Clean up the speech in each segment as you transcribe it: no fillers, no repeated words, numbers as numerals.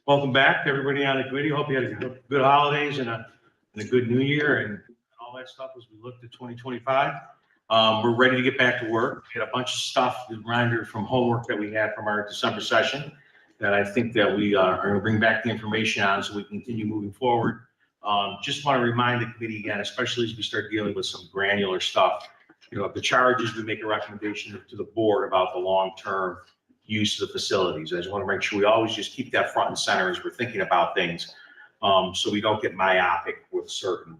Welcome back, everybody on the committee. Hope you had a good holidays and a good new year and all that stuff as we look to 2025. We're ready to get back to work. We had a bunch of stuff, the reminder from homework that we had from our December session that I think that we are going to bring back the information on so we can continue moving forward. Just want to remind the committee again, especially as we start dealing with some granular stuff. You know, if the charge is we make a recommendation to the board about the long-term use of the facilities. I just want to make sure we always just keep that front and center as we're thinking about things, so we don't get myopic with certain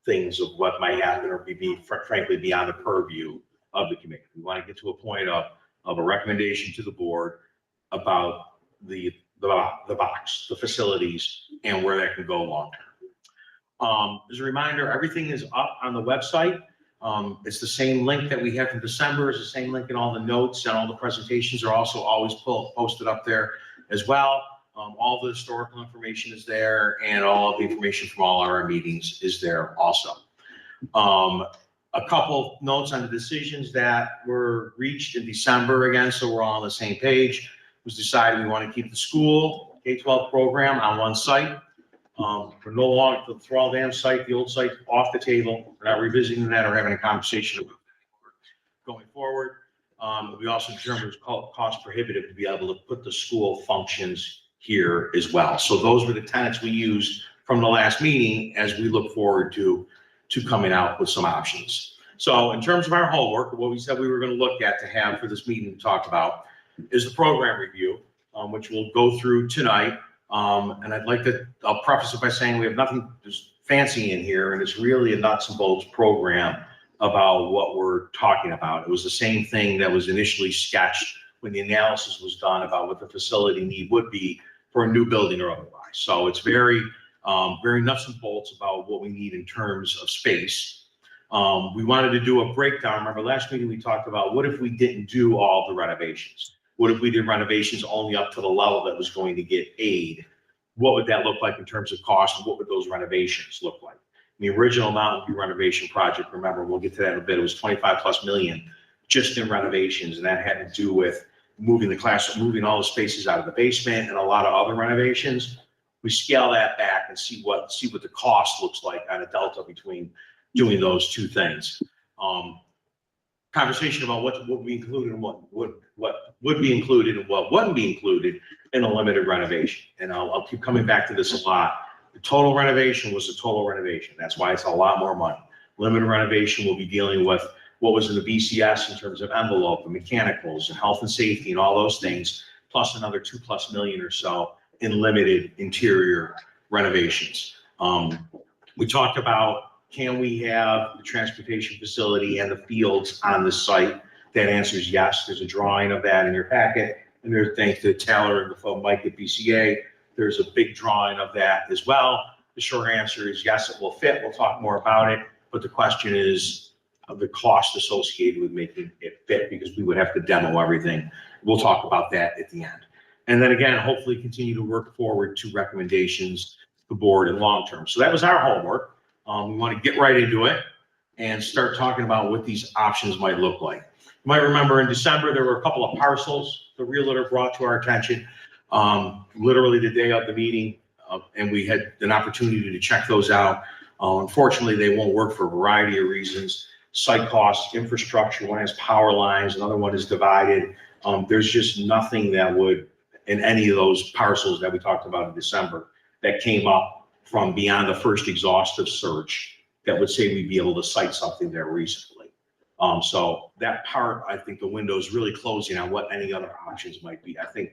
things of what might happen or be frankly beyond the purview of the committee. We want to get to a point of a recommendation to the board about the box, the facilities, and where that can go long term. As a reminder, everything is up on the website. It's the same link that we had from December. It's the same link in all the notes, and all the presentations are also always posted up there as well. All the historical information is there, and all of the information from all our meetings is there also. A couple notes on the decisions that were reached in December again, so we're all on the same page. It was decided we want to keep the school K-12 program on one site. We're no longer, the Thrall Dam site, the old site, off the table. We're not revisiting that or having a conversation about that going forward. We also determined it was cost prohibitive to be able to put the school functions here as well. So those were the tenets we used from the last meeting as we look forward to coming out with some options. So in terms of our homework, what we said we were going to look at to have for this meeting to talk about is the program review, which we'll go through tonight. And I'll preface it by saying we have nothing fancy in here, and it's really a nuts and bolts program about what we're talking about. It was the same thing that was initially sketched when the analysis was done about what the facility need would be for a new building or otherwise. So it's very nuts and bolts about what we need in terms of space. We wanted to do a breakdown. Remember last meeting we talked about what if we didn't do all the renovations? What if we did renovations only up to the level that was going to get aid? What would that look like in terms of cost, and what would those renovations look like? The original amount of the renovation project, remember, we'll get to that in a bit, it was 25+ million just in renovations, and that had to do with moving the classroom, moving all the spaces out of the basement and a lot of other renovations. We scale that back and see what the cost looks like on a delta between doing those two things. Conversation about what would be included and what would be included and what wouldn't be included in a limited renovation. And I'll keep coming back to this a lot. The total renovation was the total renovation. That's why it's a lot more money. Limited renovation will be dealing with what was in the BCS in terms of envelope and mechanicals and health and safety and all those things, plus another 2+ million or so in limited interior renovations. We talked about, can we have the transportation facility and the fields on the site? That answer is yes. There's a drawing of that in your packet. And there's, thanks to Taylor and the phone Mike at BCA, there's a big drawing of that as well. The short answer is yes, it will fit. We'll talk more about it. But the question is the cost associated with making it fit, because we would have to demo everything. We'll talk about that at the end. And then again, hopefully continue to work forward to recommendations to the board in long term. So that was our homework. We want to get right into it and start talking about what these options might look like. You might remember in December, there were a couple of parcels the realtor brought to our attention, literally the day of the meeting, and we had an opportunity to check those out. Unfortunately, they won't work for a variety of reasons. Site costs, infrastructure, one has power lines, another one is divided. There's just nothing that would, in any of those parcels that we talked about in December, that came up from beyond the first exhaustive search that would say we'd be able to cite something there recently. So that part, I think the window is really closing on what any other options might be. I think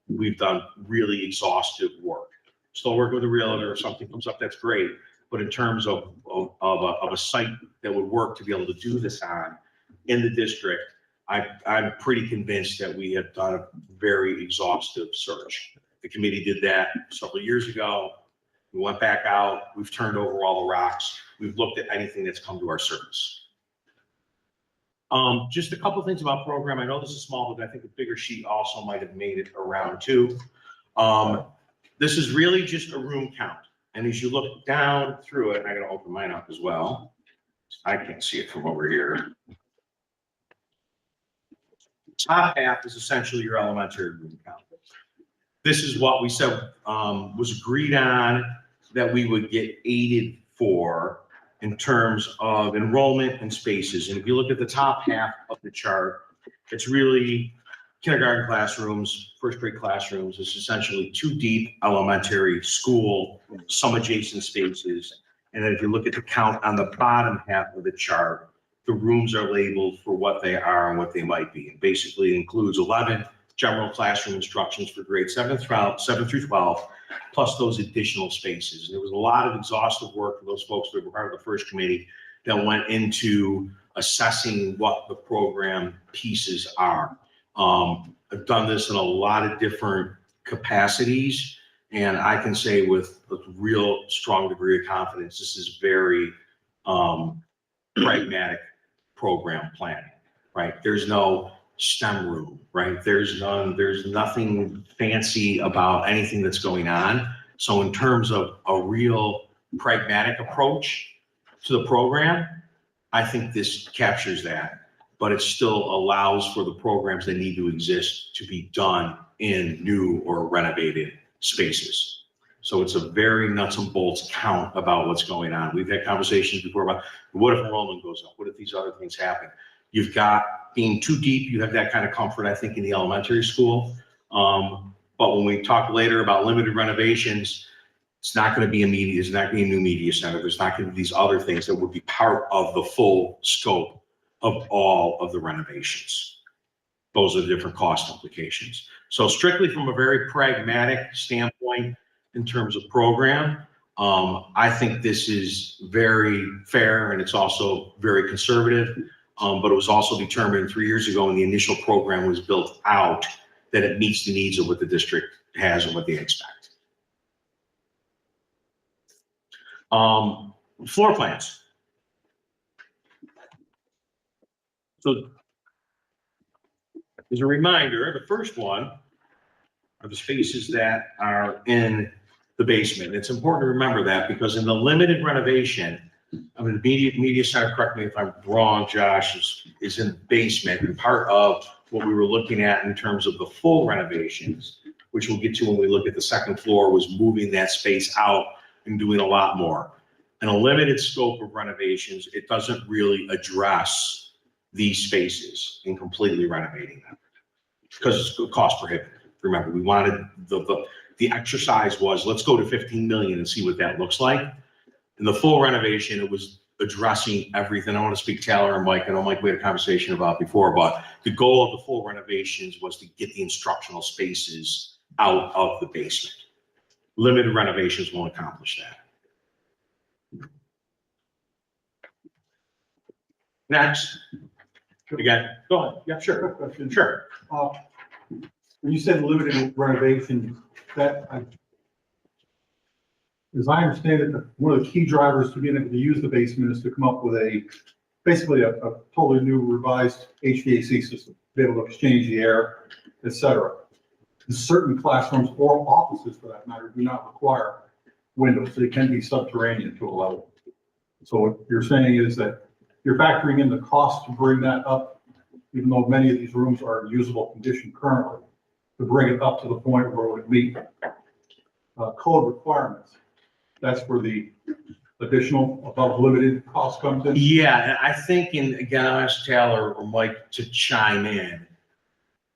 we've done really exhaustive work. Still working with a realtor, if something comes up, that's great. But in terms of a site that would work to be able to do this on in the district, I'm pretty convinced that we have done a very exhaustive search. The committee did that several years ago. We went back out, we've turned over all the rocks. We've looked at anything that's come to our service. Just a couple of things about program. I know this is small, but I think a bigger sheet also might have made it around too. This is really just a room count. And as you look down through it, and I'm gonna open mine up as well. I can't see it from over here. Top half is essentially your elementary room count. this is what we said was agreed on that we would get aided for in terms of enrollment and spaces. And if you look at the top half of the chart, it's really kindergarten classrooms, first grade classrooms. It's essentially 2 deep elementary school, some adjacent spaces. And then if you look at the count on the bottom half of the chart, the rooms are labeled for what they are and what they might be. It basically includes 11 general classroom instructions for grades 7 through 12, plus those additional spaces. And there was a lot of exhaustive work for those folks that were part of the first committee that went into assessing what the program pieces are. I've done this in a lot of different capacities, and I can say with a real strong degree of confidence, this is very pragmatic program planning, right? There's no STEM room, right? There's nothing fancy about anything that's going on. So in terms of a real pragmatic approach to the program, I think this captures that, but it still allows for the programs that need to exist to be done in new or renovated spaces. So it's a very nuts and bolts count about what's going on. We've had conversations before about what if enrollment goes up? What if these other things happen? You've got being too deep, you have that kind of comfort, I think, in the elementary school. But when we talk later about limited renovations, it's not going to be immediate. It's not going to be a new media center. There's not going to be these other things that would be part of the full scope of all of the renovations. Those are the different cost implications. So strictly from a very pragmatic standpoint in terms of program, I think this is very fair, and it's also very conservative. But it was also determined 3 years ago when the initial program was built out that it meets the needs of what the district has and what they expect. Floor plans. So as a reminder, the first one are the spaces that are in the basement. It's important to remember that because in the limited renovation, I mean, the media center, correct me if I'm wrong, Josh, is in the basement, and part of what we were looking at in terms of the full renovations, which we'll get to when we look at the second floor, was moving that space out and doing a lot more. In a limited scope of renovations, it doesn't really address these spaces in completely renovating them because it's cost prohibitive. Remember, we wanted the exercise was let's go to 15 million and see what that looks like. In the full renovation, it was addressing everything. I want to speak to Taylor and Mike. I know Mike we had a conversation about before, but the goal of the full renovations was to get the instructional spaces out of the basement. Limited renovations won't accomplish that. Next. Again, go ahead. Yeah, sure. Question. Sure. When you said limited renovation, that as I understand it, one of the key drivers to being able to use the basement is to come up with basically a totally new revised HVAC system, be able to exchange the air, et cetera. Certain classrooms or offices, for that matter, do not require windows. They can be subterranean to a level. So what you're saying is that you're factoring in the cost to bring that up, even though many of these rooms are in usable condition currently, to bring it up to the point where it would meet code requirements. That's where the additional above limited cost comes in. Yeah, and I think, and again, I'll ask Taylor or Mike to chime in.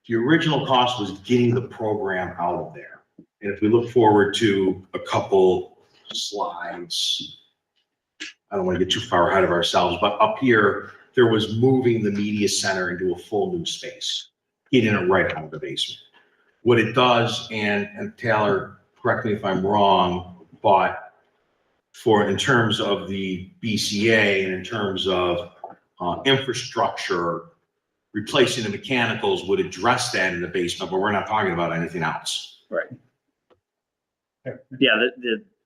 The original cost was getting the program out of there. And if we look forward to a couple slides, I don't want to get too far ahead of ourselves, but up here, there was moving the media center into a full new space, getting it right out of the basement. What it does, and Taylor, correct me if I'm wrong, but in terms of the BCA and in terms of infrastructure, replacing the mechanicals would address that in the basement, but we're not talking about anything else. Right. Yeah,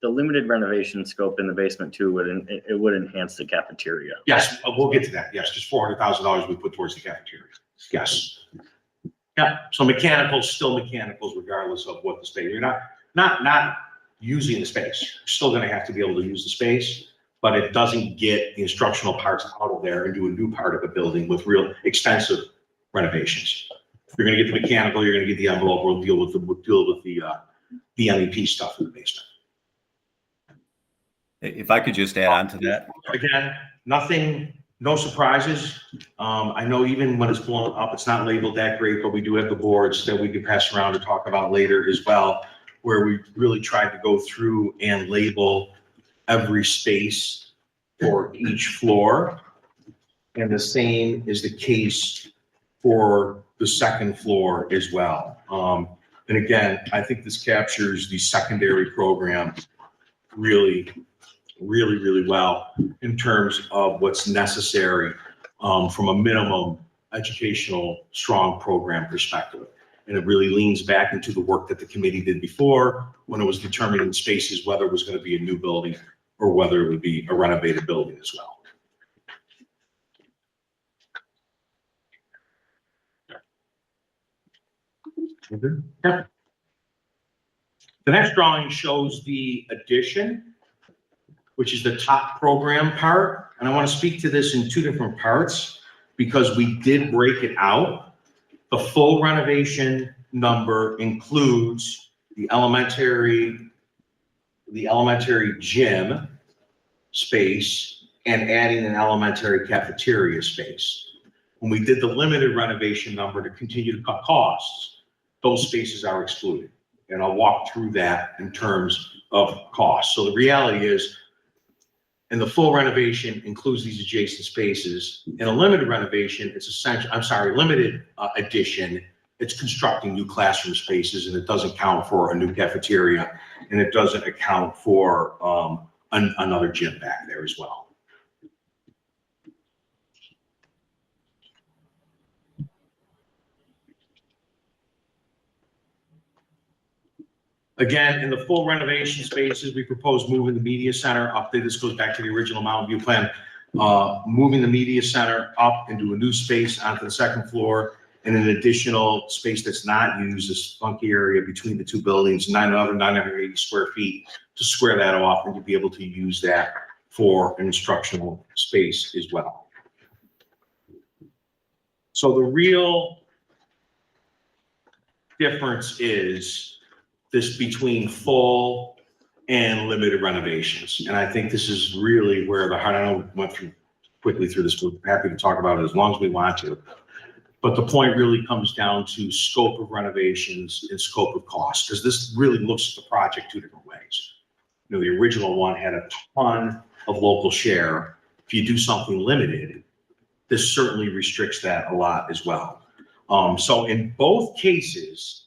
the limited renovation scope in the basement too would enhance the cafeteria. Yes, we'll get to that. Yes, just $400,000 we put towards the cafeteria. Yes. Yeah, so mechanicals, still mechanicals, regardless of what the space. You're not using the space. You're still going to have to be able to use the space, but it doesn't get the instructional parts out of there and do a new part of a building with real extensive renovations. You're gonna get the mechanical, you're gonna get the envelope, we'll deal with the MEP stuff in the basement. If I could just add on to that. Again, nothing, no surprises. I know even when it's blown up, it's not labeled that great, but we do have the boards that we can pass around to talk about later as well, where we really tried to go through and label every space for each floor. And the same is the case for the second floor as well. And again, I think this captures the secondary program really well in terms of what's necessary from a minimum educational strong program perspective. And it really leans back into the work that the committee did before when it was determining spaces, whether it was going to be a new building or whether it would be a renovated building as well. Yeah. The next drawing shows the addition, which is the top program part. And I want to speak to this in two different parts because we did break it out. The full renovation number includes the elementary gym space and adding an elementary cafeteria space. When we did the limited renovation number to continue to cut costs, those spaces are excluded. And I'll walk through that in terms of cost. So the reality is, and the full renovation includes these adjacent spaces. In a limited renovation, it's limited addition, it's constructing new classroom spaces, and it doesn't count for a new cafeteria, and it doesn't account for another gym back there as well. Again, in the full renovation spaces, we propose moving the media center up. This goes back to the original Mountain View plan. Moving the media center up into a new space onto the second floor and an additional space that's not used, this funky area between the two buildings, 980 square feet, to square that off and to be able to use that for an instructional space as well. So the real difference is this between full and limited renovations. And I think this is really where the heart, I know we went quickly through this, we're happy to talk about it as long as we want to. But the point really comes down to scope of renovations and scope of cost, because this really looks at the project two different ways. You know, the original one had a ton of local share. If you do something limited, this certainly restricts that a lot as well. So in both cases,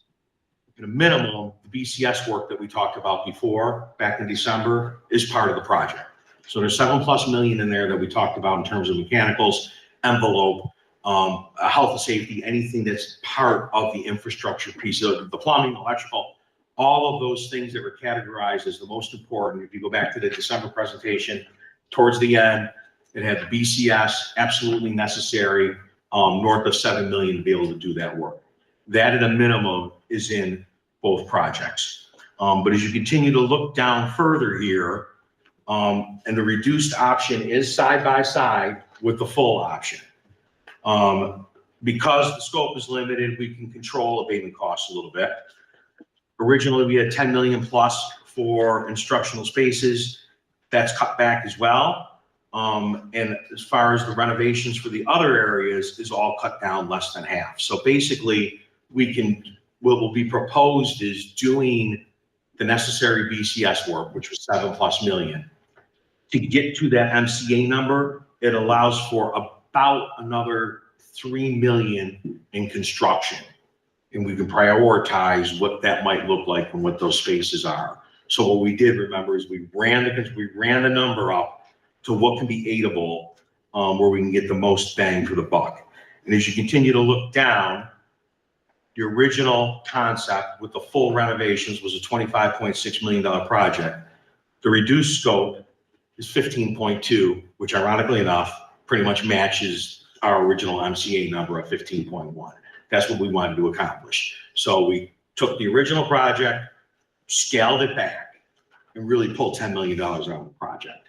at a minimum, the BCS work that we talked about before, back in December, is part of the project. So there's $7+ million in there that we talked about in terms of mechanicals, envelope, health and safety, anything that's part of the infrastructure piece of the plumbing, electrical, all of those things that were categorized as the most important. If you go back to the December presentation, towards the end, it had the BCS, absolutely necessary, north of $7 million to be able to do that work. That at a minimum is in both projects. But as you continue to look down further here, and the reduced option is side by side with the full option. Because the scope is limited, we can control abatement costs a little bit. Originally, we had 10 million plus for instructional spaces. That's cut back as well. And as far as the renovations for the other areas is all cut down less than half. So basically, what will be proposed is doing the necessary BCS work, which was $7+ million. To get to that MCA number, it allows for about another $3 million in construction. And we can prioritize what that might look like and what those spaces are. So what we did, remember, is we ran the number up to what can be aidable, where we can get the most bang for the buck. And as you continue to look down, the original concept with the full renovations was a $25.6 million project. The reduced scope is 15.2, which ironically enough, pretty much matches our original MCA number of 15.1. That's what we wanted to accomplish. So we took the original project, scaled it back, and really pulled $10 million out of the project.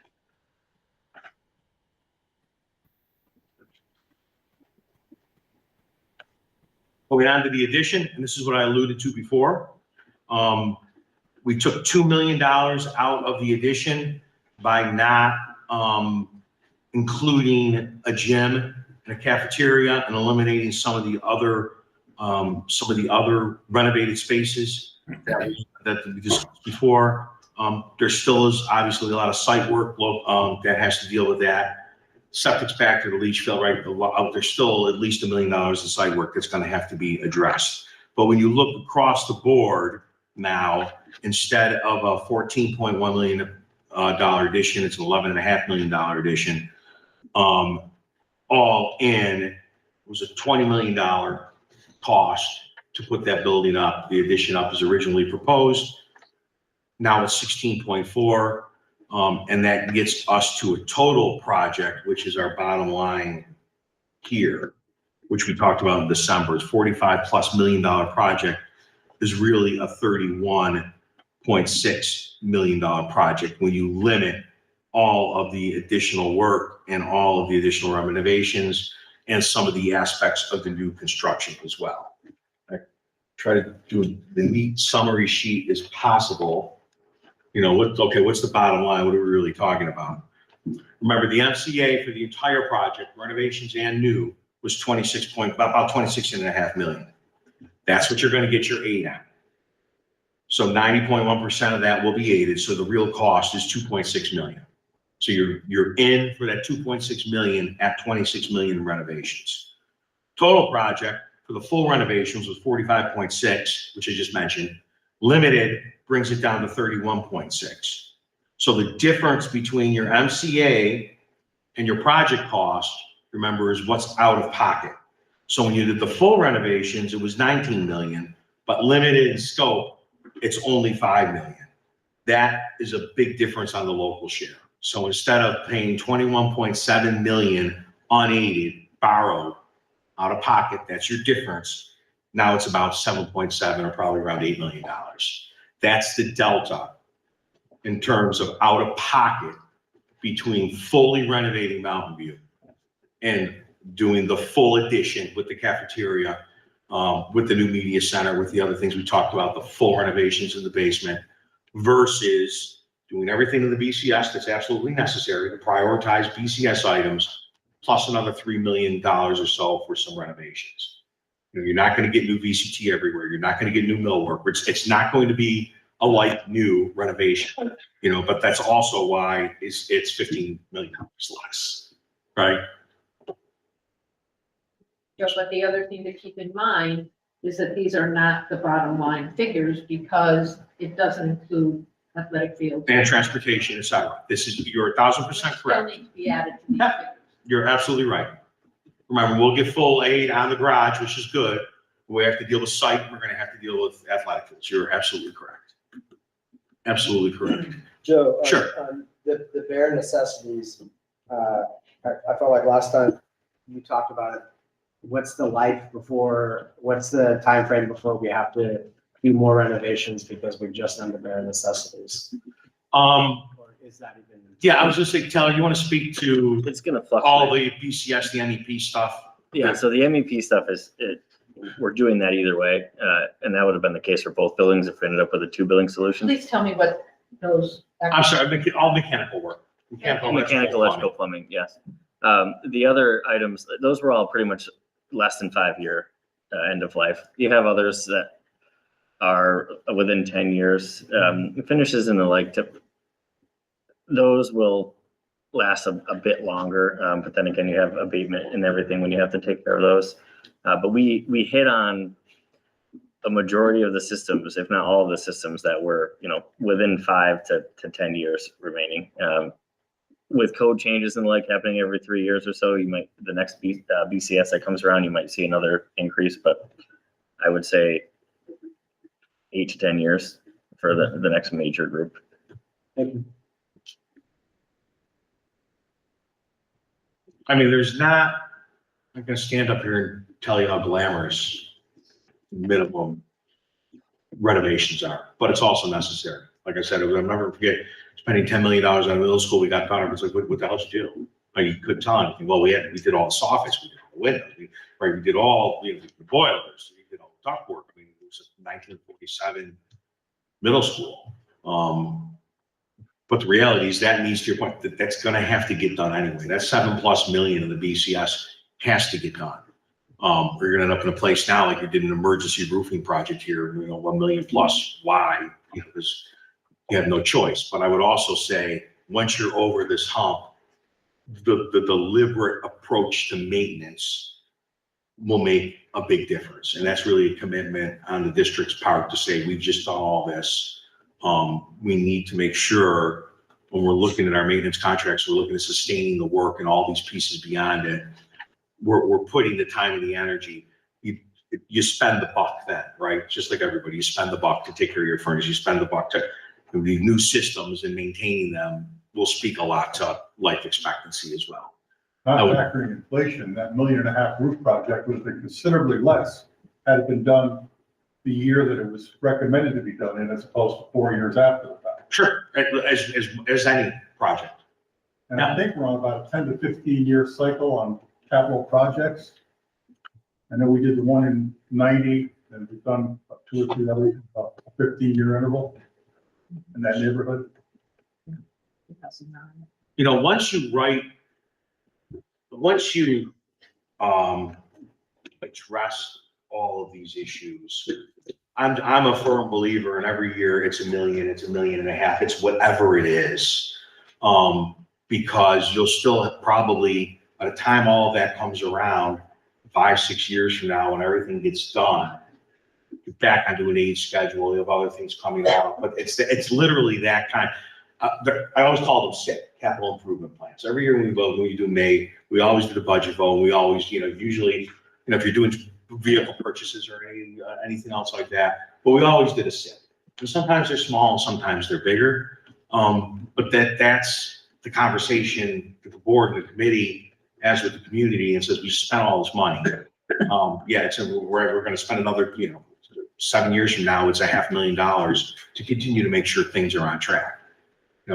Going on to the addition, and this is what I alluded to before. We took $2 million out of the addition by not including a gym and a cafeteria and eliminating some of the other renovated spaces that we discussed before. There still is obviously a lot of site work that has to deal with that. Septic's back to the leach field, right? There's still at least $1 million in site work that's going to have to be addressed. But when you look across the board now, instead of a $14.1 million addition, it's an $11.5 million addition. All in, it was a $20 million cost to put that building up. The addition up as originally proposed. Now it's 16.4. And that gets us to a total project, which is our bottom line here, which we talked about in December. It's $45+ million project is really a $31.6 million project when you limit all of the additional work and all of the additional renovations and some of the aspects of the new construction as well. I try to do the neat summary sheet as possible. You know, what's the bottom line? What are we really talking about? Remember, the MCA for the entire project, renovations and new, was about 26.5 million. That's what you're going to get your aid on. So 90.1% of that will be aided. So the real cost is 2.6 million. So you're in for that 2.6 million at 26 million in renovations. Total project for the full renovations was 45.6, which I just mentioned. Limited brings it down to 31.6. So the difference between your MCA and your project cost, remember, is what's out of pocket. So when you did the full renovations, it was 19 million, but limited in scope, it's only 5 million. That is a big difference on the local share. So instead of paying 21.7 million unaided, borrowed, out of pocket, that's your difference. Now it's about 7.7 or probably around $8 million. That's the delta in terms of out of pocket between fully renovating Mountain View and doing the full addition with the cafeteria, with the new media center, with the other things we talked about, the full renovations in the basement, versus doing everything in the BCS that's absolutely necessary to prioritize BCS items, plus another $3 million or so for some renovations. You know, you're not going to get new VCT everywhere. You're not going to get new millwork. It's not going to be a like new renovation, you know, but that's also why it's $15 million less, right? Yeah, but the other thing to keep in mind is that these are not the bottom line figures because it doesn't include athletic fields. And transportation, et cetera. You're 1,000% Still correct. need to be added to these figures. You're absolutely right. Remember, we'll get full aid on the garage, which is good. We have to deal with site. We're going to have to deal with athletic fields. You're absolutely correct. Absolutely correct. Joe, Sure. The bare necessities, I felt like last time you talked about it, what's the time frame before we have to do more renovations because we've just done the bare necessities? Or is that even? Yeah, I was just saying, Taylor, you want to speak to It's going to fluctuate. all the BCS, the MEP stuff? Yeah, so the MEP stuff we're doing that either way. And that would have been the case for both buildings if we ended up with a 2-building solution. Please tell me what those. I'm sorry, all mechanical work. Mechanical, electrical, plumbing, yes. The other items, those were all pretty much less than 5-year end of life. You have others that are within 10 years. Finishes in the like tip, those will last a bit longer. But then again, you have abatement and everything when you have to take care of those. But we hit on a majority of the systems, if not all of the systems that were, within 5 to 10 years remaining. With code changes and the like happening every 3 years or so, the next BCS that comes around, you might see another increase, but I would say 8 to 10 years for the next major group. Thank you. I mean, I'm going to stand up here and tell you how glamorous minimum renovations are, but it's also necessary. Like I said, I'll never forget spending $10 million on middle school. We got done. It's like, what the hell did you do? Like, you couldn't tell anything. Well, we did all the soffits, we did all the windows, we did all the boilers, we ductwork. I mean, it was a 1947 middle school. But the reality is that needs, to your point, that's gonna have to get done anyway. That $7+ million in the BCS has to get done. Or you're gonna end up in a place now like you did an emergency roofing project here, $1 million+. Why? Because you have no choice. But I would also say, once you're over this hump, the deliberate approach to maintenance will make a big difference. And that's really a commitment on the district's part to say, we've just done all this. We need to make sure when we're looking at our maintenance contracts, we're looking at sustaining the work and all these pieces beyond it. We're putting the time and the energy. You spend the buck then, right? Just like everybody, you spend the buck to take care of your furnace. You spend the buck to the new systems and maintaining them will speak a lot to life expectancy as well. Not I would- factoring inflation, that $1.5 million roof project would have been considerably less had it been done the year that it was recommended to be done in, as opposed to 4 years after the fact. Sure, as any project. And I think we're on about a 10 to 15 year cycle on capital projects. I know we did the one in 90, and we've done 2 or 3 others, about a 15-year interval in that neighborhood. Once you address all of these issues, I'm a firm believer in every year it's $1 million, it's $1.5 million, it's whatever it is. Because you'll still have probably, by the time all of that comes around, 5-6 years from now, when everything gets done, you're back onto an age schedule, you have other things coming out, but it's literally that kind. I always call them SIP, capital improvement plans. Every year when we vote, when we do May, we always do the budget vote. We always, usually, if you're doing vehicle purchases or anything else like that, but we always did a SIP. And sometimes they're small, and sometimes they're bigger. But that's the conversation that the board and the committee has with the community, and says we spent all this money. We're going to spend another, 7 years from now, it's $500,000 to continue to make sure things are on track.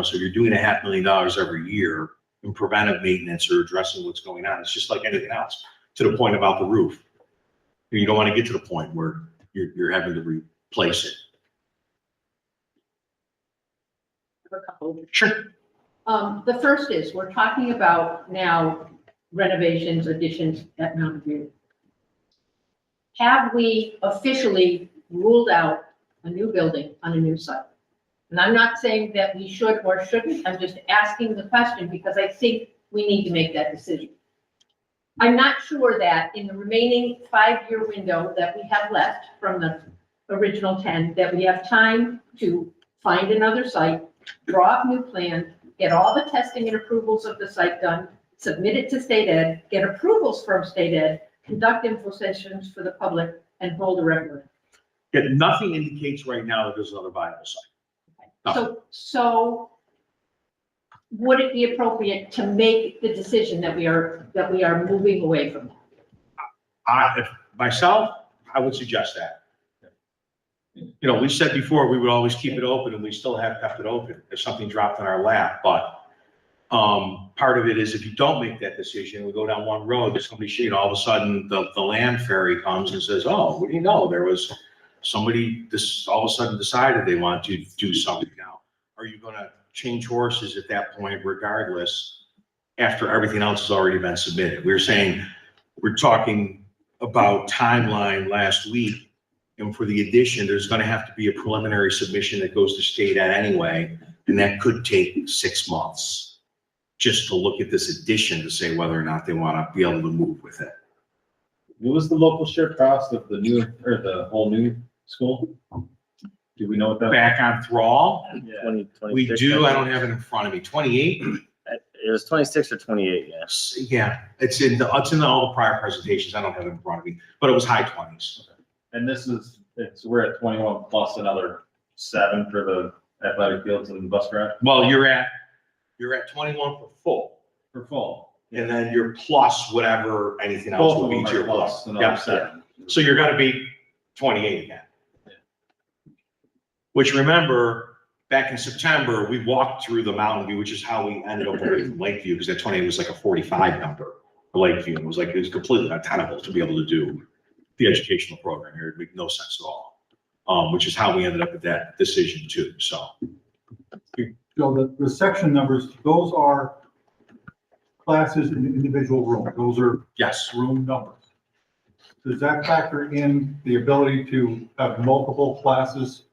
So you're doing $500,000 every year in preventive maintenance or addressing what's going on. It's just like anything else. To the point about the roof, you don't want to get to the point where you're having to replace it. A couple. Sure. The first is, we're talking about now renovations, additions at Mountain View. Have we officially ruled out a new building on a new site? And I'm not saying that we should or shouldn't, I'm just asking the question because I think we need to make that decision. I'm not sure that in the remaining 5-year window that we have left from the original 10, that we have time to find another site, draw up new plan, get all the testing and approvals of the site done, submit it to state ed, get approvals from state ed, conduct info sessions for the public, and hold a referendum. Yet nothing indicates right now that there's another viable site. So would it be appropriate to make the decision that we are moving away from that? If myself, I would suggest that. We said before, we would always keep it open, and we still have kept it open if something dropped in our lap. But part of it is, if you don't make that decision, we go down one road, there's somebody, all of a sudden the land fairy comes and says, oh, what do you know? There was somebody this all of a sudden decided they want to do something now. Are you going to change horses at that point, regardless, after everything else has already been submitted? We're talking about timeline last week. And for the addition, there's going to have to be a preliminary submission that goes to state ed anyway. And that could take 6 months just to look at this addition to say whether or not they want to be able to move with it. What was the local share cost of the whole new school? Do we know what that? Back on Thrall, Yeah. we do, I don't have it in front of me, 28? It was 26 or 28, yes. Yeah, it's in all the prior presentations. I don't have it in front of me, but it was high 20s. And we're at 21 plus another 7 for the athletic fields and bus garage Well, you're at 21 for full, for full. and then you're plus whatever, anything else Both will of be them to are your plus plus. another Yeah. 7. So you're gonna be 28 again. Yeah. Which, remember, back in September, we walked through the Mountain View, which is how we ended up with Lakeview, because that 28 was like a 45 number for Lakeview. It was completely untenable to be able to do the educational program here. It'd make no sense at all. Which is how we ended up with that decision too, so. So the section numbers, those are classes in individual rooms. Those are Yes, room numbers. Does that factor in the ability to have multiple classes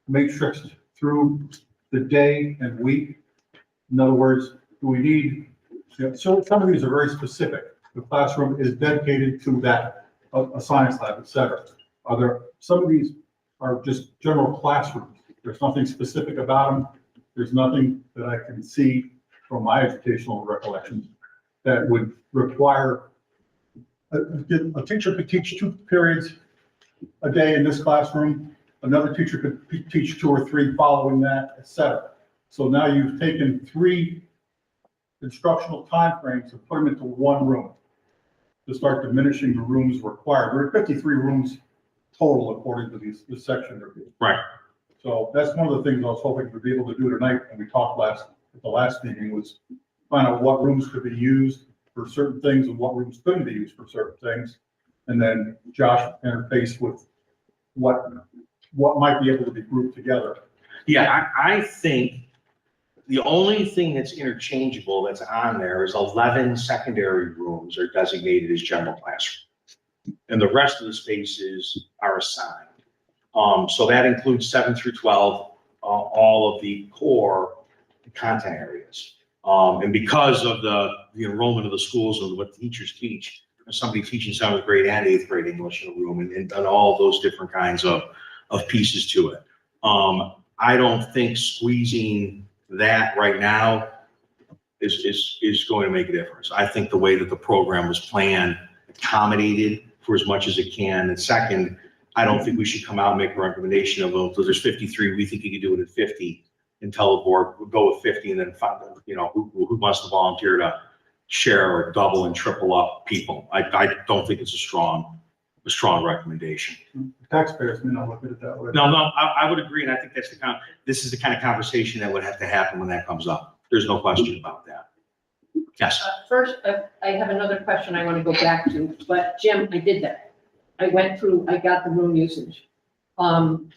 matrixed through the day and week? In other words, do we need, so some of these are very specific. The classroom is dedicated to that, a science lab, et cetera. Some of these are just general classrooms. There's nothing specific about them. There's nothing that I can see from my educational recollections that would require a teacher could teach 2 periods a day in this classroom. Another teacher could teach 2 or 3 following that, et cetera. So now you've taken 3 instructional timeframes and put them into one room to start diminishing the rooms required. We're at 53 rooms total according to this section review. right. So that's one of the things I was hoping to be able to do tonight when we talked at the last meeting, was find out what rooms could be used for certain things and what rooms couldn't be used for certain things. And then Josh interface with what might be able to be grouped together. Yeah, I think the only thing that's interchangeable that's on there is 11 secondary rooms are designated as general classroom. And the rest of the spaces are assigned. So that includes 7 through 12, all of the core content areas. And because of the enrollment of the schools and what teachers teach, somebody teaching 7th grade and 8th grade English in a room and all those different kinds of pieces to it. I don't think squeezing that right now is going to make a difference. I think the way that the program was planned accommodated for as much as it can. And second, I don't think we should come out and make a recommendation of, well, there's 53, we think you can do it at 50, and tell the board, we'll go with 50, and then find, who wants to volunteer to share or double and triple up people. I don't think it's a strong recommendation. Taxpayers may not look at it that way. No, I would agree, and I think this is the kind of conversation that would have to happen when that comes up. There's no question about that. Yes. First, I have another question I want to go back to, but Jim, I did that. I went through, I got the room usage. And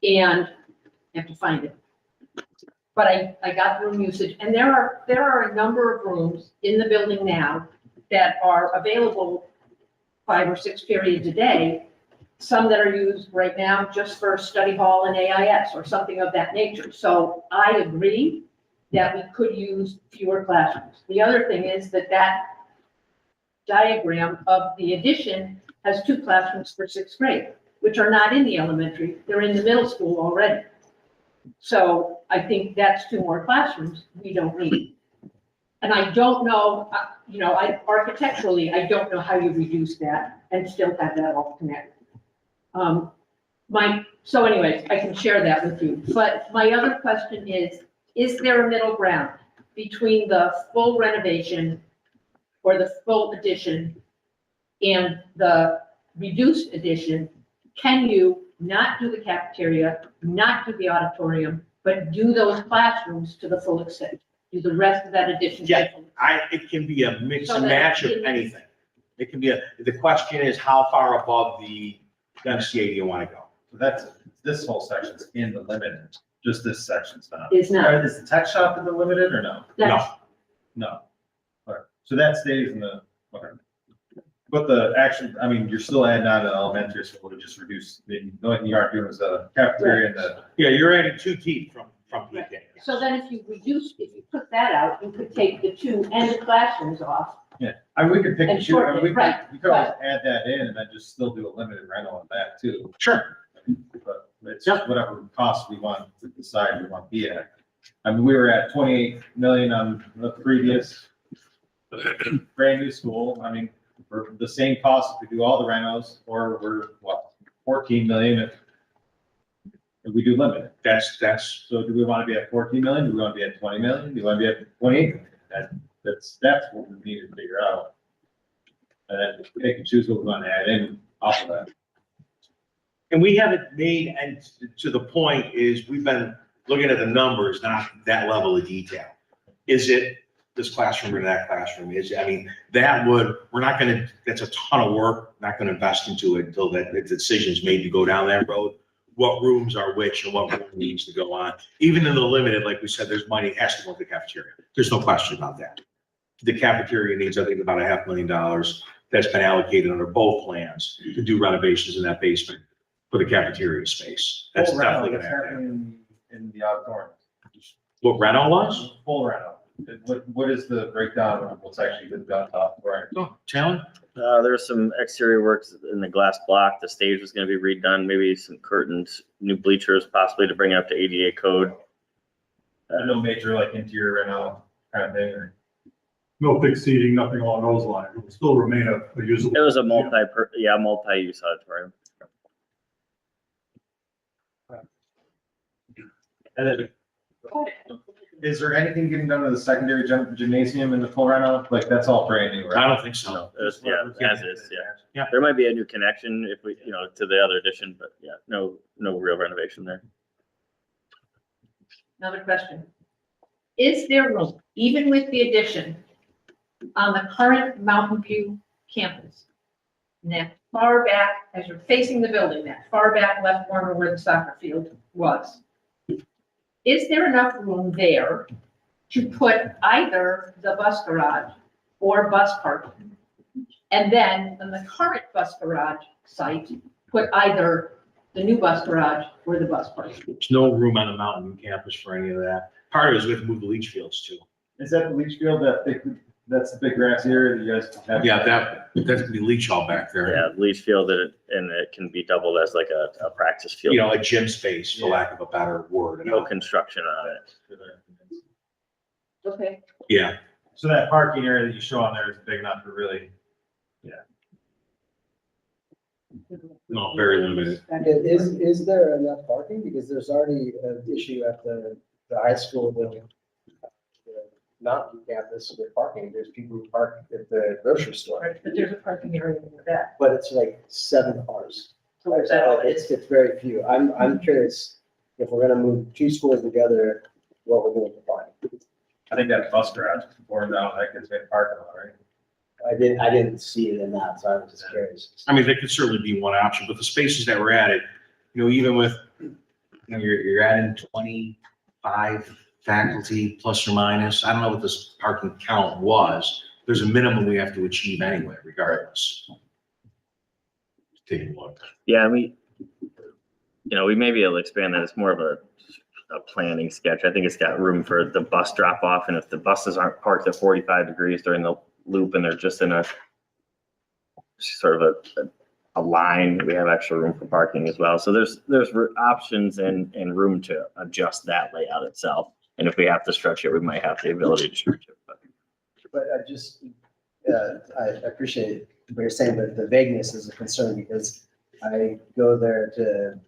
I have to find it. But I got the room usage, and there are a number of rooms in the building now that are available 5 or 6 periods a day. Some that are used right now just for study hall and AIS or something of that nature. So I agree that we could use fewer classrooms. The other thing is that diagram of the addition has 2 classrooms for 6th grade, which are not in the elementary. They're in the middle school already. So I think that's 2 more classrooms we don't need. And I don't know, architecturally, I don't know how you reduce that and still have that all connected. So anyways, I can share that with you. But my other question is there a middle ground between the full renovation or the full addition and the reduced addition? Can you not do the cafeteria, not do the auditorium, but do those classrooms to the full extent? Do the rest of that addition? Yeah, it can be a mix So and that match of it- anything. It can be the question is how far above the MCA do you want to go? So this whole section's in the limited, just this section's not. Is not. Is the tech shop in the limited or no? That's- No. All right, so that stays in the, okay. But you're still adding on to elementary school to just reduce, the only thing you aren't doing is the cafeteria and the. Yeah, you're adding 2 teeth from PK. So then if you put that out, you could take the 2 and the classrooms off. Yeah, we could pick And and choose, shorten it, right, we could always add that in and then just still do a limited rental on that too. Sure. But it's Yep. whatever cost we want to decide we want to be at. We were at 28 million on the previous brand new school. For the same cost if we do all the renos, or we're 14 million if we do limited. That's So do we want to be at 14 million? Do we want to be at 20 million? Do we want to be at 28 million? That's what we need to figure out. And then they can choose what we want to add in off of that. and we haven't made, and to the point is we've been looking at the numbers, not that level of detail. Is it this classroom or that classroom? We're not gonna, that's a ton of work. not gonna invest into it until that the decision's made to go down that road. What rooms are which and what room needs to go on. Even in the limited, like we said, there's money, it has to go to the cafeteria. There's no question about that. The cafeteria needs, I think, about $500,000 that's been allocated under both plans to do renovations in that basement for the cafeteria space. That's Full rental, definitely what's gonna happen. happening in the auditorium? What Reno was? Full rental. What is the breakdown of what's actually been done top, right? Oh, Talon? There's some exterior works in the glass block. The stage was gonna be redone, maybe some curtains, new bleachers possibly to bring it up to ADA code. No major like interior rental kind of thing, or? No fixed seating, nothing along those lines. It will still remain a usable. It was a multi-use auditorium. And then, is there anything getting done to the secondary gymnasium in the full rental? Like, that's all brand new, I right? don't think so. No, it was, yeah, as is, yeah. Yeah. There might be a new connection if we, to the other addition, but yeah, no real renovation there. Another question. Is there room, even with the addition, on the current Mountain View campus? In that far back, as you're facing the building, that far back left corner where the soccer field was. Is there enough room there to put either the bus garage or bus parking? And then on the current bus garage site, put either the new bus garage or the bus parking? There's no room on the Mountain View campus for any of that. Part of it is we have to move the leach fields too. Is that the leach field, that's the big grassy area that you guys have? Yeah, that's gonna be leach all back there. Yeah, leach field and it can be doubled as like a practice field. A gym space, for lack of a better word. No construction on it. Okay. Yeah, So that parking area that you show on there is big enough to really, no, very limited. Is there enough parking? Because there's already an issue at the high school, the Mountain campus with parking. There's people who park at the grocery store, Right, but there's a parking area in the back. but it's like 7 cars. So where's that all is? It's very few. I'm curious if we're gonna move 2 schools together, what we're going to find. I think that bus garage is torn down, that gets made parking lot, right? I didn't see it in that, so I was just curious. I mean, that could certainly be one option, but the spaces that were added, even with, you're adding 25 faculty plus or minus. I don't know what this parking count was. There's a minimum we have to achieve anyway, regardless. Take a look. Yeah, we may be able to expand that. It's more of a planning sketch. I think it's got room for the bus drop off, and if the buses aren't parked at 45 degrees during the loop and they're just in a sort of a line, we have extra room for parking as well. So there's options and room to adjust that layout itself. And if we have to stretch it, we might have the ability to stretch it. But I appreciate what you're saying, but the vagueness is a concern because I go there to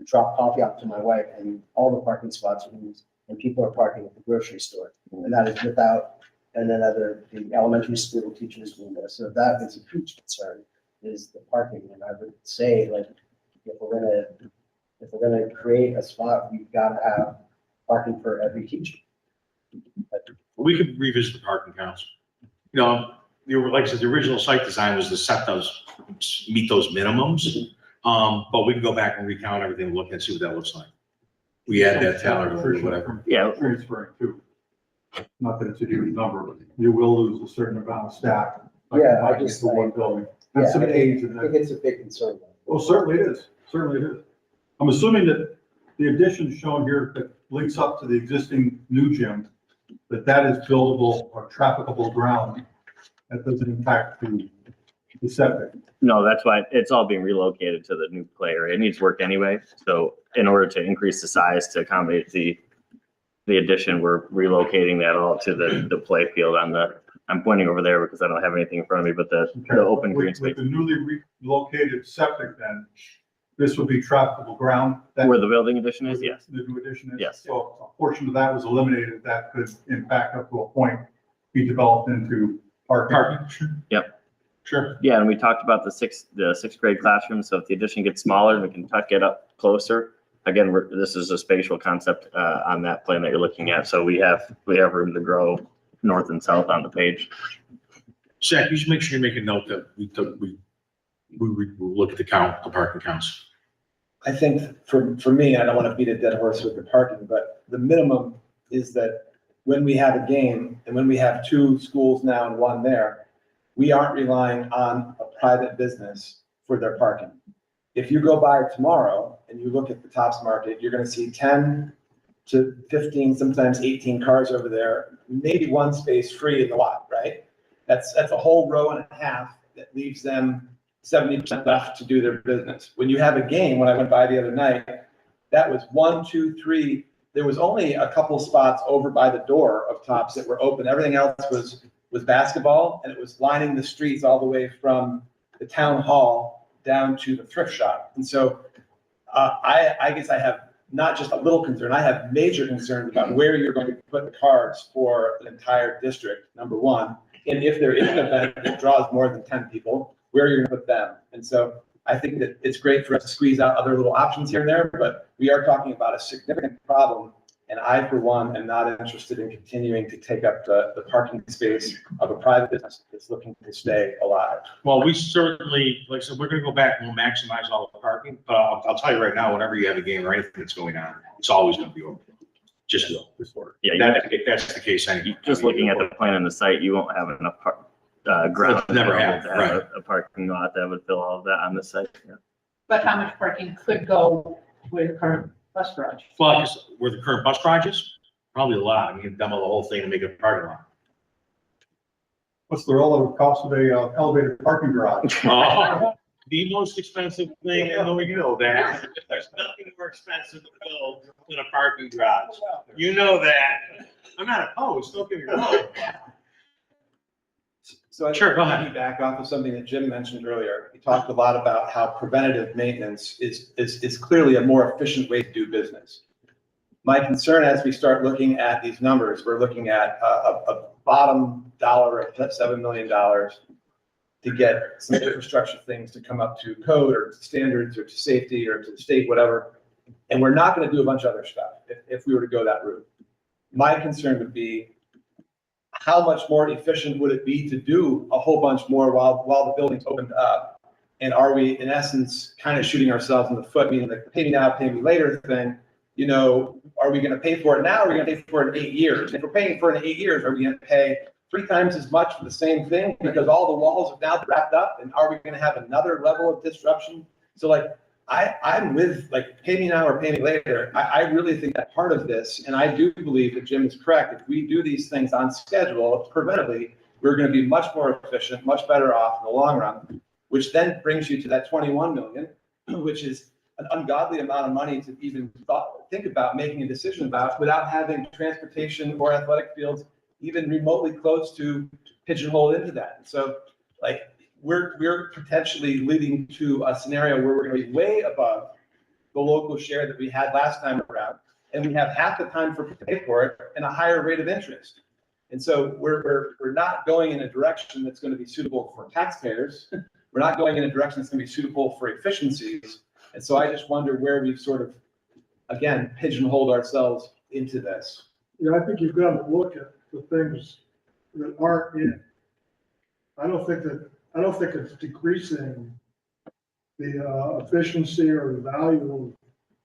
drop coffee off to my wife and all the parking spots are used and people are parking at the grocery store. And that is without, and then the elementary school teachers being there. So that is a huge concern, is the parking. And I would say, like, if we're gonna create a spot, we've gotta have parking for every teacher. We could revisit the parking counts. Like I said, the original site design was to meet those minimums. But we can go back and recount everything, look and see what that looks like. We add that talent or whatever. Yeah. Transferring too. Not that it's a huge number, but you will lose a certain amount of staff. Yeah, I combining just into one like- building. That's some Yeah, age and I think that. it's a big concern. Well, certainly it is. Certainly it is. I'm assuming that the addition shown here that links up to the existing new gym, that is buildable or trafficable ground. That doesn't impact the septic. No, that's why it's all being relocated to the new play area. It needs work anyway. So in order to increase the size to accommodate the addition, we're relocating that all to the play field I'm pointing over there because I don't have anything in front of me, but the open green With space the newly relocated septic then, this would be trafficable ground? That- where the building addition is, yes. The new addition is? Yes. So a portion of that was eliminated, that could in fact up to a point be developed into parking. Parking, sure. Yep. Sure. Yeah, and we talked about the sixth grade classroom. So if the addition gets smaller, we can tuck it up closer. Again, this is a spatial concept on that plan that you're looking at. So we have room to grow north and south on the page. Zach, you should make sure you make a note that we look at the parking counts. I think for me, I don't want to beat a dead horse with the parking, but the minimum is that when we have a game and when we have 2 schools now and 1 there, we aren't relying on a private business for their parking. If you go by tomorrow and you look at the Tops Market, you're going to see 10 to 15, sometimes 18 cars over there, maybe 1 space free in the lot, right? That's a whole row and a half that leaves them 70% left to do their business. When you have a game, when I went by the other night, that was 1, 2, 3. There was only a couple spots over by the door of Tops that were open. Everything else was basketball, and it was lining the streets all the way from the town hall down to the thrift shop. And so I guess I have not just a little concern, I have major concerns about where you're going to put the cars for an entire district, number one. And if there is an event that draws more than 10 people, where you're gonna put them. And so I think that it's great for us to squeeze out other little options here and there, but we are talking about a significant problem. And I, for one, am not interested in continuing to take up the parking space of a private business that's looking to stay alive. Well, we certainly, like I said, we're gonna go back and we'll maximize all the parking, but I'll tell you right now, whenever you have a game or anything that's going on, it's always gonna be open. Just Yeah, that's the case. just looking at the plan on the site, you won't have enough ground. Never have, to right. a parking lot that would fill all of that on the site. Yeah. But how much parking could go with the current bus garage? Well, because where the current bus garage is, probably a lot. I mean, you can demo the whole thing and make it a parking lot. What's the relative cost of a elevated parking garage? Oh, the most expensive thing in the world, that. There's nothing more expensive to build than a parking garage. You know that. I'm not opposed, don't get me wrong. So Sure, go ahead. Let me back off of something that Jim mentioned earlier. He talked a lot about how preventative maintenance is clearly a more efficient way to do business. My concern as we start looking at these numbers, we're looking at a bottom dollar of $7 million to get some infrastructure things to come up to code or to standards or to safety or to the state, whatever. And we're not going to do a bunch of other stuff if we were to go that route. My concern would be, how much more efficient would it be to do a whole bunch more while the building's opened up? And are we, in essence, kind of shooting ourselves in the foot, meaning like the pay me now, pay me later thing? You know, are we going to pay for it now? Or are we going to pay for it in 8 years? If we're paying for it in 8 years, are we going to pay 3 times as much for the same thing because all the walls are now wrapped up? And are we going to have another level of disruption? So like, I'm with like pay me now or pay me later. I really think that part of this, and I do believe that Jim is correct, if we do these things on schedule preventively, we're going to be much more efficient, much better off in the long run, which then brings you to that 21 million, which is an ungodly amount of money to even think about making a decision about without having transportation or athletic fields even remotely close to pigeonholed into that. So like, we're potentially leading to a scenario where we're going to be way above the local share that we had last time around, and we have half the time to pay for it and a higher rate of interest. And so we're not going in a direction that's going to be suitable for taxpayers. We're not going in a direction that's going to be suitable for efficiencies. And so I just wonder where we've sort of, again, pigeonholed ourselves into this. Yeah, I think you've got to look at the things that aren't in it. I don't think it's decreasing the efficiency or the value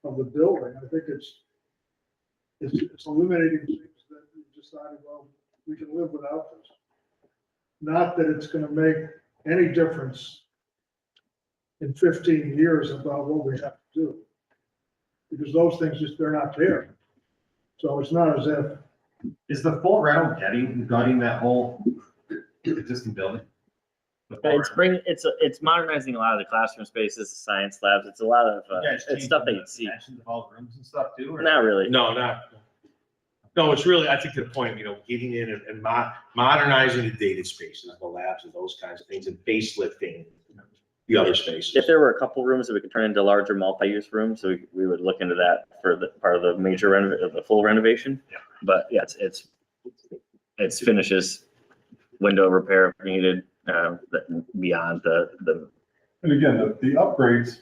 of the building. I think it's eliminating things that we decided, well, we can live without this. Not that it's going to make any difference in 15 years about what we have to do, because those things they're not there. So it's not as if. Is the full rental gutting that whole existing building? It's modernizing a lot of the classroom spaces, the science labs. It's a lot of it's stuff that you'd see. Of all the rooms and stuff too? Or? Not really. No, it's really, I think the point, getting in and modernizing the data spaces, the labs and those kinds of things, and facelifting the other spaces. If there were a couple rooms that we could turn into larger multi-use rooms, so we would look into that for the part of the major the full renovation. Yeah. But yeah, it's finishes, window repair if needed, beyond the. And again, the upgrades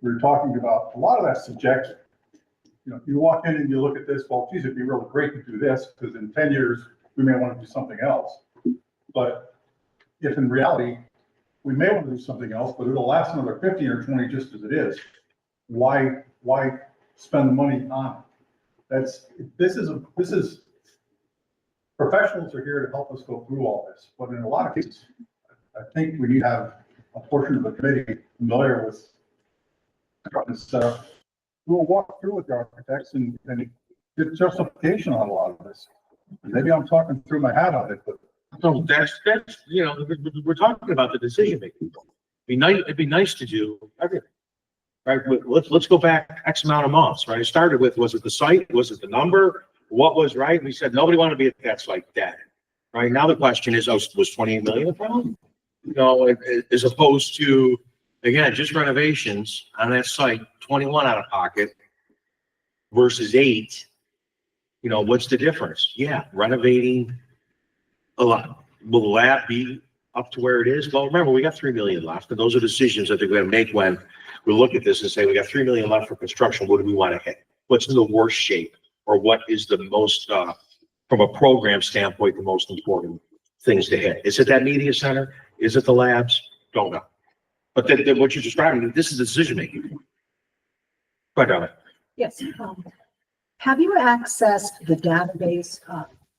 we're talking about, a lot of that's subjective. If you walk in and you look at this, well, geez, it'd be really great to do this, because in 10 years, we may want to do something else. But if in reality, we may want to do something else, but it'll last another 15 or 20 just as it is. Why spend the money on it? This is, professionals are here to help us go through all this, but in a lot of cases, I think we need to have a portion of the committee familiar with this stuff. We'll walk through with the architects and get justification on a lot of this. Maybe I'm talking through my hat on it, but So that's, we're talking about the decision making. It'd be nice to do everything. Right, let's go back X amount of months, right? It started with, was it the site? Was it the number? What was right? We said, nobody wanted to be at that site dead. Right, now the question is, was 28 million a problem? As opposed to, again, just renovations on that site, 21 out of pocket versus 8. What's the difference? Yeah, renovating a lot. Will the lab be up to where it is? Well, remember, we got 3 million left, and those are decisions that they're going to make when we look at this and say, we got 3 million left for construction. What do we want to hit? What's in the worst shape? Or what is the most, from a program standpoint, the most important things to hit? Is it that media center? Is it the labs? Don't know. But then what you're describing, this is decision making. Quite on it. Yes. Have you accessed the database,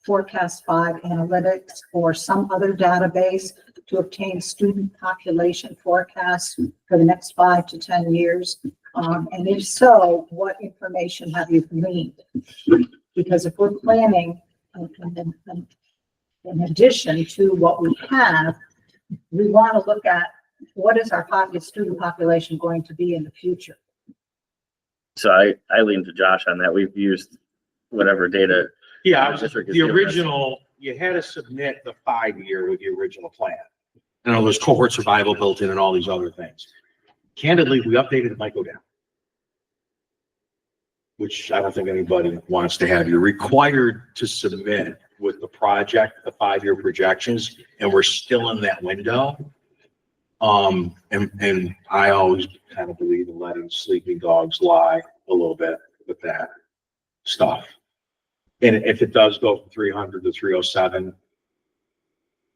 Forecast 5 Analytics or some other database to obtain student population forecasts for the next 5 to 10 years? And if so, what information have you gleaned? Because if we're planning, in addition to what we have, we want to look at what is our student population going to be in the future? So I lean to Josh on that. We've used whatever data. Yeah, the district has the given us. original, you had to submit the 5-year with the original plan. And there's cohort survival built in and all these other things. Candidly, if we updated, it might go down. Which I don't think anybody wants to have. You're required to submit with the project, the 5-year projections, and we're still in that window. And I always kind of believe in letting sleeping dogs lie a little bit with that stuff. And if it does go from 300 to 307,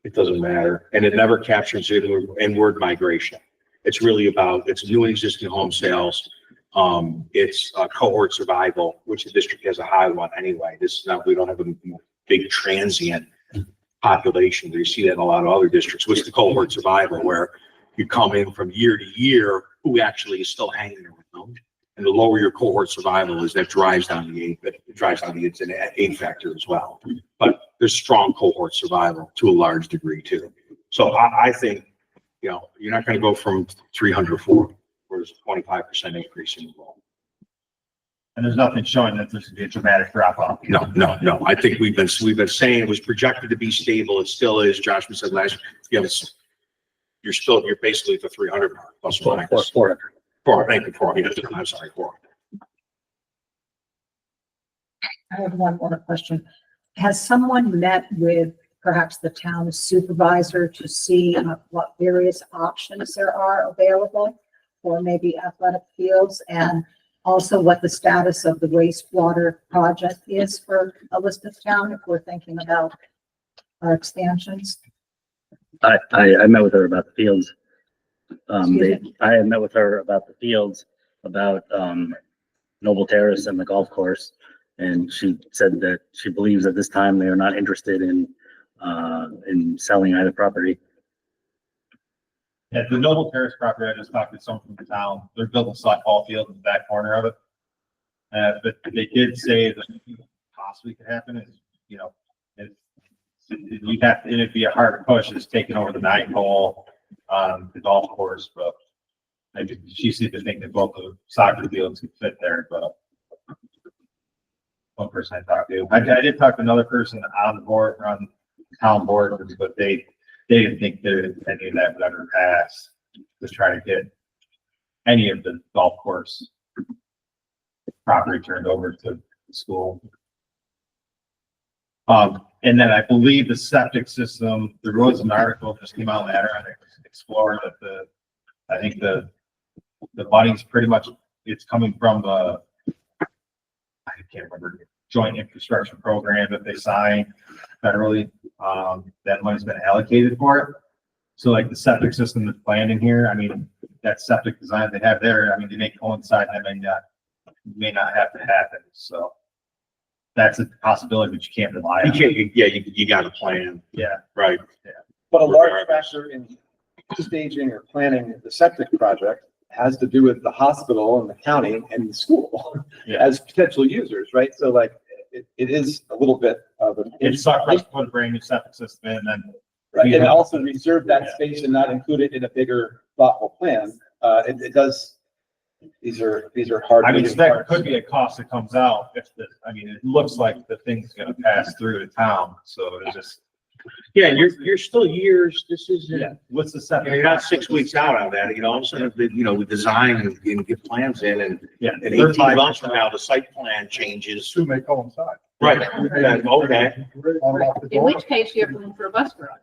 it doesn't matter. And it never captures inward migration. It's really about, it's new and existing home sales. It's cohort survival, which the district has a high one anyway. This is not, we don't have a big transient population. You see that in a lot of other districts. What's the cohort survival, where you come in from year to year, who actually is still hanging around? And the lower your cohort survival is, that drives down the it's an 8 factor as well. But there's strong cohort survival to a large degree too. So I think, you're not going to go from 300 to 400, where there's a 25% increase in the role. And there's nothing showing that there's going to be a dramatic drop off. No. I think we've been saying it was projected to be stable. It still is. Josh, we said last year, you're basically at the 300 mark plus or minus. 400. 400. I'm sorry, 400. I have one more question. Has someone met with perhaps the town supervisor to see what various options there are available for maybe athletic fields, and also what the status of the wastewater project is for Elizabeth Town if we're thinking about our expansions? I met with her about the fields. Excuse me? I had met with her about the fields, about Noble Terrace and the golf course, and she said that she believes at this time they are not interested in selling either property. Yeah, the Noble Terrace property, I just talked to someone from the town. They're building a softball ball field in the back corner of it. But they did say that possibly could happen is, you'd have to, it'd be a hard push, is taking over the 9 hole on the golf course, but maybe she seemed to think that both the soccer fields could fit there, but one person I talked to, I did talk to another person on the board, on the town board, but they didn't think that any of that would ever pass to try to get any of the golf course property turned over to the school. And then I believe the septic system, there was an article just came out in the Adirondack Explorer that I think the money's pretty much, it's coming from the, I can't remember, joint infrastructure program that they signed federally. That money's been allocated for it. So like the septic system that's planned in here, I mean, that septic design they have there, I mean, they may coincide, and may not have to happen, so. That's a possibility, but you can't rely You on. can't, yeah, you got a plan, Yeah. right? But a large factor in staging or planning the septic project has to do with the hospital and the county and the school Yeah. as potential users, right? So like, it is a little bit of an. It's sucked for us to put a brand new septic system in, and then. Right, and also reserve that space and not include it in a bigger thoughtful plan. It does, these are hard. I mean, moving that parts. could be a cost that comes out if it looks like the thing's gonna pass through the town, so it's just. Yeah, you're still years, this isn't, Yeah, what's the you septic? know, you're not 6 weeks out on that, you know, all of a sudden, we design and get plans in and Yeah. 18 months from now, the site plan changes. Two may coincide. Right, okay. Unlock the In door, which case you have room for a bus garage.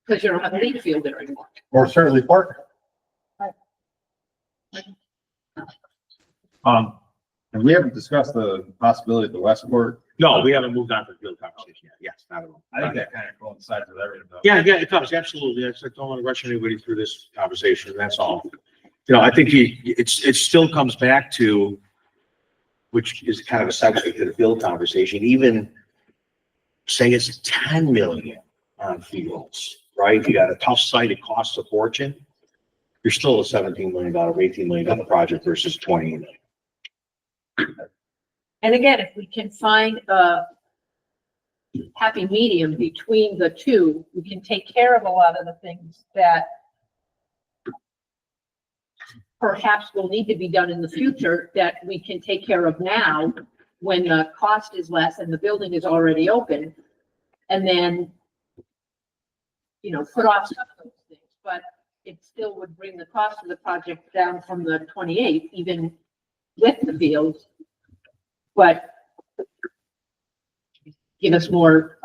Because you don't have a leach field there anymore. or certainly park. And we haven't discussed the possibility of the Westport. No, we haven't moved on to the field conversation yet, yes, not at all. I think that kind of coincides with everything. though. Yeah, it does, absolutely. I don't want to rush anybody through this conversation, that's all. You know, I think it still comes back to, which is kind of a segue to the field conversation, even say it's 10 million on fields, right? You got a tough site, it costs a fortune. You're still a $17 million, $18 million project versus 20 million. And again, if we can find a happy medium between the two, we can take care of a lot of the things that perhaps will need to be done in the future that we can take care of now when the cost is less and the building is already open. And then, put off some of those things, but it still would bring the cost of the project down from the 28, even with the fields. But give us more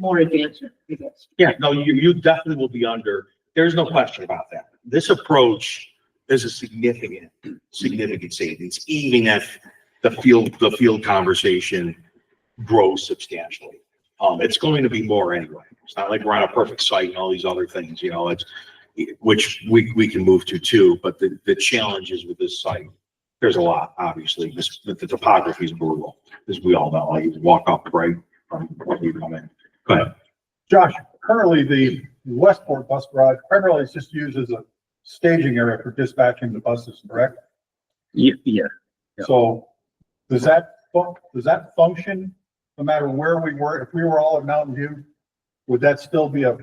advancement, I guess. Yeah, no, you definitely will be under, there's no question about that. This approach is a significant savings, even if the field conversation grows substantially. It's going to be more anyway. It's not like we're on a perfect site and all these other things, which we can move to too, but the challenges with this site, there's a lot, obviously. The topography is brutal, as we all know. Like you walk up right from where you come in. Go ahead. Josh, currently the Westport bus garage primarily is just used as a staging area for dispatching the buses, correct? Yeah. Yeah. So does that function no matter where we were? If we were all at Mountain View, would that still be a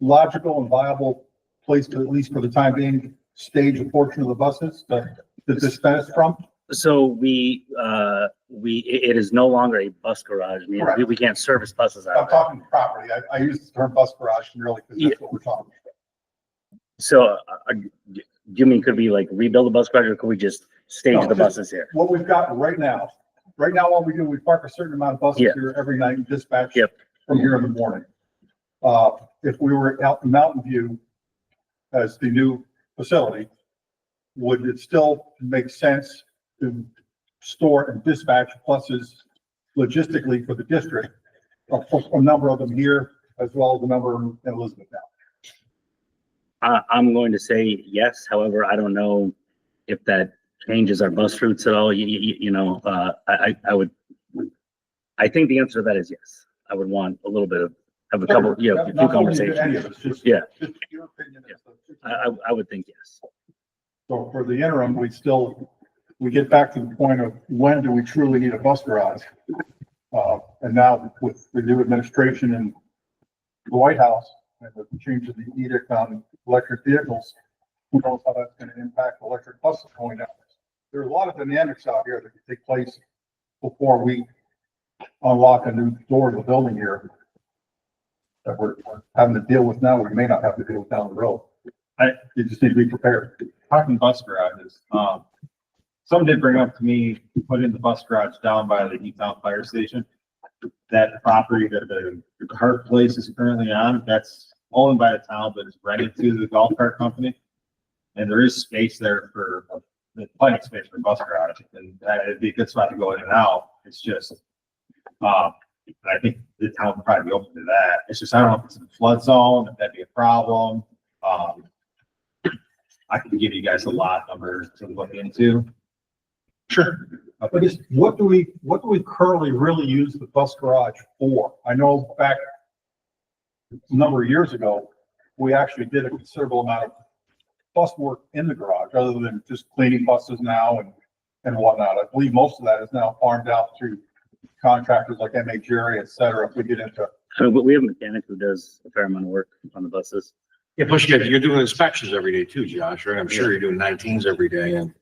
logical and viable place to, at least for the time being, stage a portion of the buses that dispense from? So it is no longer a bus garage. I mean, Correct. we can't service buses out I'm of there. talking property. I use the term bus garage really because that's what we're talking about. So, do you mean, could we like rebuild a bus garage, or could we just stage No, the just- buses here? What we've got right now, what we do, we park a certain amount of buses Yeah. here every night and dispatch Yep. from here in the morning. If we were out in Mountain View as the new facility, would it still make sense to store and dispatch buses logistically for the district? A number of them here as well as a number in Elizabethtown. I'm going to say yes. However, I don't know if that changes our bus routes at all. I think the answer to that is yes. I would want a little bit of, have a couple, a few Not holding you to conversations. any of it, just- Yeah. just your opinion as the- I would think yes. So for the interim, we get back to the point of when do we truly need a bus garage? And now with the new administration in the White House and the change of the edict on electric vehicles, who knows how that's going to impact electric buses going down. There are a lot of dynamics out here that can take place before we unlock a new door to the building here that we're having to deal with now. We may not have to deal with down the road. You just need to be prepared. Talking bus garages, someone did bring up to me, put in the bus garage down by the Eaton Fire Station. That property that the cart place is currently on, that's owned by the town, but it's rented to the golf cart company. And there is space there for, plenty of space for bus garage, and it'd be a good spot to go in and out. It's just, I think the town would probably be open to that. It's just, I don't know if it's in a flood zone, if that'd be a problem. I can give you guys a lot number to look into. Sure. But just, what do we currently really use the bus garage for? I know back a number of years ago, we actually did a considerable amount of bus work in the garage, other than just cleaning buses now and whatnot. I believe most of that is now farmed out through contractors like MA Jerry, et cetera, if we get into. I mean, we have a mechanic who does a fair amount of work on the buses. Yeah, plus you're doing inspections every day too, Josh, right? I'm sure you're doing 19s every day and.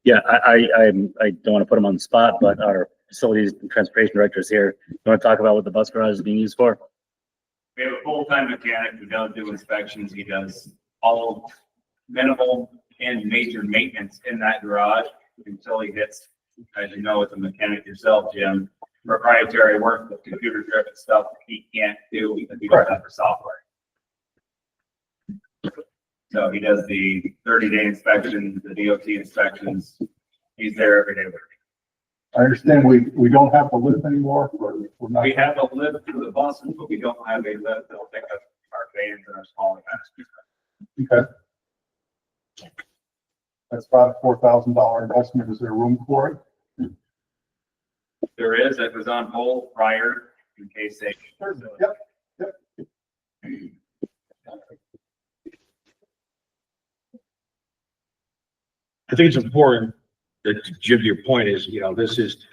Yeah, I don't want to put him on the spot, but our facilities and transportation director is here. You want to talk about what the bus garage is being used for? We have a full-time mechanic who does do inspections. He does all minimal and major maintenance in that garage until he hits, as you know, as a mechanic yourself, Jim, proprietary work with computer-driven stuff he can't do because we don't have the software. So he does the 30-day inspections, the DOT inspections. He's there every day. I understand we don't have the lift anymore. We're not. We have a lift for the buses, but we don't have a lift that'll pick up our vans and our smaller passengers. Okay. That's about a $4,000 investment. Is there room for it? There is, it was on hold prior in case they. Yep. I think it's important that, Jim, to your point is, this is,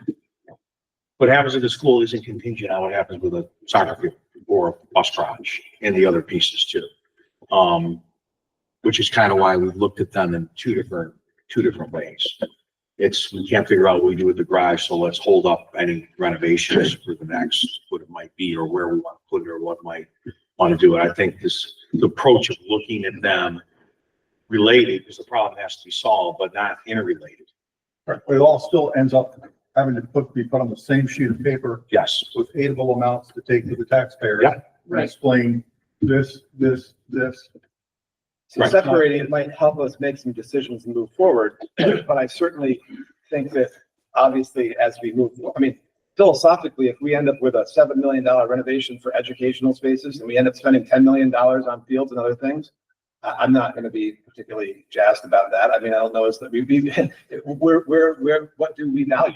what happens at the school isn't contingent on what happens with a soccer field or a bus garage and the other pieces too. Which is kind of why we've looked at them in two different ways. We can't figure out what we do with the garage, so let's hold up any renovations for the next, what it might be, or where we want to put it, or what might want to do it. I think the approach of looking at them related, because the problem has to be solved, but not interrelated. Right. It all still ends up having to be put on the same sheet of paper Yes. with aidable amounts to take to the taxpayer. Yeah. And Right. explain this. So Right. separating it might help us make some decisions and move forward, but I certainly think that obviously as we move, philosophically, if we end up with a $7 million renovation for educational spaces and we end up spending $10 million on fields and other things, I'm not going to be particularly jazzed about that. I don't know, is that what do we value?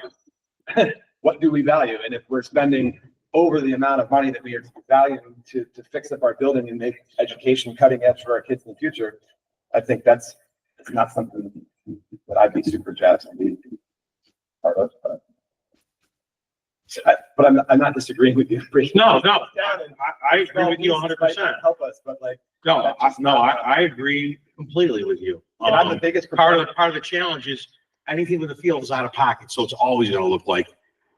What do we value? And if we're spending over the amount of money that we are valuing to fix up our building and make education cutting edge for our kids in the future, I think it's not something that I'd be super jazzed to be part of. But I'm not disagreeing with you. No, I agree with you 100%. Help us, but I agree completely with you. and I'm the biggest. Part of the challenge is anything with the field is out of pocket, so it's always going to look like,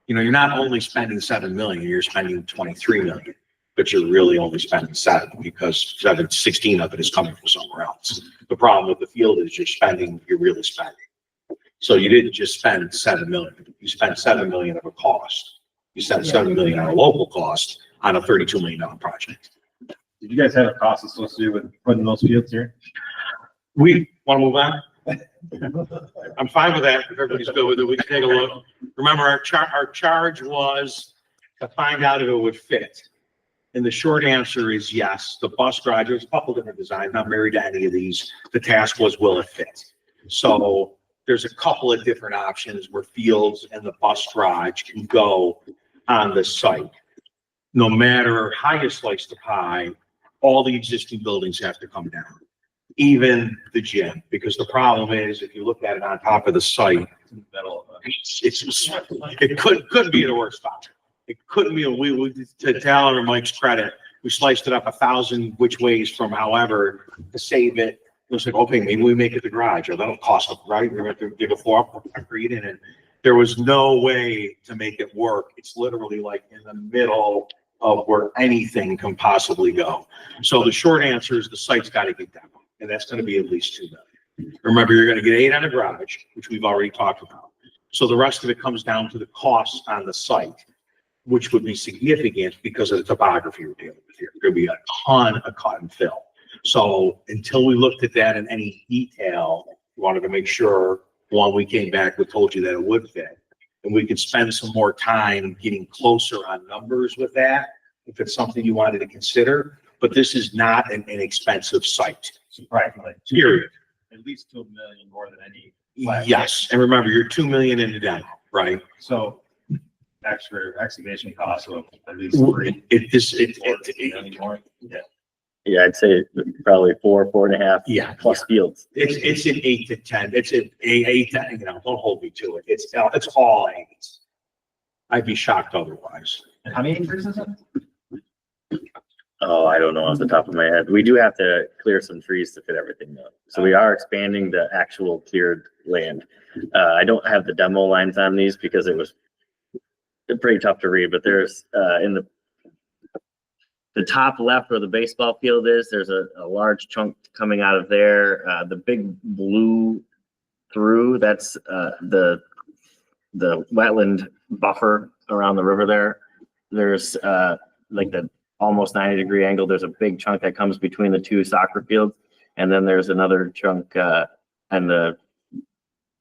you're not only spending 7 million, you're spending 23 million, but you're really only spending 7 because 16 of it is coming from somewhere else. The problem with the field is you're really spending. So you didn't just spend 7 million, you spent 7 million of a cost. You spent 7 million on a local cost on a $32 million project. Did you guys have a cost associated with putting those fields here? We want to move on? I'm fine with that. If everybody's good with it, we can take a look. Remember, our charge was to find out if it would fit. And the short answer is yes. The bus garage, there's a couple different designs, not married to any of these. The task was, will it fit? So there's a couple of different options where fields and the bus garage can go on the site. No matter how you slice the pie, all the existing buildings have to come down. Even the gym, because the problem is, if you look at it on top of the site, it couldn't be in a worse spot. It couldn't be, to Alan or Mike's credit, we sliced it up 1,000 which ways from however to save it. It was like, okay, maybe we make it the garage, or that'll cost us, right? We're going to dig a floor up, concrete in it. There was no way to make it work. It's literally like in the middle of where anything can possibly go. So the short answer is the site's got to get that one. And that's going to be at least 2 million. Remember, you're going to get 8 on the garage, which we've already talked about. So the rest of it comes down to the costs on the site, which would be significant because of the topography we're dealing with here. There'll be a ton of cut and fill. So until we looked at that in any detail, we wanted to make sure, one, we came back, we told you that it would fit. and we could spend some more time getting closer on numbers with that, if it's something you wanted to consider. But this is not an inexpensive site, Right, like period. at least 2 million more than any. Yes, and remember, you're 2 million in the demo, right? So extra excavation costs of at least 3. It, Yeah, I'd say probably 4.5 yeah, plus fields. it's an 8 to 10. It's an 8 to, you know, don't hold me to it. It's all 8s. I'd be shocked otherwise. And how many acres is it? Oh, I don't know off the top of my head. We do have to clear some trees to fit everything though. So we are expanding the actual cleared land. I don't have the demo lines on these because it was pretty tough to read, but there's, in the top left where the baseball field is, there's a large chunk coming out of there. The big blue through, that's, the wetland buffer around the river there. There's, like the almost 90-degree angle. There's a big chunk that comes between the two soccer fields. And then there's another chunk, on the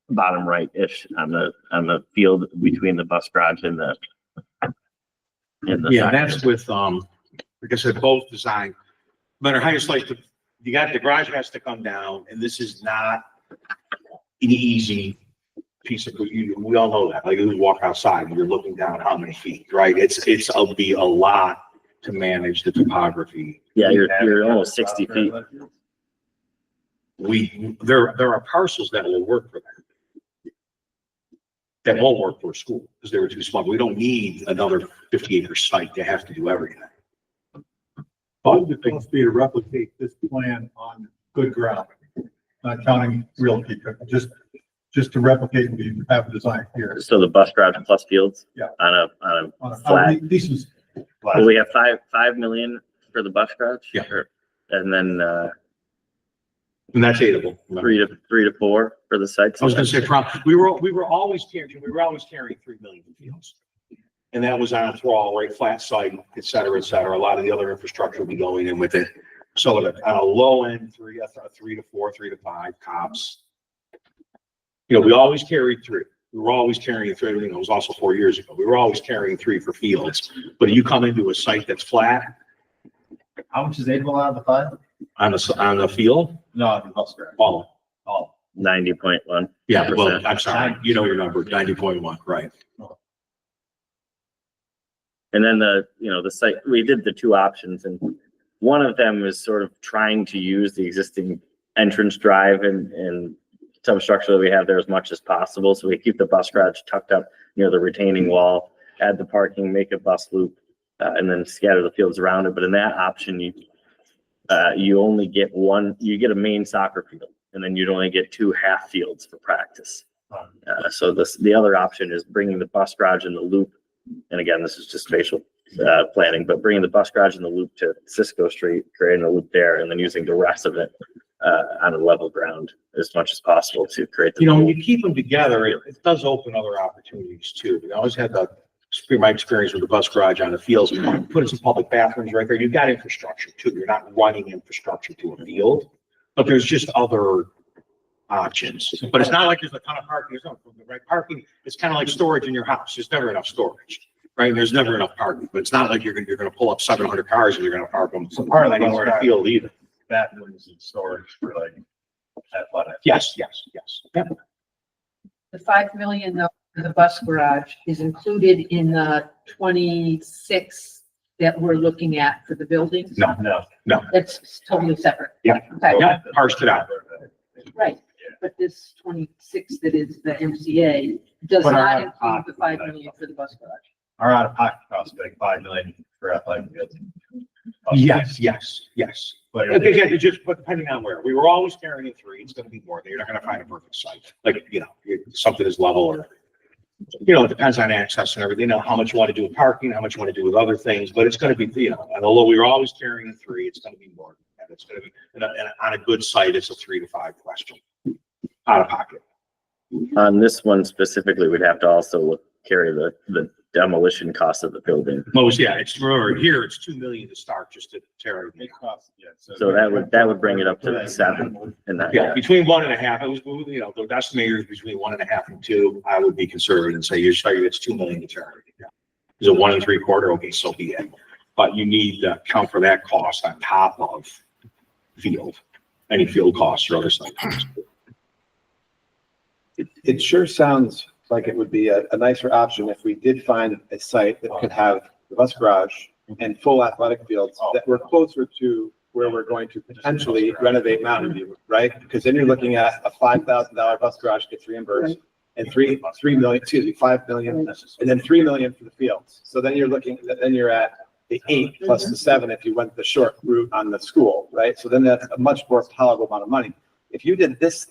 bottom right-ish on the field between the bus garage and the Yeah, soccer that's field. with, like I said, both design. No matter how you slice it, you got, the garage has to come down, and this is not an easy piece of, we all know that. Like, you walk outside and you're looking down how many feet, right? It'll be a lot to manage the topography. Yeah, you're almost 60 feet. There are parcels that will work for that. That won't work for a school because they were too small. We don't need another 50-acre site to have to do everything. What would the cost be to replicate this plan on good ground? Not counting realty, just to replicate and have a design here. So the bus garage plus fields? Yeah. On a On a flat. decent, Well, we have 5 million for the bus garage. Yeah. And then, And that's aidable. 3 to 4 for the sites. I was gonna say, we were always carrying 3 million fields. And that was on a thrall, right, flat site, et cetera, et cetera. A lot of the other infrastructure will be going in with it. So on a low end, 3 to 4, 3 to 5 cops. You know, we always carried 3. We were always carrying 3. You know, it was also 4 years ago. We were always carrying 3 for fields. But you come into a site that's flat How much is April out of the 5? on the field, No, the bus garage. all. 90.1. Yeah, well, I'm sorry, you know your number, 90.1, right? And then the site, we did the 2 options and one of them is sort of trying to use the existing entrance drive and substructure that we have there as much as possible. So we keep the bus garage tucked up near the retaining wall, add the parking, make a bus loop, and then scatter the fields around it. But in that option, you only get you get a main soccer field and then you'd only get 2 half fields for practice. So the other option is bringing the bus garage in the loop. And again, this is just spatial planning, but bringing the bus garage in the loop to Cisco Street, creating a loop there, and then using the rest of it on a level ground as much as possible to create the. You know, when you keep them together, it does open other opportunities too. We always had my experience with the bus garage on the fields, putting some public bathrooms right there. You've got infrastructure too. You're not running infrastructure to a field, but there's just other options. But it's not like there's a ton of parking. There's no right parking. It's kind of like storage in your house. There's never enough storage, right? There's never enough parking. But it's not like you're gonna pull up 700 cars and you're gonna park them Part of the anywhere in the field either. Bathrooms and storage for like athletic. Yes. Yep. The 5 million though, for the bus garage is included in the 26 that we're looking at for the buildings? No. That's totally separate. Yeah. Okay, Yeah, parsed it out. right. But this 26 that is the MCA does But not our include the 5 million for the bus garage. Our out of pocket costs like 5 million for athletic fields. Yes. But Again, but depending on where, we were always carrying 3. It's gonna be more. You're not gonna find a perfect site. Like, you know, something is level or, you know, it depends on access and everything, you know, how much you want to do with parking, how much you want to do with other things, but it's gonna be, you know, and although we were always carrying 3, it's gonna be more. And it's gonna be, and on a good site, it's a 3 to 5 question. Out of pocket. On this one specifically, we'd have to also carry the demolition cost of the building. Most, yeah, it's, remember, here, it's 2 million to start, just to tear everything. It costs, yeah. So that would bring it up to 7 in that. Yeah, between 1.5, it was, you know, the estimators between 1.5 and 2, I would be conservative and say, you're sorry, it's 2 million to tear everything down. Is it 1 3/4? Okay, so be it. But you need to account for that cost on top of field, any field costs or other site costs. It sure sounds like it would be a nicer option if we did find a site that could have the bus garage and full athletic fields that were closer to where we're going to potentially renovate Mountain View, right? Because then you're looking at a $5,000 bus garage gets reimbursed and 3 million, excuse me, 5 million, and then 3 million for the fields. So then you're looking, then you're at the 8 plus the 7 if you went the short route on the school, right? So then that's a much more tolerable amount of money. If you did this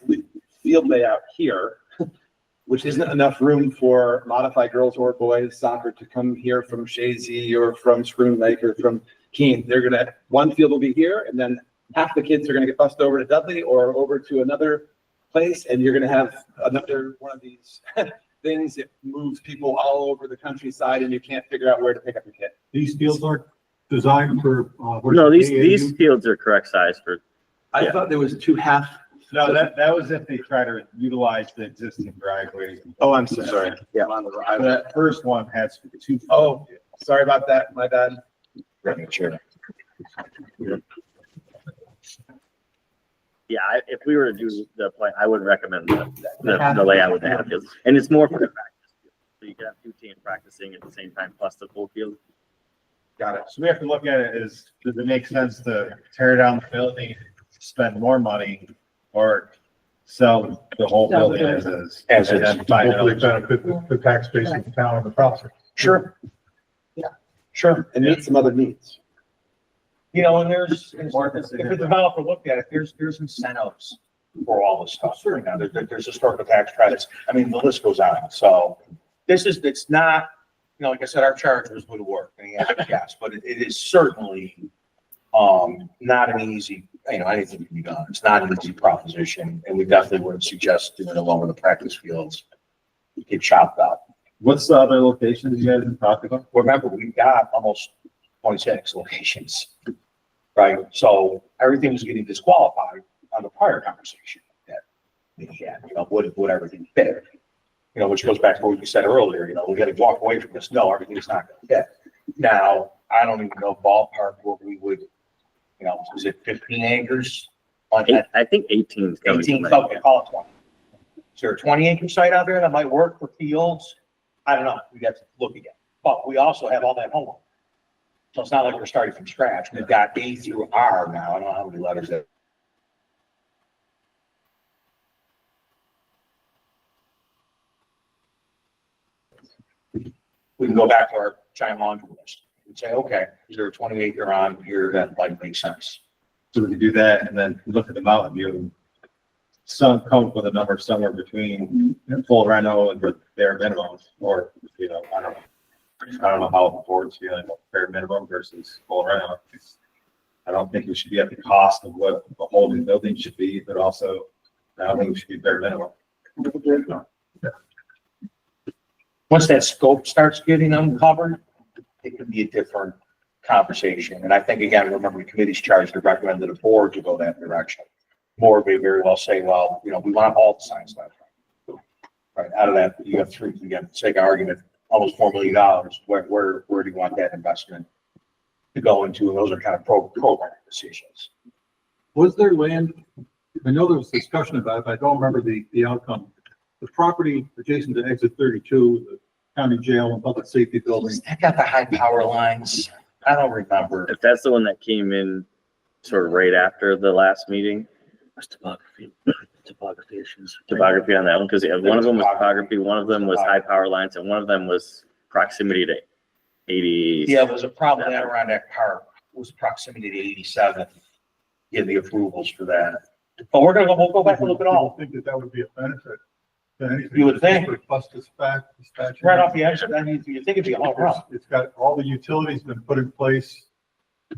field layout here, which isn't enough room for modified girls or boys soccer to come here from Shazy or from Spring Lake or from Keene. They're gonna, one field will be here, and then half the kids are gonna get bused over to Dudley or over to another place, and you're gonna have another one of these things that moves people all over the countryside, and you can't figure out where to pick up your kid. These fields aren't designed for. No, these fields are correct size for, I thought there was 2 half. No, that was if they try to utilize the existing driveways. Oh, I'm so sorry. Yeah. I'm on the So right. that first one has 2. Oh, sorry about that. My bad. Sure. yeah, if we were to do the plan, I would recommend the layout with the half field. And it's more for the practice field. So you can have 2 teams practicing at the same time plus the full field. Got it. So we have to look at it as, does it make sense to tear down the building, spend more money, or sell the whole building as is? As and is. then find out- Hopefully benefit the tax base of the town in the process. Sure. Yeah, sure. And meet some other needs. You know, and there's, if the developer looked at it, there's incentives for all this stuff. You know, there's historical tax credits. I mean, the list goes on. So it's not, you know, like I said, our chargers would work, and yes, but it is certainly not an easy, you know, anything can be done. It's not an easy proposition, and we definitely wouldn't suggest doing it along with the practice fields. Get chopped up. What's the other locations you guys have talked about? Remember, we've got almost 26 locations, right? So everything was getting disqualified on the prior conversation that we had, you know, would everything fit? You know, which goes back to what we said earlier, you know, we got to walk away from this. No, everything's not going to fit. Now, I don't even know ballpark what we would, you know, is it 15 acres? I think 18 is coming. 18, okay, call it 20. Is there a 20-acre site out there that might work for fields? I don't know. We got to look again. But we also have all that homework. So it's not like we're starting from scratch. We've got A through R now. I don't know how many letters there. We can go back to our giant laundry list and say, okay, is there a 20-acre on here that like makes sense? So we can do that and then look at the Mountain View. Some come up with a number somewhere between full reno and with bare minimum, or, you know, I don't know how the board's feeling about bare minimum versus full reno. I don't think we should be at the cost of what the whole new building should be, but also I don't think we should be bare minimum. Once that scope starts getting uncovered, it could be a different conversation. And I think, again, remember, the committee's charged to recommend to the board to go that direction. Board may very well say, well, you know, we want all the signs left. Right, out of that, you have 3, again, sake of argument, almost $4 million. Where do you want that investment to go into? And those are kind of program decisions. Was there land, I know there was discussion about it, but I don't remember the outcome. The property adjacent to exit 32, the county jail and public safety building. I got the high power lines. I don't remember. If that's the one that came in sort of right after the last meeting. What's topography? Topography issues. Topography on that one, because one of them was topography, one of them was high power lines, and one of them was proximity to 80. Yeah, there's a problem there around that park. It was proximity to 87. Get the approvals for that. But we'll go back and look at all. I think that would be a benefit to anything. You would think. Bus dispatch. Right off the exit, I mean, you think it'd be all around. It's got all the utilities been put in place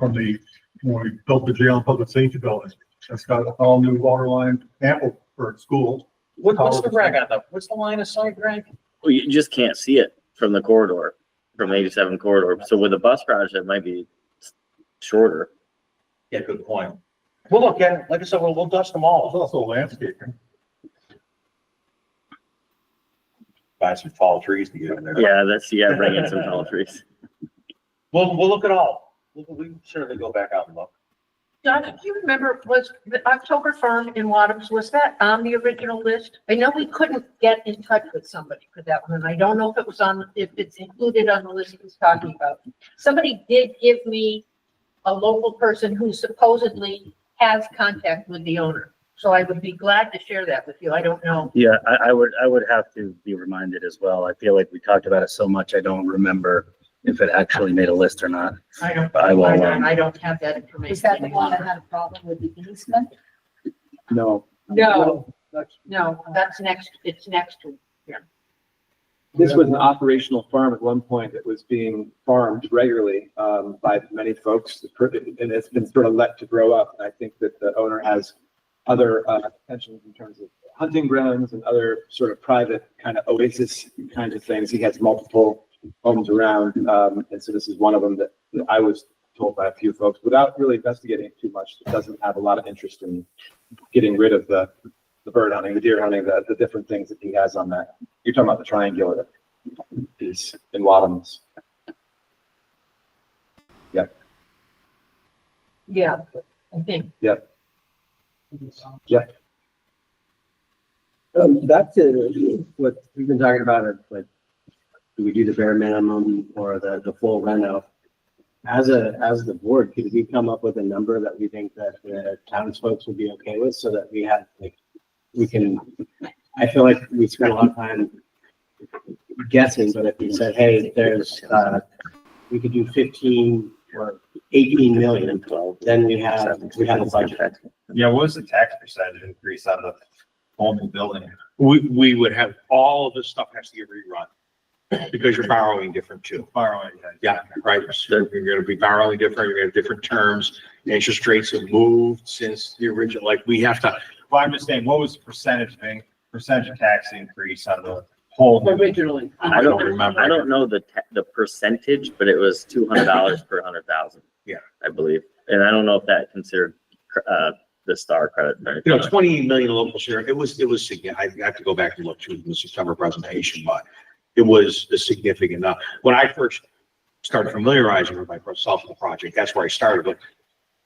from when we built the jail and public safety building. It's got all new water line, ample for schools. What's the reg on the, what's the line of sight, Greg? Well, you just can't see it from the corridor. from 87 corridor. So with a bus garage, it might be shorter. Yeah, good point. We'll look at it. Like I said, we'll dust them all. There's also landscaping. Buy some tall trees to get in there. Yeah, bring in some tall trees. We'll look at all. We can certainly go back out and look. John, do you remember, was the October Farm in Wadums, was that on the original list? I know we couldn't get in touch with somebody for that one, and I don't know if it was if it's included on the list he was talking about. Somebody did give me a local person who supposedly has contact with the owner, so I would be glad to share that with you. I don't know. Yeah, I would have to be reminded as well. I feel like we talked about it so much, I don't remember if it actually made a list or not. I don't, I will, I don't have that information. Is that the any one that longer. had a problem with the easement? No. No, that's next, it's next to. This was an operational farm at one point that was being farmed regularly by many folks, and it's been sort of let to grow up. And I think that the owner has other intentions in terms of hunting grounds and other sort of private kind of oasis kinds of things. He has multiple homes around, and so this is one of them that I was told by a few folks, without really investigating it too much, it doesn't have a lot of interest in getting rid of the bird hunting, the deer hunting, the different things that he has on that. You're talking about the triangular piece in Wadhams. Yep. Yeah, I think. Yep. Yep. Back to what we've been talking about, like, do we do the bare minimum or the full reno? As the board, could we come up with a number that we think that the townsfolk would be okay with, so that we have, like, we can, I feel like we spent a lot of time guessing, but if we said, hey, we could do 15 or 18 million, then we have a budget. Yeah, what was the tax percentage increase on the whole new building? We would have, all of this stuff has to get rerun because you're borrowing different too. Borrowing. Yeah, right. So you're gonna be borrowing different, you're gonna have different terms. Interest rates have moved since the original, like we have to. Well, I'm just saying, what was the percentage of tax increase on the whole? Originally. I don't remember. I don't know the percentage, but it was $200 per 100,000. Yeah. I believe. And I don't know if that considered, the star credit. or anything. 28 million local share. It was significant. I have to go back and look to the September presentation, but it was a significant enough. When I first started familiarizing with myself with the project, that's where I started. But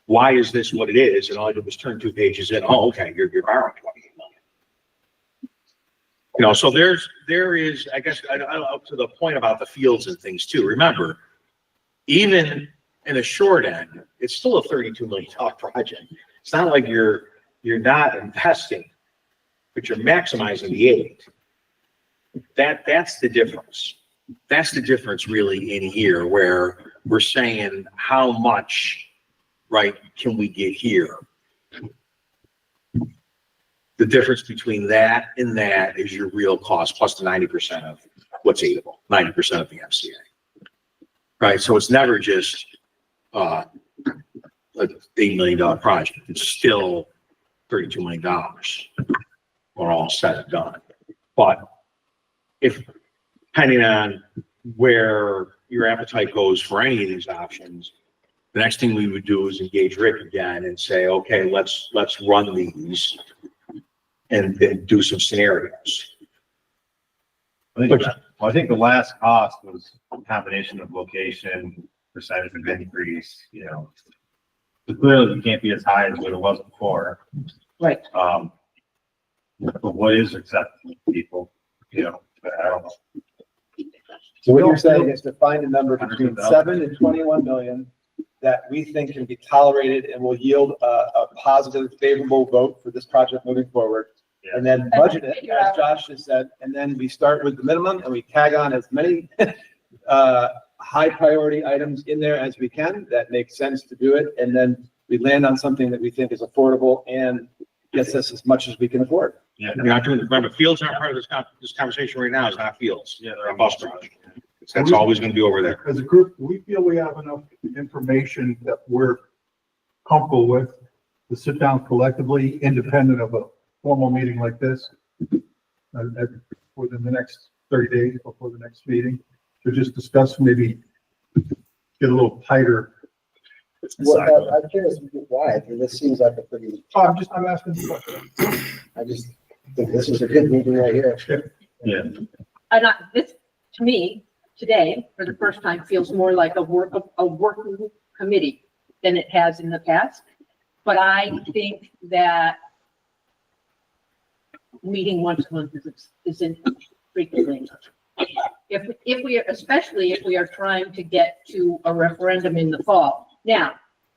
why is this what it is? And all I did was turn 2 pages in. Oh, okay, you're borrowing 28 million. So there is, I guess, up to the point about the fields and things too. Remember, even in the short end, it's still a $32 million project. It's not like you're not investing, but you're maximizing the aid. That's the difference. That's the difference really in here, where we're saying how much, right, can we get here? The difference between that and that is your real cost plus the 90% of what's aidable, 90% of the MCA. Right, so it's never just an $8 million project. It's still $32 million when all said and done. But if, depending on where your appetite goes for any of these options, the next thing we would do is engage Rick again and say, okay, let's run these and do some scenarios. I think the last cost was a combination of location, percentage of increase, So clearly it can't be as high as what it was before. Right. But what is acceptable to people, I don't know. So what you're saying is to find a number between 7 and 21 million that we think can be tolerated and will yield a positive, favorable vote for this project moving forward. Yeah. And then budget it, as Josh has said, and then we start with the minimum and we tag on as many high priority items in there as we can that make sense to do it. And then we land on something that we think is affordable and gets us as much as we can afford. Yeah, remember, fields aren't part of this conversation right now. It's not fields. Yeah, They're a bus garage. That's always going to be over there. As a group, we feel we have enough information that we're comfortable with to sit down collectively, independent of a formal meeting like this, within the next 30 days before the next meeting, to just discuss, maybe get a little tighter. Well, I'm curious why. I mean, this seems like a pretty, I'm asking the question. I just think this is a good meeting right here. Yeah. This, to me, today, for the first time, feels more like a working committee than it has in the past. But I think that meeting once a month isn't frequently enough. If we, especially if we are trying to get to a referendum in the fall. Now,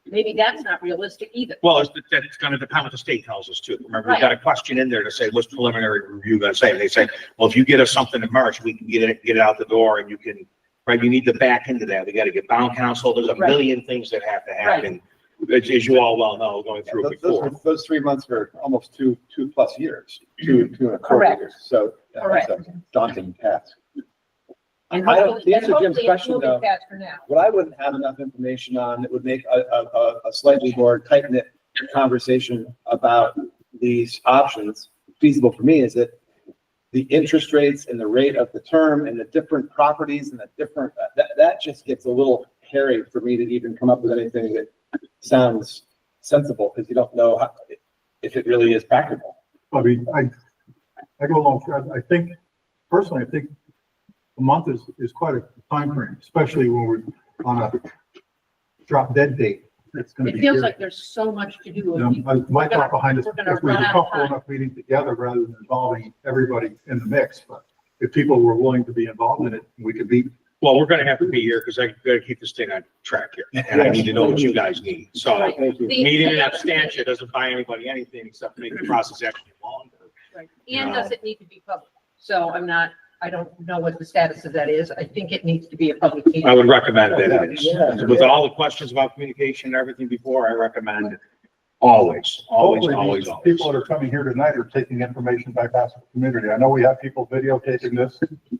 maybe that's not realistic either. Well, that's gonna depend what the state tells us too. Remember, we got a question in there to say, what's preliminary review gonna say? They say, well, if you get us something in March, we can get it out the door and you can, right, you need to back into that. We gotta get bond counsel. There's a Right. million things that have to happen. As you all well know, going through it before. Those 3 months were almost two plus years, two and a quarter Correct. years. So that's a daunting task. And I don't- hopefully, the and answer to Jim's hopefully it's question, moving though- fast for now. What I wouldn't have enough information on that would make a slightly more tight-knit conversation about these options feasible for me is that the interest rates and the rate of the term and the different properties and the different, that just gets a little hairy for me to even come up with anything that sounds sensible, because you don't know if it really is practical. I mean, I go along, I think, personally, I think a month is quite a time frame, especially when we're on a drop dead date. It's gonna It be. feels here. like there's so much to do. You know, my thought behind it, We're gonna if we were run out of comfortable time. enough meeting together rather than involving everybody in the mix, but if people were willing to be involved in it, we could be. Well, we're gonna have to be here because I gotta keep this thing on track here. And I need to know what you guys need. So Right. Thank you. meeting an abstention doesn't buy anybody anything except make the process actually longer. Right. And does it need to be public? So I don't know what the status of that is. I think it needs to be a public meeting. I would recommend that it is. Yeah. With all the questions about communication and everything before, I recommend always, always, Hopefully, always, these always. people that are coming here tonight are taking information back out to the community. I know we have people videotaping this,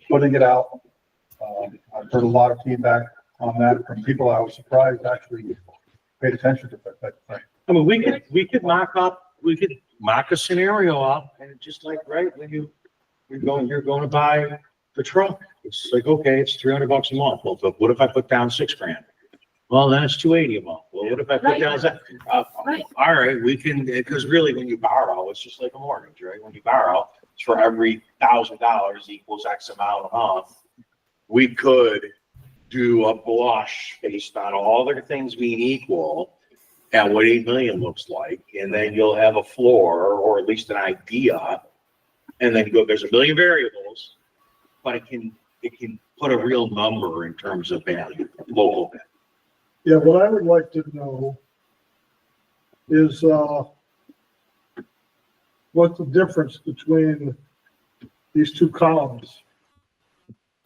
putting it out. I've heard a lot of feedback on that from people I was surprised actually paid attention to that thing. I mean, we could mock a scenario up and just like, right, when you're going to buy the truck. It's like, okay, it's $300 a month. Well, but what if I put down $6,000? Well, then it's $280 a month. Well, what if I put down that? Right. All right, we can, because really when you borrow, it's just like a mortgage, right? When you borrow, it's for every $1,000 equals X amount a month. We could do a blush based on all the things being equal at what 8 million looks like. And then you'll have a floor or at least an idea. And then there's a million variables, but it can put a real number in terms of value, local value. Yeah, what I would like to know is, what's the difference between these two columns?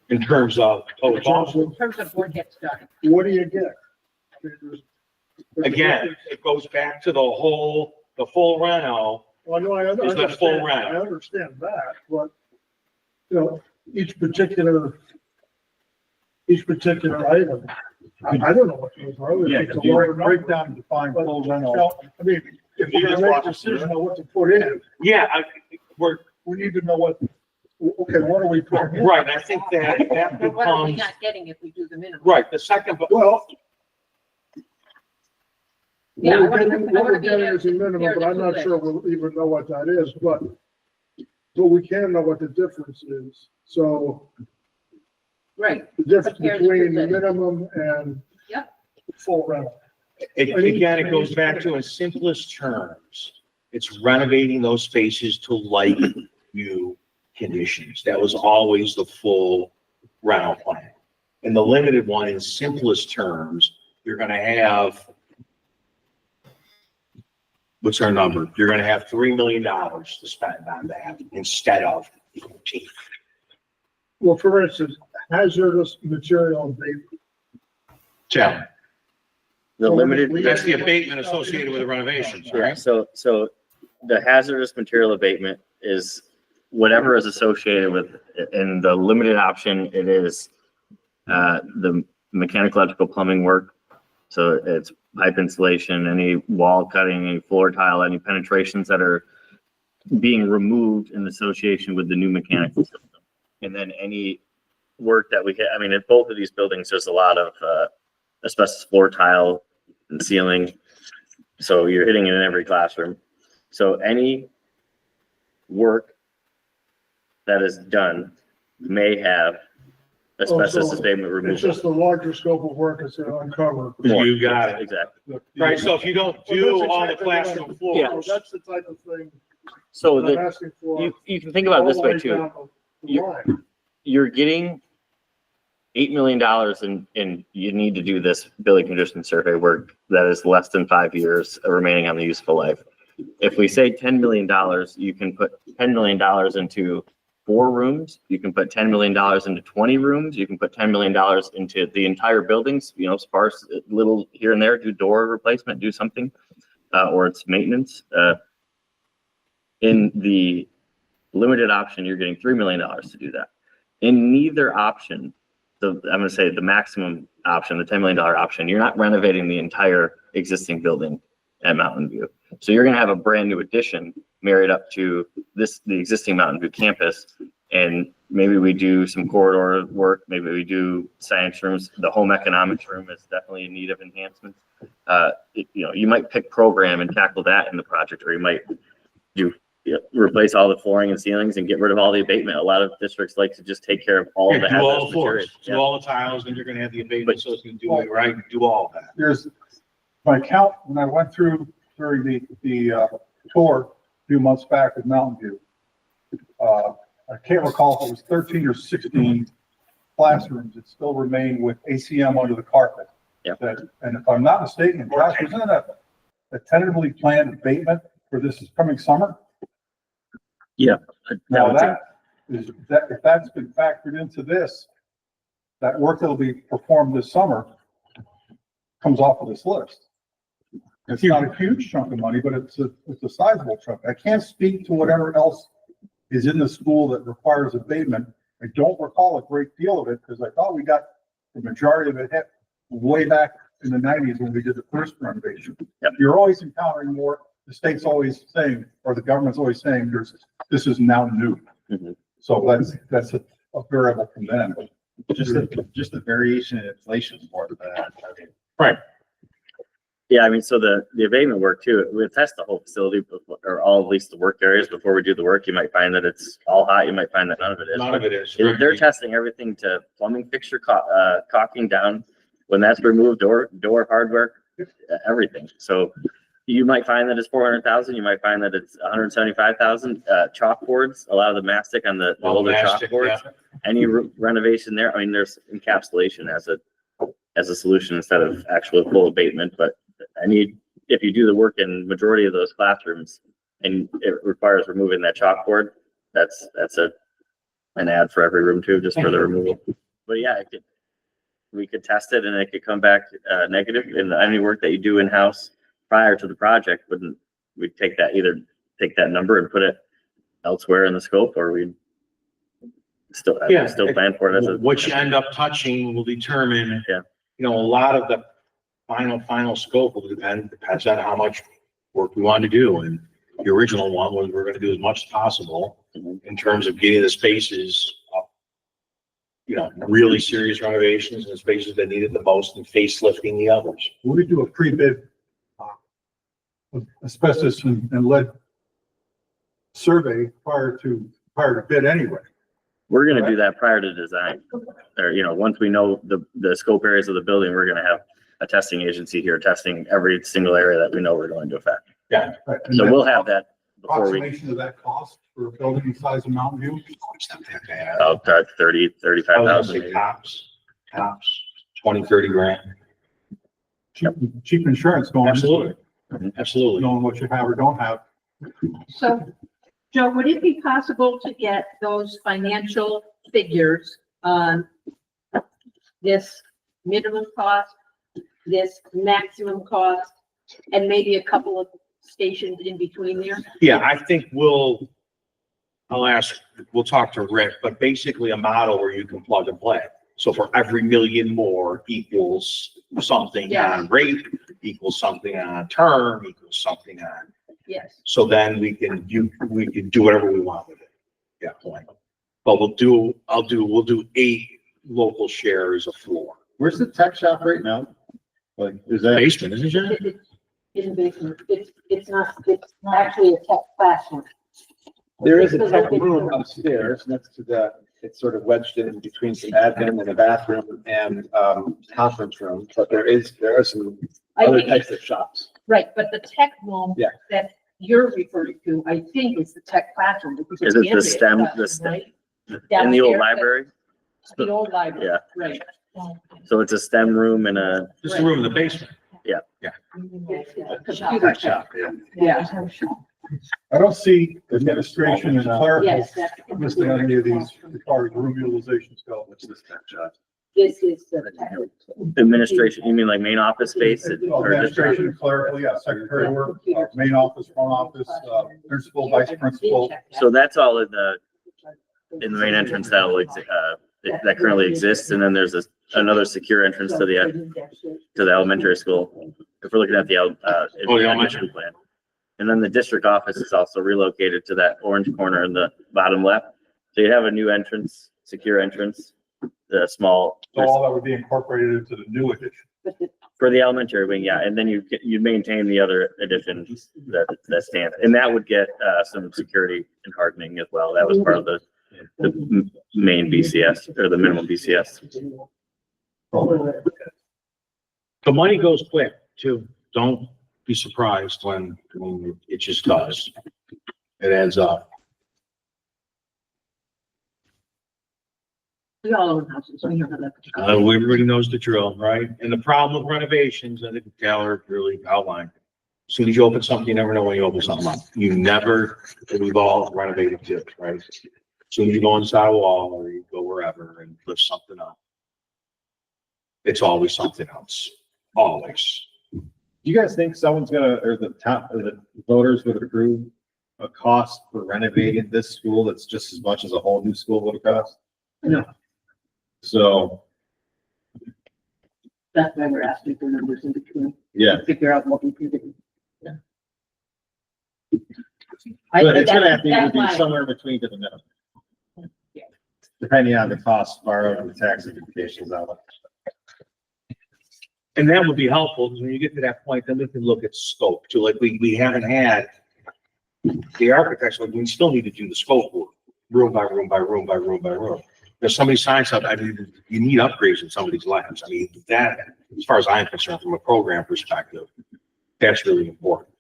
In terms of total In cost. terms of In terms of what gets done. what do you get? I mean, there's a Again, difference. it goes back to the full reno. Well, no, I Is the understand, full round. I understand that, but, you know, each particular item, I don't know what those are. Yeah, It's a You lower number. break down and define But, full you rental. know, I mean, if we're gonna make a decision on what to put in, Yeah, we need to know what, okay, what are we putting in? right, I think that But what are we becomes, not getting if we do the minimum? right, the second, but Well, Yeah, I what wanna- we're I getting, wanna what we're be getting able is a to minimum, compare but the I'm two not sure lists. we'll even know what that is, but we can know what the difference is. So Right. the difference Compare the two between the lists. minimum and Yep. full rental. again, it goes back to in simplest terms, it's renovating those spaces to like new conditions. That was always the full rental plan. And the limited one, in simplest terms, you're gonna have, what's our number? You're gonna have $3 million to spend on that instead of 14. Well, for instance, hazardous material abatement. Tell me. The limited. That's the abatement associated with the renovations, Yeah, right? so the hazardous material abatement is whatever is associated with, in the limited option, it is the mechanical, electrical, plumbing work. So it's pipe installation, any wall cutting, any floor tile, any penetrations that are being removed in association with the new mechanical system. And then any work that we get, I mean, at both of these buildings, there's a lot of, asbestos floor tile and ceiling. So you're hitting it in every classroom. So any work that is done may have asbestos so abatement It's removal. just the larger scope of work is to uncover. You got it. Exactly. Right, so if you don't do all the classroom So floors, that's the type of thing So that I'm the, asking for. you can think about it this all the way too. down the line. You're getting $8 million and you need to do this building condition survey work that is less than 5 years remaining on the useful life. If we say $10 million, you can put $10 million into 4 rooms. You can put $10 million into 20 rooms. You can put $10 million into the entire buildings, you know, sparse little here and there, do door replacement, do something, or it's maintenance. In the limited option, you're getting $3 million to do that. In neither option, I'm going to say the maximum option, the $10 million option, you're not renovating the entire existing building at Mountain View. So you're going to have a brand new addition married up to the existing Mountain View campus. And maybe we do some corridor work. Maybe we do science rooms. The home economics room is definitely in need of enhancement. You might pick program and tackle that in the project, or you might do replace all the flooring and ceilings and get rid of all the abatement. A lot of districts like to just take care of all the do all hazardous the floors, materials. do all the tiles, then you're gonna have the abatement, so it's gonna do it right, do all of that. There's, my count, when I went through during the tour a few months back at Mountain View, I can't recall if it was 13 or 16 classrooms that still remain with ACM under the carpet. Yep. And if I'm not mistaken, Josh, isn't it a tentatively planned abatement for this coming summer? Yeah. Now if that's been factored into this, that work that'll be performed this summer comes off of this list. It's not a huge chunk of money, but it's a sizable chunk. I can't speak to whatever else is in the school that requires abatement. I don't recall a great deal of it because I thought we got the majority of it hit way back in the 90s when we did the first renovation. Yep. You're always encountering more. The state's always saying, or the government's always saying, this is now new. Mm-hmm. So that's a variable from them. Just the variation in inflation is more than that. I mean, Right. Yeah, I mean, so the abatement work too, we test the whole facility before, or all at least the work areas before we do the work. You might find that it's all hot. You might find that none of it is. None of it is. They're testing everything to plumbing fixture caulking down. When that's removed, door hardware, everything. So you might find that it's 400,000. You might find that it's 175,000. Chalkboards, a lot of the mastic on the older mastic, chalkboards. yeah. Any renovation there, I mean, there's encapsulation as a solution instead of actual full abatement. But if you do the work in majority of those classrooms and it requires removing that chalkboard, that's an ad for every room too, just for the removal. But yeah, we could test it and it could come back negative. And any work that you do in-house prior to the project, we'd take that number and put it elsewhere in the scope, or we'd still plan for it as What you end up touching will determine. Yeah. A lot of the final scope will depends on how much work we want to do. And the original one was we're gonna do as much as possible in terms of getting the spaces up. Really serious renovations and the spaces that need it the most and facelifting the others. We do a pre-bid asbestos and lead survey prior to bid anyway. We're gonna do that prior to design. Or, once we know the scope areas of the building, we're gonna have a testing agency here testing every single area that we know we're going to affect. Yeah. Right. So we'll have that before we, Approximation of that cost for a building the size of Mountain View? about 30, 35,000. maybe. Tops, 20-30 grand. Cheap insurance going. Absolutely. Absolutely. Knowing what you have or don't have. So, Joe, would it be possible to get those financial figures on this minimum cost, this maximum cost, and maybe a couple of stations in between there? Yeah, I think we'll talk to Rick, but basically a model where you can plug and play. So for every million more equals something on rate, equals something on term, equals something on. Yes. So then we can do whatever we want with it. Yeah, point. But we'll do 8 local share is a floor. Where's the tech shop right now? Like, is that? Basement, isn't it? It's in the basement. It's not actually a tech classroom. There is a tech room upstairs next to the, it's sort of wedged in between some admin and a bathroom and, conference room, but there are some I other think- types of shops. Right, but the tech room Yeah. that you're referring to, I think is the tech classroom. because Is it's it the STEM, classroom, the STEM, right? in the old Downstairs, library? The old library. Yeah. Right. So it's a STEM room and a, Just a room in the basement. Computer shop. Yeah. I don't see administration and clerical Yes, that's. listed on any of these required room utilization scale. What's this tech shop? This is the. administration, you mean like main office space? Or just- Administration, clerical, yeah, secretary work, main office, front office, principal, vice principal. So that's all in the main entrance that currently exists, and then there's another secure entrance to the elementary school. If we're looking at the elementary plan. And then the district office is also relocated to that orange corner in the bottom left. So you have a new entrance, secure entrance, the small. So all that would be incorporated into the new addition. For the elementary wing, yeah, and then you maintain the other additions that stand, and that would get some security and hardening as well. That was part of the main BCS or the minimum BCS. The money goes quick too. Don't be surprised when it just does. It adds up. We all own houses, so we know how that. Everybody knows the drill, right? And the problem with renovations, I think Taylor really outlined. As soon as you open something, you never know when you open something up. You never, we've all renovated tips, right? As soon as you go inside a wall or you go wherever and lift something up, it's always something else, always. Do you guys think someone's gonna, or the voters would approve a cost for renovating this school that's just as much as a whole new school would have cost? No. So, That's why we're asking for numbers in between, yeah, figure out what we can do. but it's gonna have to either That's be why- somewhere between to the middle. Yeah. Depending on the cost borrowed and the tax implications of it. And that would be helpful, because when you get to that point, then we can look at scope too, like we haven't had the architects, like we still need to do the scope work, room by room by room by room by room. If somebody signs up, I mean, you need upgrades in some of these labs. I mean, that, as far as I'm concerned, from a program perspective, that's really important.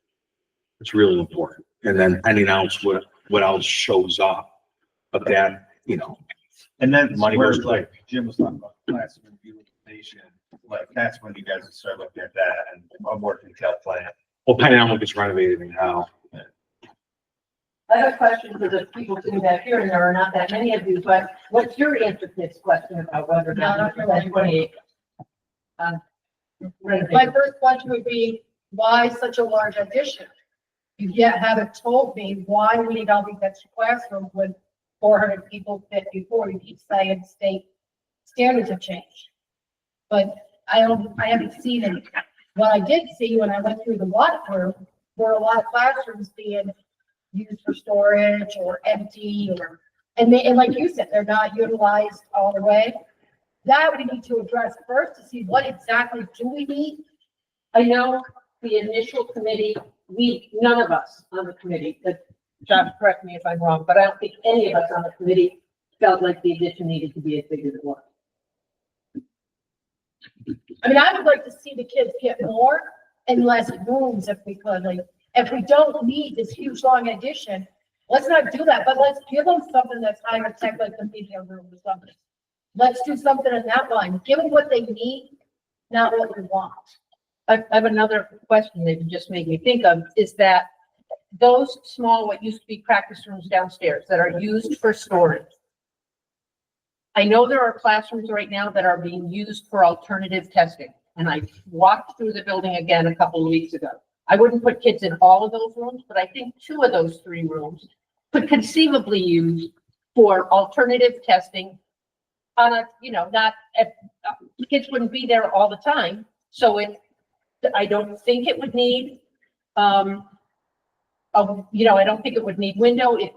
It's really important. And then depending on what else shows up of that, And then Money where, goes quick. like Jim was talking about classroom utilization, like that's when you guys would start looking at that and a more detailed plan. well, depending on what gets renovated and how. I have a question for the people sitting back here, and there are not that many of you, but what's your answer to this question about whether or not? My first question would be, why such a large addition? You yet haven't told me why we need all these extra classrooms when 400 people fit before. You keep saying state standards have changed. But I haven't seen any. What I did see when I went through the walkthrough were a lot of classrooms being used for storage or empty and like you said, they're not utilized all the way. That we need to address first to see what exactly do we need. I know the initial committee, none of us on the committee, Josh, correct me if I'm wrong, but I don't think any of us on the committee felt like the addition needed to be as big as it was. I mean, I would like to see the kids get more and less rooms if we could, like, if we don't need this huge long addition, let's not do that, but let's give them something that's higher tech, like the media room or something. Let's do something in that line, give them what they need, not what we want. I have another question that you just made me think of, is that those small, what used to be practice rooms downstairs that are used for storage. I know there are classrooms right now that are being used for alternative testing, and I walked through the building again a couple of weeks ago. I wouldn't put kids in all of those rooms, but I think 2 of those 3 rooms could conceivably use for alternative testing on a, kids wouldn't be there all the time. So I don't think it would need, I don't think it would need window if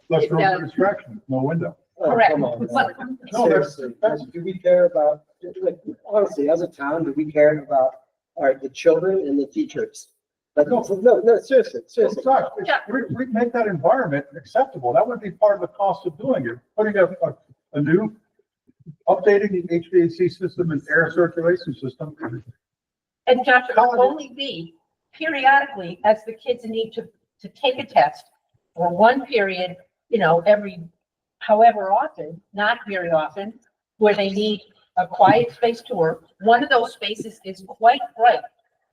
Less room for distraction, no window. Correct. Come on. But- Seriously, do we care about, like, honestly, as a town, do we care about, the children and the teachers? Like, no, seriously. Gosh, we make that environment acceptable. That would be part of the cost of doing it. Putting a new, updating the HVAC system and air circulation system. And Josh, it will only be periodically as the kids need to take a test or one period, every however often, not very often, where they need a quiet space to work. One of those spaces is quite bright,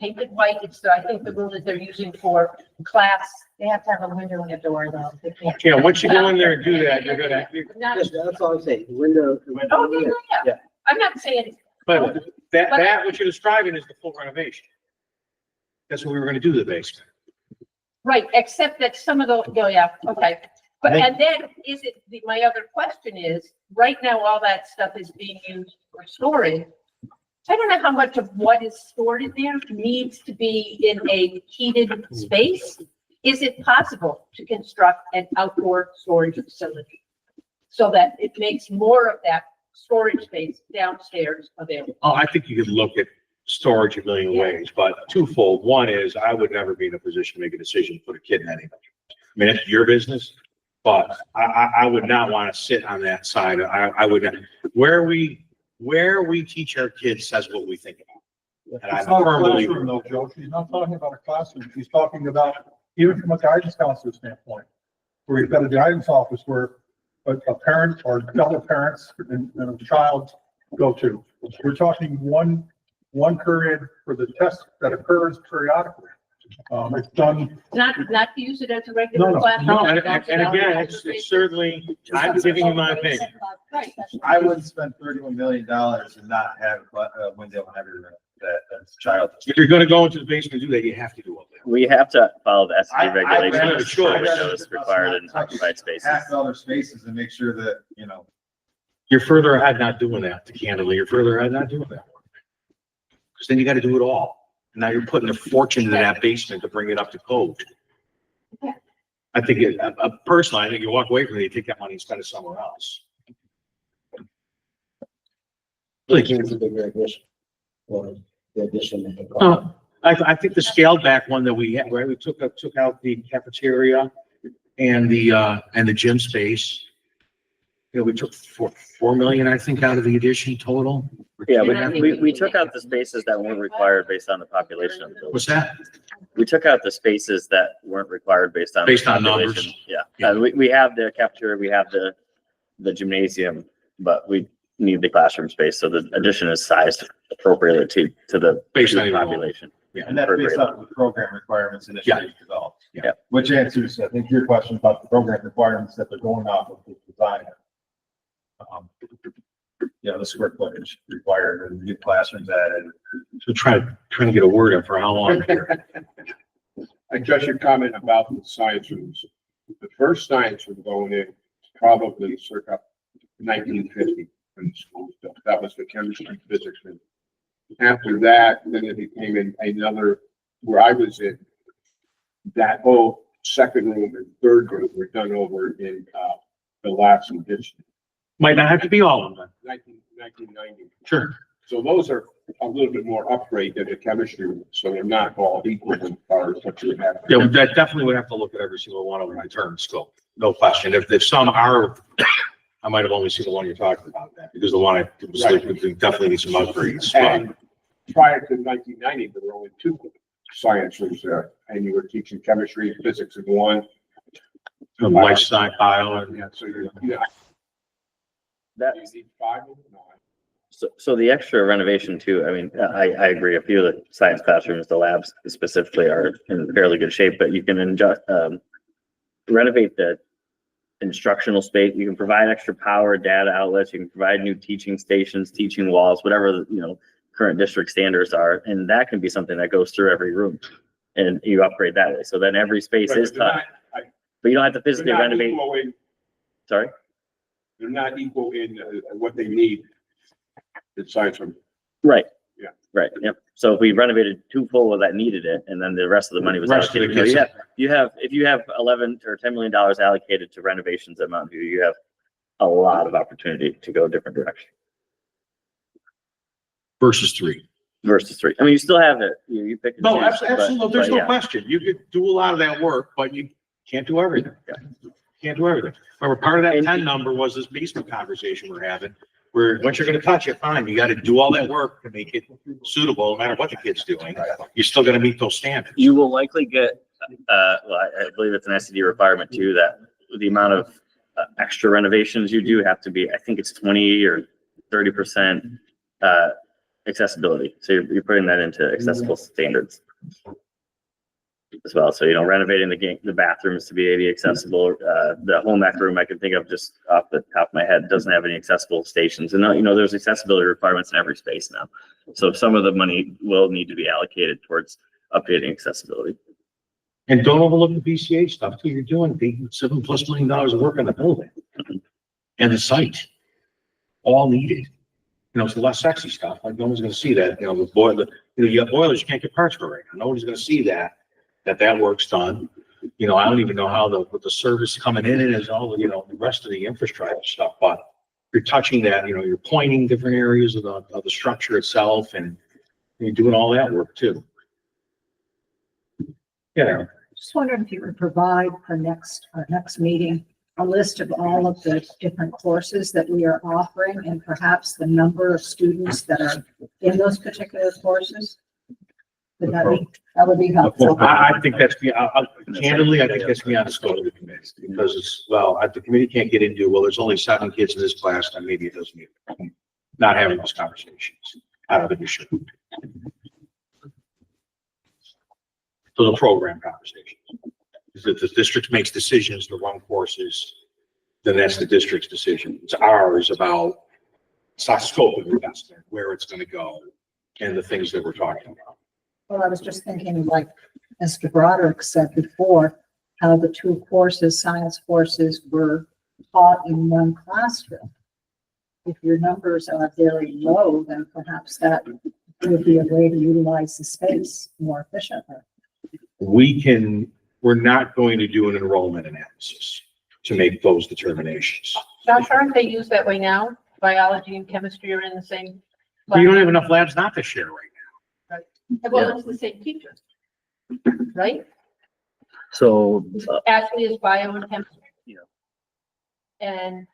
painted white. It's, I think, the room that they're using for class. They have to have a window and a door though. They can't- Yeah, once you go in there and do that, you're gonna, Not- That's all I'm saying, window. Oh, yeah. Yeah. I'm not saying, but that, what you're describing is the full renovation. That's what we were gonna do to the basement. right, except that some of the, oh, yeah, okay. But, and then my other question is, right now, all that stuff is being used for storage. I don't know how much of what is stored in there needs to be in a heated space. Is it possible to construct an outdoor storage facility so that it makes more of that storage space downstairs available? Oh, I think you could look at storage a million ways, but twofold. One is I would never be in a position to make a decision to put a kid in anything. I mean, it's your business, but I would not want to sit on that side. I would, where we teach our kids says what we think about. And It's I'm not a firmly, classroom though, Joe. She's not talking about a classroom. She's talking about, even from a guidance counselor standpoint, where you've got a guidance office where a parent or double parents and a child go to. We're talking one period for the test that occurs periodically. It's done. Not to use it as a regular No, classroom. no, and again, it's certainly, I'm giving you my opinion. Right. I wouldn't spend $31 million and not have a window in every room that's child. If you're gonna go into the basement and do that, you have to do all that. We have to follow the I- SED I'd regulations sure. for windows required in occupied spaces. Half the other spaces and make sure that, You're further ahead not doing that, candidly, you're further ahead not doing that. Because then you gotta do it all. And now you're putting a fortune into that basement to bring it up to code. I think, personally, I think you walk away from it, you take that money and spend it somewhere else. Which is a bigger addition. Or the addition of the car. I think the scaled back one that we had, right, we took out the cafeteria and the gym space. We took 4 million, I think, out of the addition total. Yeah, we took out the spaces that weren't required based on the population of the building. What's that? We took out the spaces that weren't required based on. the Based on population. numbers. Yeah, we have the cafeteria, we have the gymnasium, but we need the classroom space, so the addition is sized appropriately to the Based on your population. Yeah. and that's Per based grade. on the program requirements initially developed. Yeah. Which answers, I think, your question about the program requirements that they're going off of the design. The square footage required and new classrooms added. So trying to get a word in for how long here. I just your comment about the science rooms. The first science room going in probably circa 1950 when the school was built. That was the chemistry physics room. After that, then it became another, where I was in, that whole second room and third room were done over in the last edition, Might not have to be all of them. 1990. Sure. So those are a little bit more upgrade than the chemistry room, so they're not all equal as far as what you have. Yeah, that definitely would have to look at every single one of them in turn scope. No question. If some are, I might have only seen the one you're talking about that, because the one I was like, definitely need some upgrades. And prior to 1990, there were only 2 science rooms there, and you were teaching chemistry and physics in one. Life science, bio, and Yeah, so you That, need 5 of them? No. so the extra renovation too, I mean, I agree, a few of the science classrooms, the labs specifically are in fairly good shape, but you can renovate the instructional space, you can provide extra power, data outlets, you can provide new teaching stations, teaching walls, whatever, current district standards are, and that can be something that goes through every room. And you upgrade that way, so then every space is taught, but you don't have to physically renovate. Sorry? They're not equal in what they need in science room. Right. Yeah. Right, yep. So if we renovated 2 full that needed it, and then the rest of the money was Rest of the allocated, kids. if you have $11 or $10 million allocated to renovations at Mountain View, you have a lot of opportunity to go a different direction versus 3. versus 3. I mean, you still have it, you pick and No, choose, but- absolutely. There's but no yeah. question. You could do a lot of that work, but you can't do everything. Can't do everything. Remember, part of that 10 number was this basement conversation we're having, where once you're gonna touch it, fine, you gotta do all that work to make it suitable, no matter what the kid's doing. You're still gonna meet those standards. You will likely get, well, I believe it's an SED requirement too, that the amount of extra renovations you do have to be, I think it's 20 or 30% accessibility. So you're putting that into accessible standards as well. So, renovating the bathrooms to be ADA accessible. The home ec room, I can think of just off the top of my head, doesn't have any accessible stations. And, there's accessibility requirements in every space now. So some of the money will need to be allocated towards updating accessibility. And don't overlook the BCA stuff too. You're doing $7+ million of work on the building and the site, all needed. It's the less sexy stuff. Like no one's gonna see that, the boiler, you got boilers you can't get parts for right now. Nobody's gonna see that work's done. I don't even know how with the service coming in and is all, the rest of the infrastructure stuff, but you're touching that, you're pointing different areas of the structure itself and you're doing all that work too. Yeah. Just wondering if you could provide for our next meeting, a list of all of the different courses that we are offering and perhaps the number of students that are in those particular courses. That would be helpful. I think that's candidly, I think that's beyond the scope of the committee because the committee can't get into, there's only 7 kids in this class, then maybe it doesn't need not having those conversations. I don't think we should. So the program conversations. If the district makes decisions to run courses, then that's the district's decision. It's ours about scope of investment, where it's going to go, and the things that we're talking about. Well, I was just thinking, like Mr. Broderick said before, how the 2 science courses were taught in one classroom. If your numbers are very low, then perhaps that would be a way to utilize the space more efficiently. We're not going to do an enrollment analysis to make those determinations. Josh, aren't they used that way now? Biology and chemistry are in the same. You don't have enough labs not to share right Well, it's the same teacher, right? So, Ashley is bio and chemistry. Yeah. And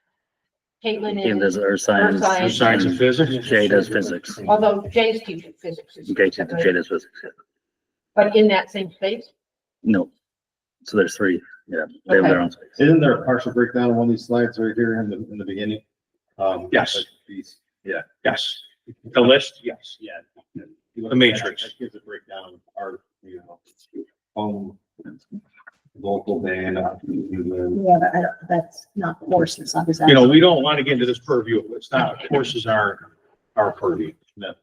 Caitlin Ian does is earth science. Earth science and physics. Jay does physics. although Jay's teaching physics. Jay does physics. Yeah. But in that same space? No. So there's 3. Yeah. They have their own space. Isn't there a partial breakdown on one of these slides right here in the beginning? Yes. Yeah. Yes. The list, yes. Yeah. The matrix. That gives a breakdown of our, home, local band. Yeah, but that's not courses. I was asking. We don't want to get into this purview. It's not, courses aren't our purview. No.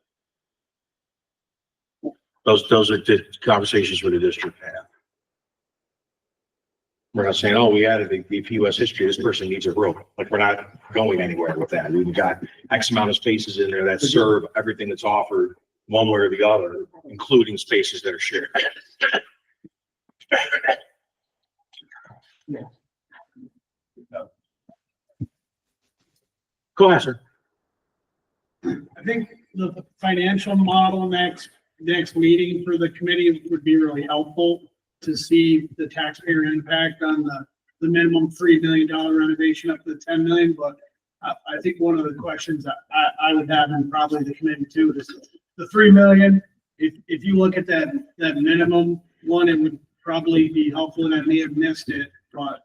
Those are the conversations with the district have. We're not saying, we added the PUS history, this person needs a room. Like, we're not going anywhere with that. We've got X amount of spaces in there that serve everything that's offered one way or the other, including spaces that are shared. Go ahead, sir. I think the financial model next meeting for the committee would be really helpful to see the taxpayer impact on the minimum $3 million renovation up to the 10 million. But I think one of the questions that I would have, and probably the committee too, is the 3 million. If you look at that minimum one, it would probably be helpful, and I may have missed it, but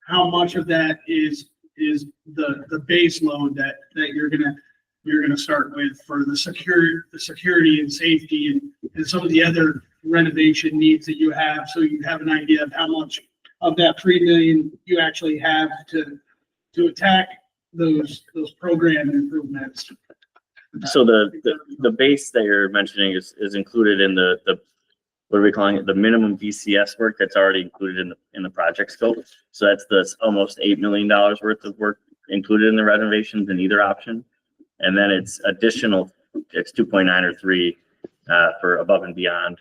how much of that is the base load that you're gonna start with for the security and safety and some of the other renovation needs that you have, so you have an idea of how much of that 3 million you actually have to attack those program improvements. So the base that you're mentioning is included in the what are we calling it? The minimum VCS work that's already included in the project scope. So that's the almost $8 million worth of work included in the renovations in either option. And then it's additional, it's 2.9 or 3 for above and beyond.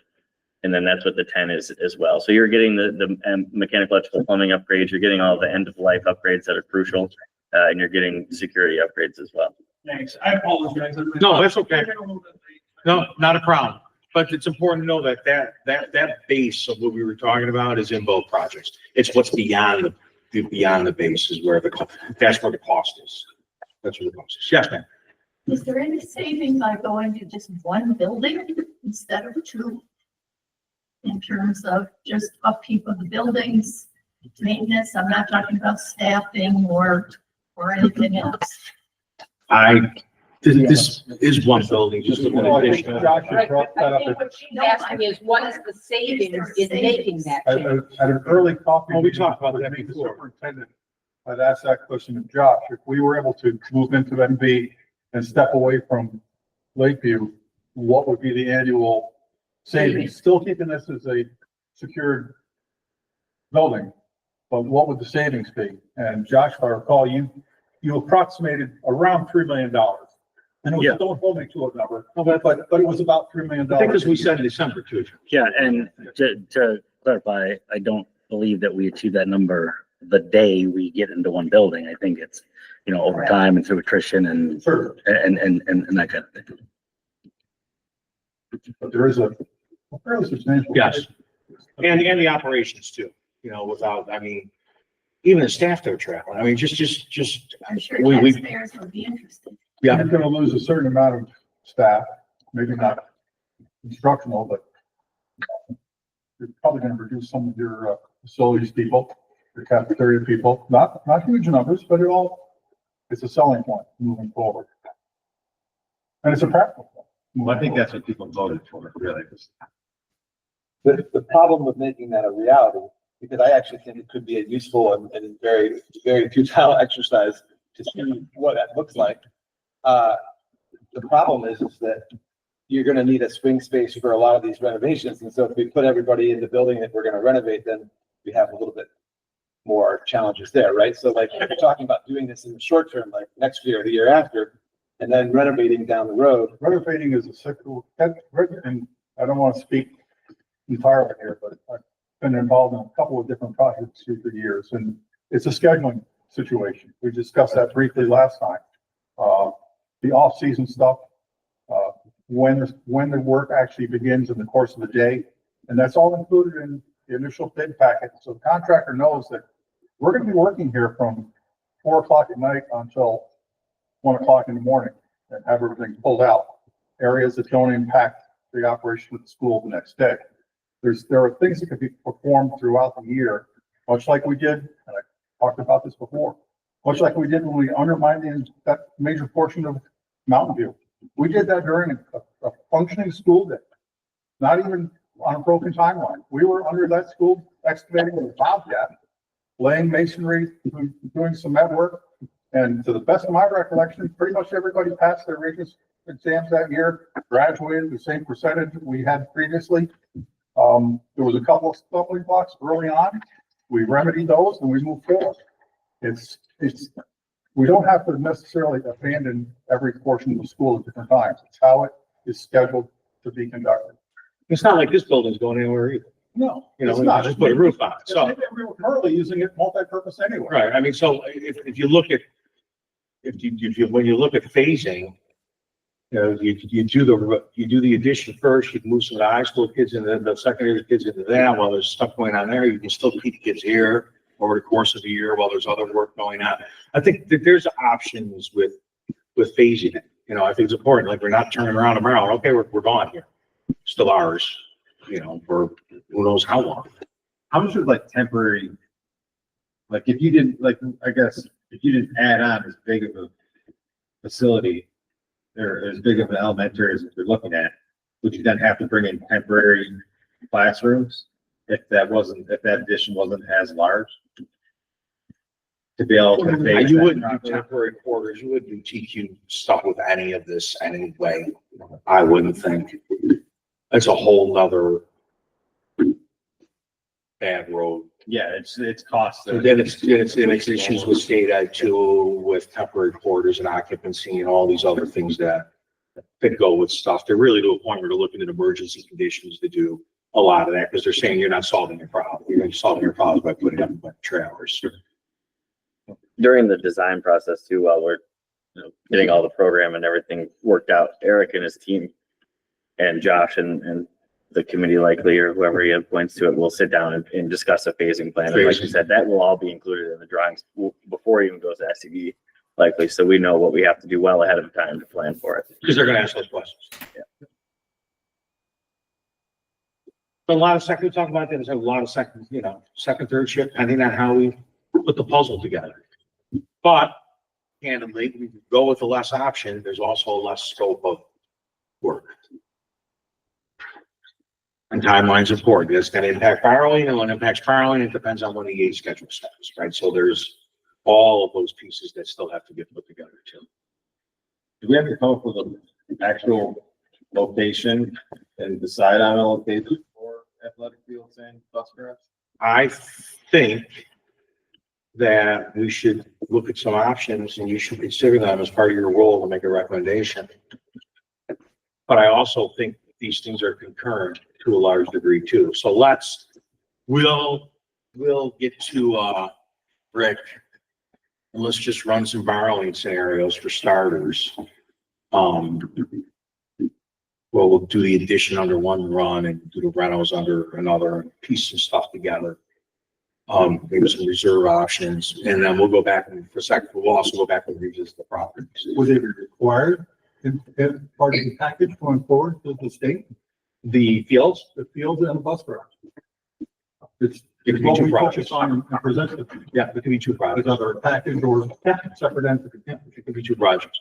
And then that's what the 10 is as well. So you're getting the mechanical, electrical, plumbing upgrades. You're getting all the end of life upgrades that are crucial. and you're getting security upgrades as well. Thanks. I apologize. No, that's okay. No, not a problem. But it's important to know that that base of what we were talking about is in both projects. It's what's beyond the base is where that's where the cost is. That's where the cost is. Yes, ma'am. Is there any saving by going to just one building instead of two? In terms of just upkeep of the buildings, maintenance, I'm not talking about staffing or anything else. This is one building, just an Well, I think additional. Josh has Right, brought that I up think what she's asking is, what is the savings in making that at change? an early coffee. Well, we meeting talked about with that me, the before. Superintendent, I'd asked that question of Josh, if we were able to move into MB and step away from Lakeview, what would be the annual savings? Still keeping this as a secured building, but what would the savings be? And Josh, if I recall, you approximated around $3 million. And it was, Yeah. don't hold me to a number, but it was about $3 million. I think as we said in December too. Yeah, and to clarify, I don't believe that we achieve that number the day we get into one building. I think it's, over time and through attrition and, Sure. and that kind of thing. But there is a fairly substantial. Yes. And the operations too, without, even the staff they're traveling. Just, I'm sure We- taxpayers would be interested. Yeah, you're gonna lose a certain amount of staff, maybe not instructional, but you're probably gonna reduce some of your facilities people, your cafeteria people, not huge numbers, but it's a selling point moving forward. And it's a practical point. Well, I think that's what people voted for, really. The problem with making that a reality, because I actually think it could be a useful and very, very futile exercise to see what that looks like. The problem is that you're gonna need a swing space for a lot of these renovations, and so if we put everybody in the building that we're gonna renovate, then we have a little bit more challenges there, right? So like, if you're talking about doing this in the short term, like next year or the year after, and then renovating down the road. Renovating is a cycle, and I don't want to speak entirely here, but I've been involved in a couple of different projects through the years, and it's a scheduling situation. We discussed that briefly last time. The off-season stuff, when the work actually begins in the course of the day, and that's all included in the initial bid packet. So the contractor knows that we're gonna be working here from 4 o'clock at night until 1 o'clock in the morning and have everything pulled out. Areas that don't impact the operation of the school the next day. There are things that can be performed throughout the year, much like we did, and I talked about this before, much like we did when we undermined that major portion of Mountain View. We did that during a functioning school day, not even on a broken timeline. We were under that school excavating with a bobcat, laying masonry, doing cement work. And to the best of my recollection, pretty much everybody passed their Regents exams that year, graduated the same percentage we had previously. There was a couple of stumbling blocks early on. We remedied those and we moved forward. We don't have to necessarily abandon every portion of the school at different times. It's how it is scheduled to be conducted. It's not like this building's going anywhere either. No, It's not, just put a roof on it. So, We were currently using it multi-purpose anyway. right, so if you look at, when you look at phasing, you do the addition first, you can move some of the high school kids and then the secondary kids into that. While there's stuff going on there, you can still keep kids here over the course of the year while there's other work going on. I think that there's options with phasing it. I think it's important. Like, we're not turning around tomorrow. Okay, we're gone here. Still ours, for who knows how long. How much of like temporary, like if you didn't, like, I guess, if you didn't add on as big of a facility or as big of an elementary as we're looking at, would you then have to bring in temporary classrooms if that addition wasn't as large? To be able to phase You that wouldn't do properly? temporary quarters. You wouldn't do TQ stuff with any of this anyway. I wouldn't think. That's a whole nother bad road. Yeah, it's cost. So then it's issues with state ed too, with temporary quarters and occupancy and all these other things that go with stuff. They're really to a point where they're looking at emergency conditions to do a lot of that, because they're saying you're not solving your problem. You're solving your problems by putting up trailers. during the design process too, while we're, getting all the program and everything worked out, Eric and his team and Josh and the committee likely, or whoever he appoints to it, will sit down and discuss a phasing plan. And like you said, that will all be included in the drawings before it even goes to SCD likely. So we know what we have to do well ahead of time to plan for it. Because they're gonna ask those questions. A lot of second, we talk about that, there's a lot of second, second, third shift, depending on how we put the puzzle together. But candidly, we go with the less option, there's also less scope of work. And timeline's important. It's gonna impact borrowing, and when it impacts borrowing, it depends on when the EA schedule starts, right? So there's all of those pieces that still have to get put together too. Do we have to come up with an actual location and decide on a location for athletic fields and bus routes? I think that we should look at some options and you should consider them as part of your role to make a recommendation. But I also think these things are concurrent to a large degree too. So we'll get to, Rick, and let's just run some borrowing scenarios for starters. We'll do the addition under one run and do the rentals under another, and piece some stuff together. Maybe some reserve options, and then we'll go back and for a second, we'll also go back and revisit the properties. Would they be required in part of the package going forward to the state? The fields? The fields and the bus route. It's It could be what two we projects. focus on and present it. Yeah, it could be two projects. Either a package or separate entity. Yeah, it could be two projects.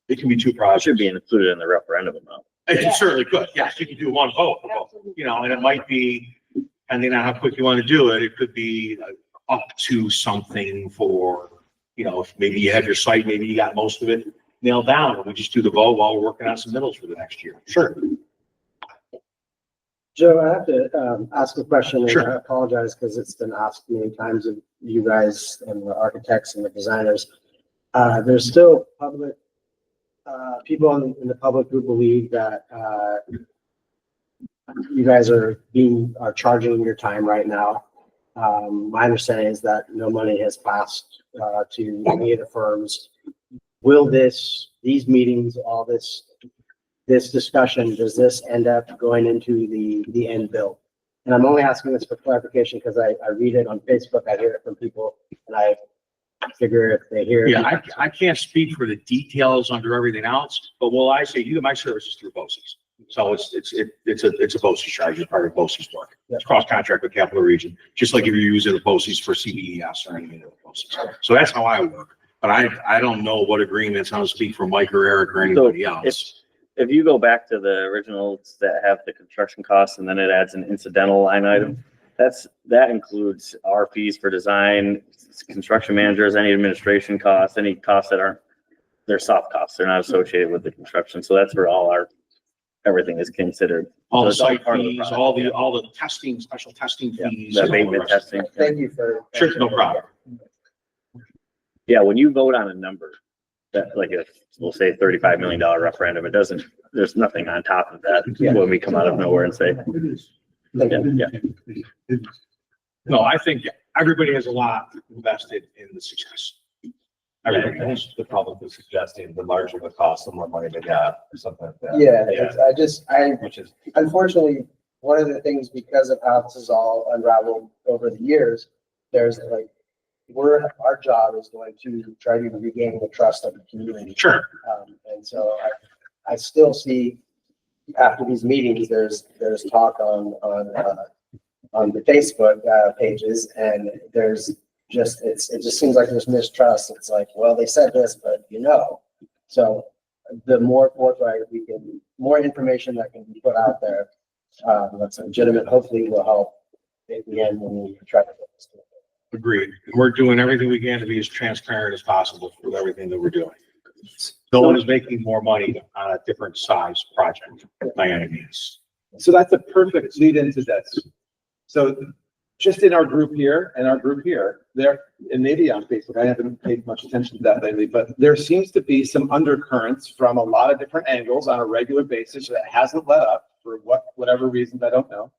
It can be two It projects. should be included in the referendum amount. It certainly could. Yes, you could do one vote, and it might be, depending on how quick you want to do it, it could be up to something for, if maybe you have your site, maybe you got most of it nailed down, and we just do the vote while we're working on some middles for the next year. Sure. Joe, I have to ask a question, and Sure. I apologize because it's been asked many times of you guys and the architects and the designers. There's still people in the public who believe that you guys are charging your time right now. My understanding is that no money has passed to any of the firms. Will these meetings, all this discussion, does this end up going into the end bill? And I'm only asking this for clarification because I read it on Facebook, I hear it from people, and I figure if they hear. Yeah, I can't speak for the details under everything else, but will I say, you get my services through BOCES. So it's a BOCES charge, it's part of BOCES work. It's cross contract with Capital Region, just like if you're using the BOCES for CBES or anything of the BOCES. So that's how I work. But I don't know what agreements, I don't speak for Mike or Eric or anybody else. If you go back to the originals that have the construction costs and then it adds an incidental line item, that includes our fees for design, construction managers, any administration costs, any costs that aren't, they're soft costs. They're not associated with the construction. So that's where everything is considered. All the So it's site part of the fees, project. all the testing, special testing Yeah, fees. the and all the abatement rest. testing. Thank you for. Sure, no problem. Yeah, when you vote on a number, that like if we'll say $35 million referendum, there's nothing on top of that when we come out of nowhere and say, It is. Yeah. No, I think everybody has a lot invested in the success. Everybody has. The public is suggesting the larger the cost, the more money they got, or something like that. Yeah, Which is, unfortunately, one of the things, because of how this is all unraveled over the years, there's our job is going to try to regain the trust of the community. Sure. And so I still see after these meetings, there's talk on the Facebook pages, and there's it just seems like there's mistrust. It's like, well, they said this, but so the more forthright more information that can be put out there, that's legitimate, hopefully will help at the end when we try to get this to. Agreed. We're doing everything we can to be as transparent as possible with everything that we're doing. No one is making more money on a different size project by any means. So that's a perfect lead into this. So just in our group here and our group here, there, and maybe on Facebook, I haven't paid much attention to that lately, but there seems to be some undercurrents from a lot of different angles on a regular basis that hasn't let up for whatever reasons, I don't know.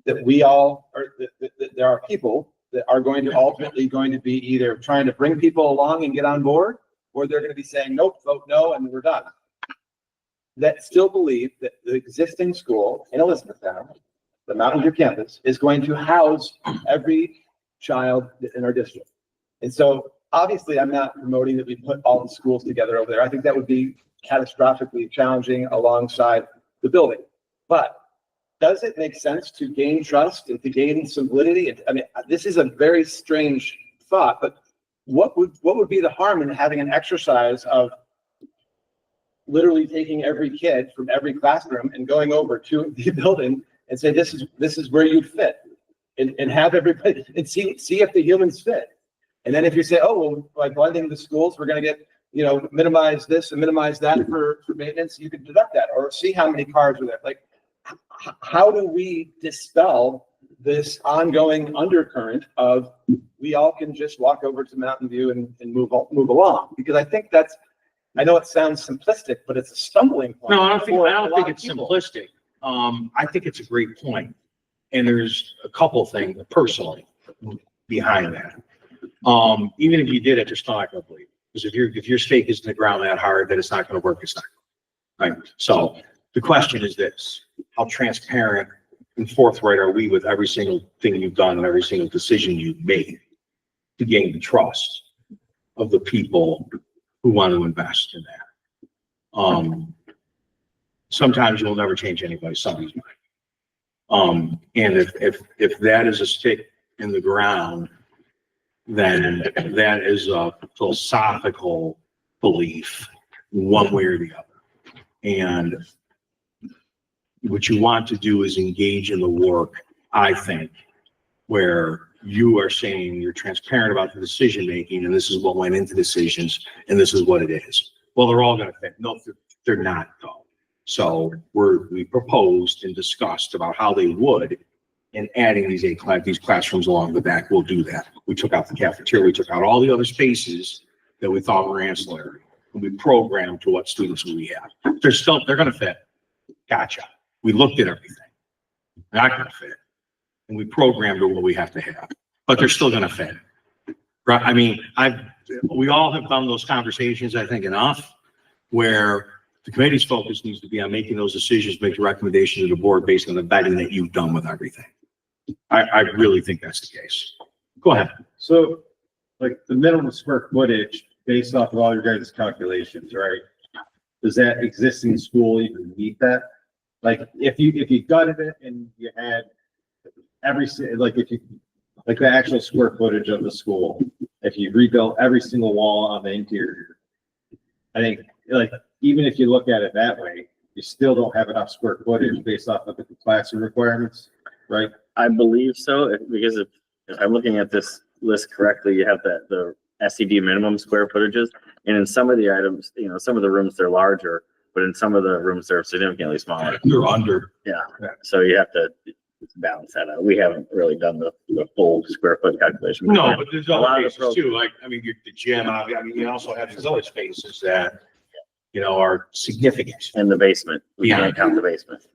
That we all are, that there are people that are going to ultimately going to be either trying to bring people along and get on board, or they're going to be saying, nope, vote no, and we're done. That still believe that the existing school in Elizabethtown, the Mountain View campus, is going to house every child in our district. And so obviously I'm not promoting that we put all the schools together over there. I think that would be catastrophically challenging alongside the building. But does it make sense to gain trust and to gain some validity? I mean, this is a very strange thought, but what would be the harm in having an exercise of literally taking every kid from every classroom and going over to the building and say, this is where you fit, and have everybody and see if the humans fit. And then if you say, oh, well, by blending the schools, we're going to get, minimize this and minimize that for maintenance, you can deduct that, or see how many cars are there. Like, how do we dispel this ongoing undercurrent of we all can just walk over to Mountain View and move along? Because I think I know it sounds simplistic, but it's a stumbling point. No, I don't think it's people. simplistic. I think it's a great point. And there's a couple things personally behind that. Even if you did it, just not gonna believe. Because if your stake is in the ground that hard, that it's not gonna work, it's not. Right? So the question is this: how transparent and forthright are we with every single thing you've done and every single decision you've made to gain the trust of the people who want to invest in that? Sometimes you'll never change somebody's mind. And if that is a stick in the ground, then that is a philosophical belief one way or the other. And what you want to do is engage in the work, I think, where you are saying you're transparent about the decision making, and this is what went into decisions, and this is what it is. Well, they're all going to fit. No, they're not though. So we proposed and discussed about how they would, and adding these classrooms along the back will do that. We took out the cafeteria, we took out all the other spaces that we thought were ancillary, and we programmed to what students we have. They're going to fit. Gotcha. We looked at everything. They're not going to fit. And we programmed to what we have to have, but they're still going to fit. Right? I mean, we all have done those conversations, I think, enough, where the committee's focus needs to be on making those decisions, make the recommendation to the board based on the vetting that you've done with everything. I really think that's the case. Go ahead. So, like, the minimum square footage based off of all your guys' calculations, right? Does that existing school even meet that? Like, if you gutted it and you had the actual square footage of the school, if you rebuilt every single wall on the interior, I think, like, even if you look at it that way, you still don't have enough square footage based off of the classroom requirements, right? I believe so, because if I'm looking at this list correctly, you have the SED minimum square footages, and in some of the items, some of the rooms they're larger, but in some of the rooms they're significantly smaller. You're under. Yeah, so you have to balance that out. We haven't really done the full square foot calculation. No, but there's A lot other of spaces too. Like, I mean, the gym, you also have these other spaces that, are significant. In the basement, we Yeah. can't count the basement.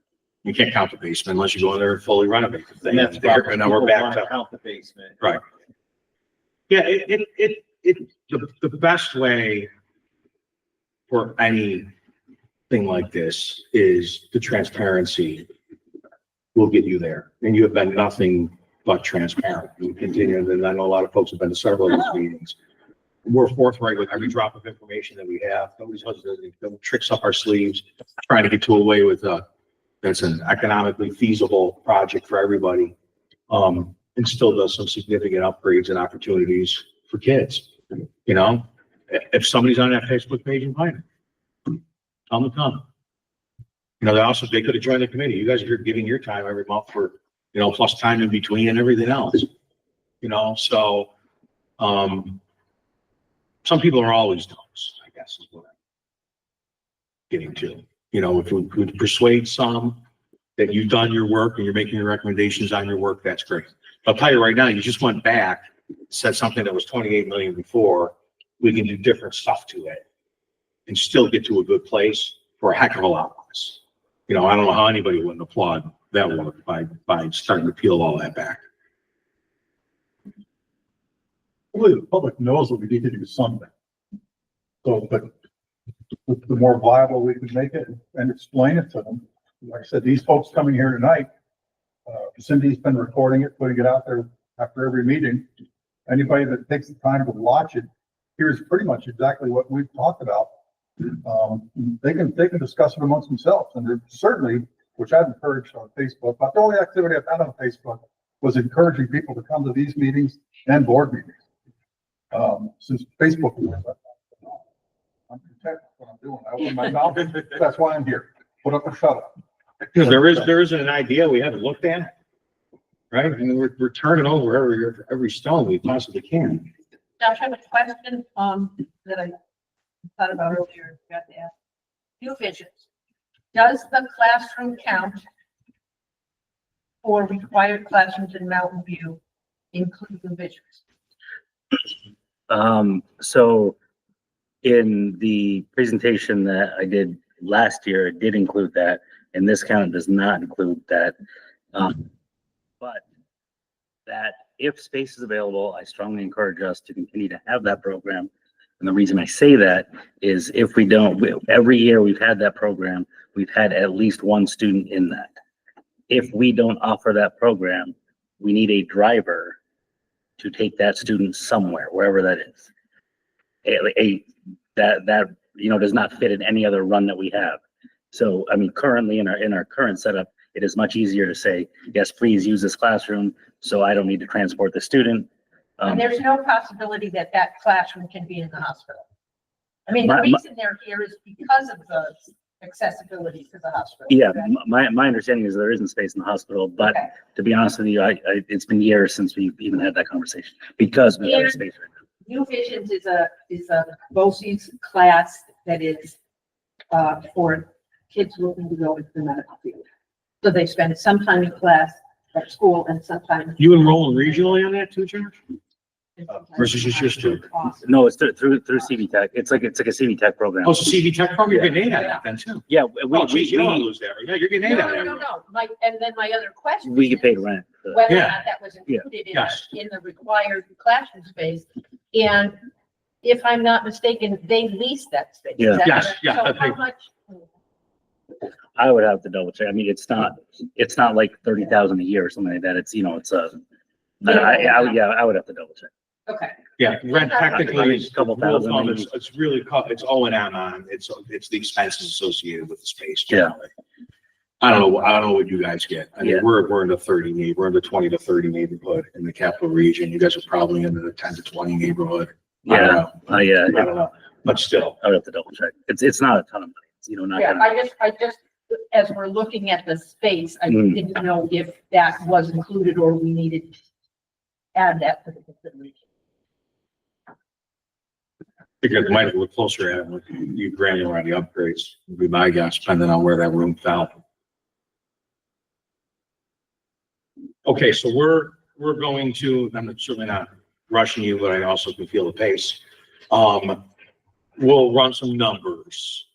You can't count the basement unless you go in there and fully renovate the thing. And that's And then we're back to. count the basement. Right. Yeah, the best way for anything like this is the transparency will get you there. And you have been nothing but transparent. You continue, and I know a lot of folks have been to several of these meetings. We're forthright with every drop of information that we have. Nobody's no tricks up our sleeves, trying to get to a way with that's an economically feasible project for everybody. And still does some significant upgrades and opportunities for kids. If somebody's on that Facebook page, invite them. Tell them to come. They could have joined the committee. You guys are giving your time every month for, plus time in between and everything else. So, some people are always don'ts, I guess, is what I'm getting to. If we could persuade some that you've done your work and you're making your recommendations on your work, that's great. I'll tell you right now, you just went back, said something that was 28 million before. We can do different stuff to it and still get to a good place for a heck of a lot less. I don't know how anybody wouldn't applaud that work by starting to peel all that back. Hopefully the public knows that we need to do something. So, but the more viable we can make it and explain it to them. Like I said, these folks coming here tonight, Cindy's been recording it, putting it out there after every meeting. Anybody that takes the time to watch it hears pretty much exactly what we've talked about. They can discuss it amongst themselves, and they're certainly, which I've encouraged on Facebook, but the only activity I've had on Facebook was encouraging people to come to these meetings and board meetings. Since Facebook, I'm content with what I'm doing. I open my mouth. That's why I'm here. Put up or shut up. Because there isn't an idea we haven't looked at, right? I mean, we're turning over every stone we possibly can. Josh, I have a question, that I thought about earlier, forgot to ask. New visions. Does the classroom count for required classrooms in Mountain View include the visions? So in the presentation that I did last year, it did include that, and this count does not include that. But that if space is available, I strongly encourage us to continue to have that program. And the reason I say that is if we don't, every year we've had that program, we've had at least one student in that. If we don't offer that program, we need a driver to take that student somewhere, wherever that is. That does not fit in any other run that we have. So, I mean, currently in our current setup, it is much easier to say, yes, please use this classroom, so I don't need to transport the student. And there's no possibility that that classroom can be in the hospital. I mean, the reason they're here is because of the accessibility to the hospital. Yeah, right? my understanding is there isn't space in the hospital, but Okay. to be honest with you, it's been years since we've even had that conversation because we have a space right now. New Visions is a BOCES class that is for kids looking to go into the medical field. So they spend some time in class at school and sometimes. You enroll regionally on that too, Josh? Versus just two? No, it's through CV Tech. It's like a CV Tech program. Oh, so CV Tech program, you're getting 8 out of that then too? Yeah, Oh, geez, you don't want to lose that. Yeah, you're getting 8 out of that. No. And then my other question. we get paid is rent. for that. Whether or Yeah. not that was included Yes. in the required classroom space. And if I'm not mistaken, they lease that space. Is Yeah. that Yes, correct? yeah, So I how think- much? I would have to double check. I mean, it's not like 30,000 a year or something like that. It's I would have to double check. Okay. Yeah, rent technically is Couple thousand, rule of thumb, maybe. it's really, it's O&M on, it's the expenses associated with the space. Yeah. generally. I don't know what you guys get. I mean, Yeah. we're in the 30, we're in the 20 to 30 neighborhood in the capital region. You guys are probably in the 10 to 20 neighborhood. I don't know. I don't know, but still. I would have to double check. It's not a ton of money. It's, not. Yeah, gonna- I just, as we're looking at the space, I Mm. didn't know if that was included or we needed to add that to the consideration. I think it might look closer at it, with you granular on the upgrades, would be my guess, depending on where that room fell. Okay, so we're going to, I'm certainly not rushing you, but I also can feel the pace. We'll run some numbers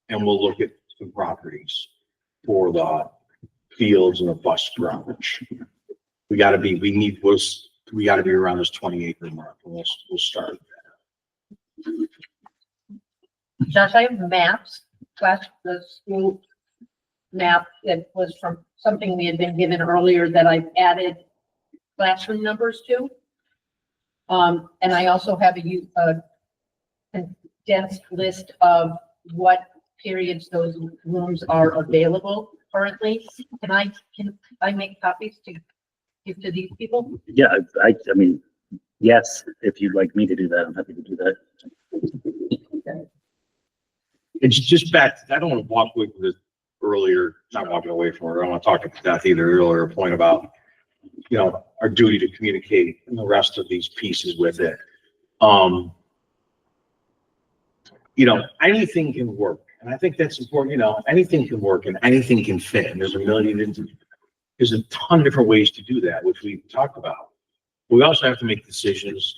and we'll look at some properties for the fields and the bus garage. We gotta be around this 20-acre mark, and we'll start. Josh, I have maps, the school map that was from something we had been given earlier that I've added classroom numbers to. And I also have a condensed list of what periods those rooms are available currently. Can I make copies to give to these people? Yeah, I mean, yes, if you'd like me to do that, I'm happy to do that. It's just back, I don't want to walk away from this earlier, not walking away from it, I don't want to talk to Beth either, earlier point about, our duty to communicate and the rest of these pieces with it. Anything can work, and I think that's important, anything can work and anything can fit, and there's a ton of different ways to do that, which we've talked about. We also have to make decisions,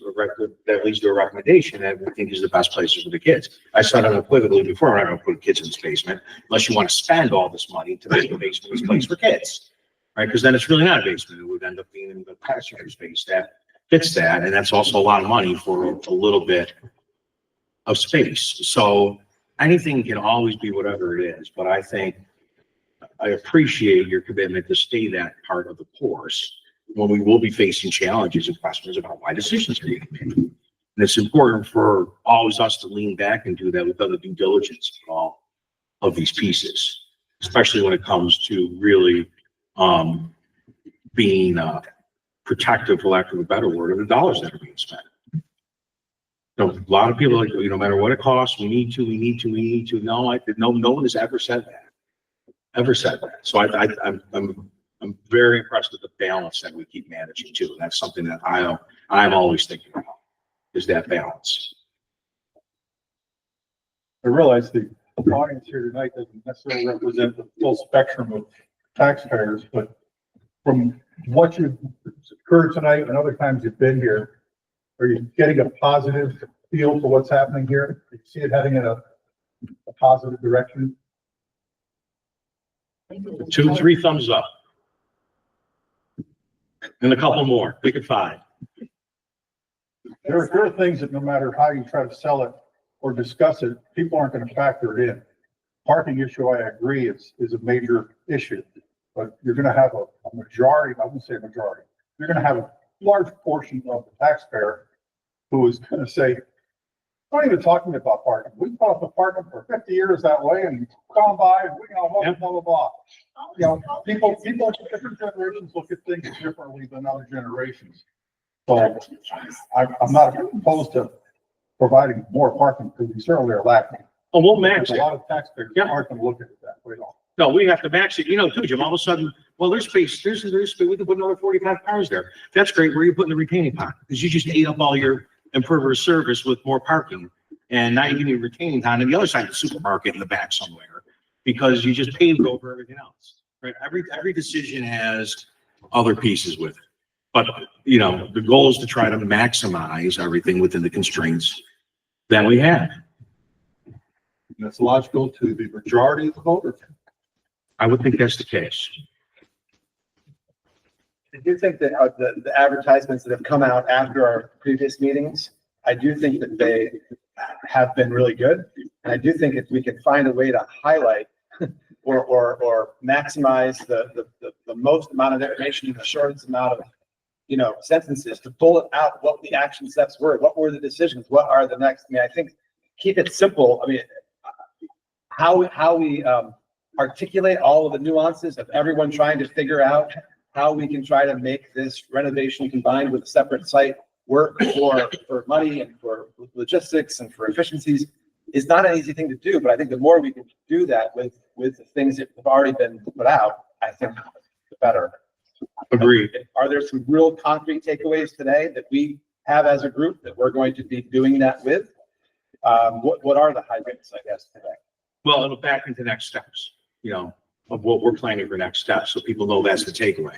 that leads to a recommendation that we think is the best places for the kids. I said unequivocally before, we're not going to put kids in this basement unless you want to spend all this money to make a basement this place for kids, right? Because then it's really not a basement. It would end up being in the classroom space that fits that, and that's also a lot of money for a little bit of space. So anything can always be whatever it is, but I think I appreciate your commitment to stay that part of the course when we will be facing challenges and questions about why decisions are being made. And it's important for always us to lean back and do that with other due diligence of all of these pieces, especially when it comes to really being protective, for lack of a better word, of the dollars that are being spent. So a lot of people are like, no matter what it costs, we need to. No one has ever said that. So I'm very impressed with the balance that we keep managing too. And that's something that I'm always thinking about, is that balance. I realize the audience here tonight doesn't necessarily represent the full spectrum of taxpayers, but from what you've heard tonight and other times you've been here, are you getting a positive feel for what's happening here? Do you see it heading in a positive direction? 2, 3 thumbs up. And a couple more, pick it 5. There are things that no matter how you try to sell it or discuss it, people aren't going to factor it in. Parking issue, I agree, is a major issue, but you're going to have a majority, I wouldn't say a majority, you're going to have a large portion of the taxpayer who is going to say, I'm not even talking about parking. We bought the parking for 50 years that way and gone by and we, blah, blah, blah. People, different generations look at things differently than other generations. So I'm not opposed to providing more parking because we certainly are lacking. Oh, we'll max A it. lot of taxpayers aren't going to look at it that way at all. No, we have to max it. Too, Jim, all of a sudden, well, there's space, there's space, we can put another 45 cars there. That's great. Where are you putting the retaining pond? Because you just ate up all your impervious surface with more parking. And now you're getting a retaining pond on the other side of the supermarket in the back somewhere because you just paved over everything else, right? Every decision has other pieces with it. But, the goal is to try to maximize everything within the constraints that we have. And that's logical to the majority of the voters. I would think that's the case. I do think that the advertisements that have come out after our previous meetings, I do think that they have been really good. And I do think if we can find a way to highlight or maximize the most amount of information in the shortest amount of, sentences to bullet out what the action steps were, what were the decisions, what are the next, I think keep it simple. How we articulate all of the nuances of everyone trying to figure out how we can try to make this renovation combined with a separate site work for money and for logistics and for efficiencies is not an easy thing to do. But I think the more we can do that with the things that have already been put out, I think the better. Agreed. Are there some real concrete takeaways today that we have as a group that we're going to be doing that with? What are the highlights, I guess, today? Well, it'll back into next steps, of what we're planning for next steps. So people know that's the takeaway.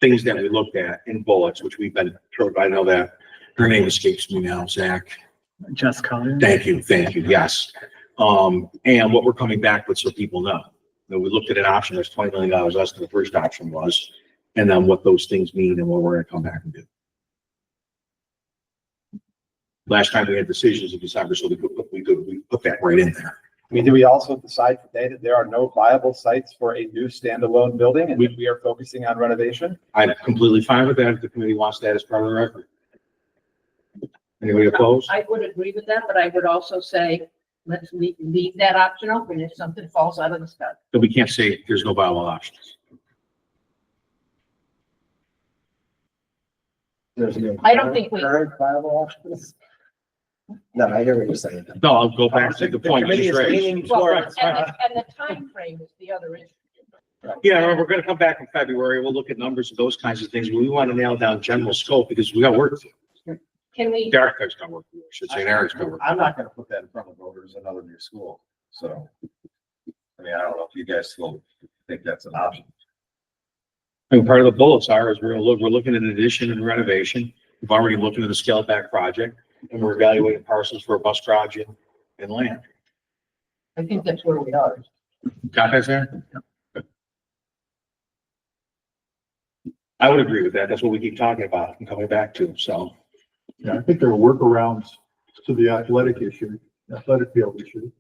Things that we looked at in bullets, which we've been, I know that her name escapes me now, Zach. Jess Collier. Thank you. Yes. And what we're coming back with so people know. We looked at an option that's $20 million less than the first option was, and then what those things mean and what we're going to come back and do. Last time we had decisions in December, so we put that right in there. Do we also decide today that there are no viable sites for a new standalone building and we are focusing on renovation? I'm completely fine with that if the committee wants that as part of the record. Anybody opposed? I would agree with that, but I would also say, let's leave that option open if something falls out of the sky. But we can't say there's no viable options. I don't think we. Current viable options? No, I hear what you're saying. No, I'll go back to the point you Committee just is raised. leaning Well, towards, and the timeframe is the other issue. Yeah, we're going to come back in February. We'll look at numbers and those kinds of things. But we want to nail down general scope because we got work to do. Can we? Derek's got work to do. I should say Eric's got work. I'm not gonna put that in front of voters, another new school, so. I don't know if you guys still think that's an option. And part of the bullets is we're looking at addition and renovation. We've already looked into the scale back project and we're evaluating parcels for a bus garage and land. I think that's where we are. Got that, Sarah? I would agree with that. That's what we keep talking about and coming back to, so. Yeah, I think there are workarounds to the athletic field issue.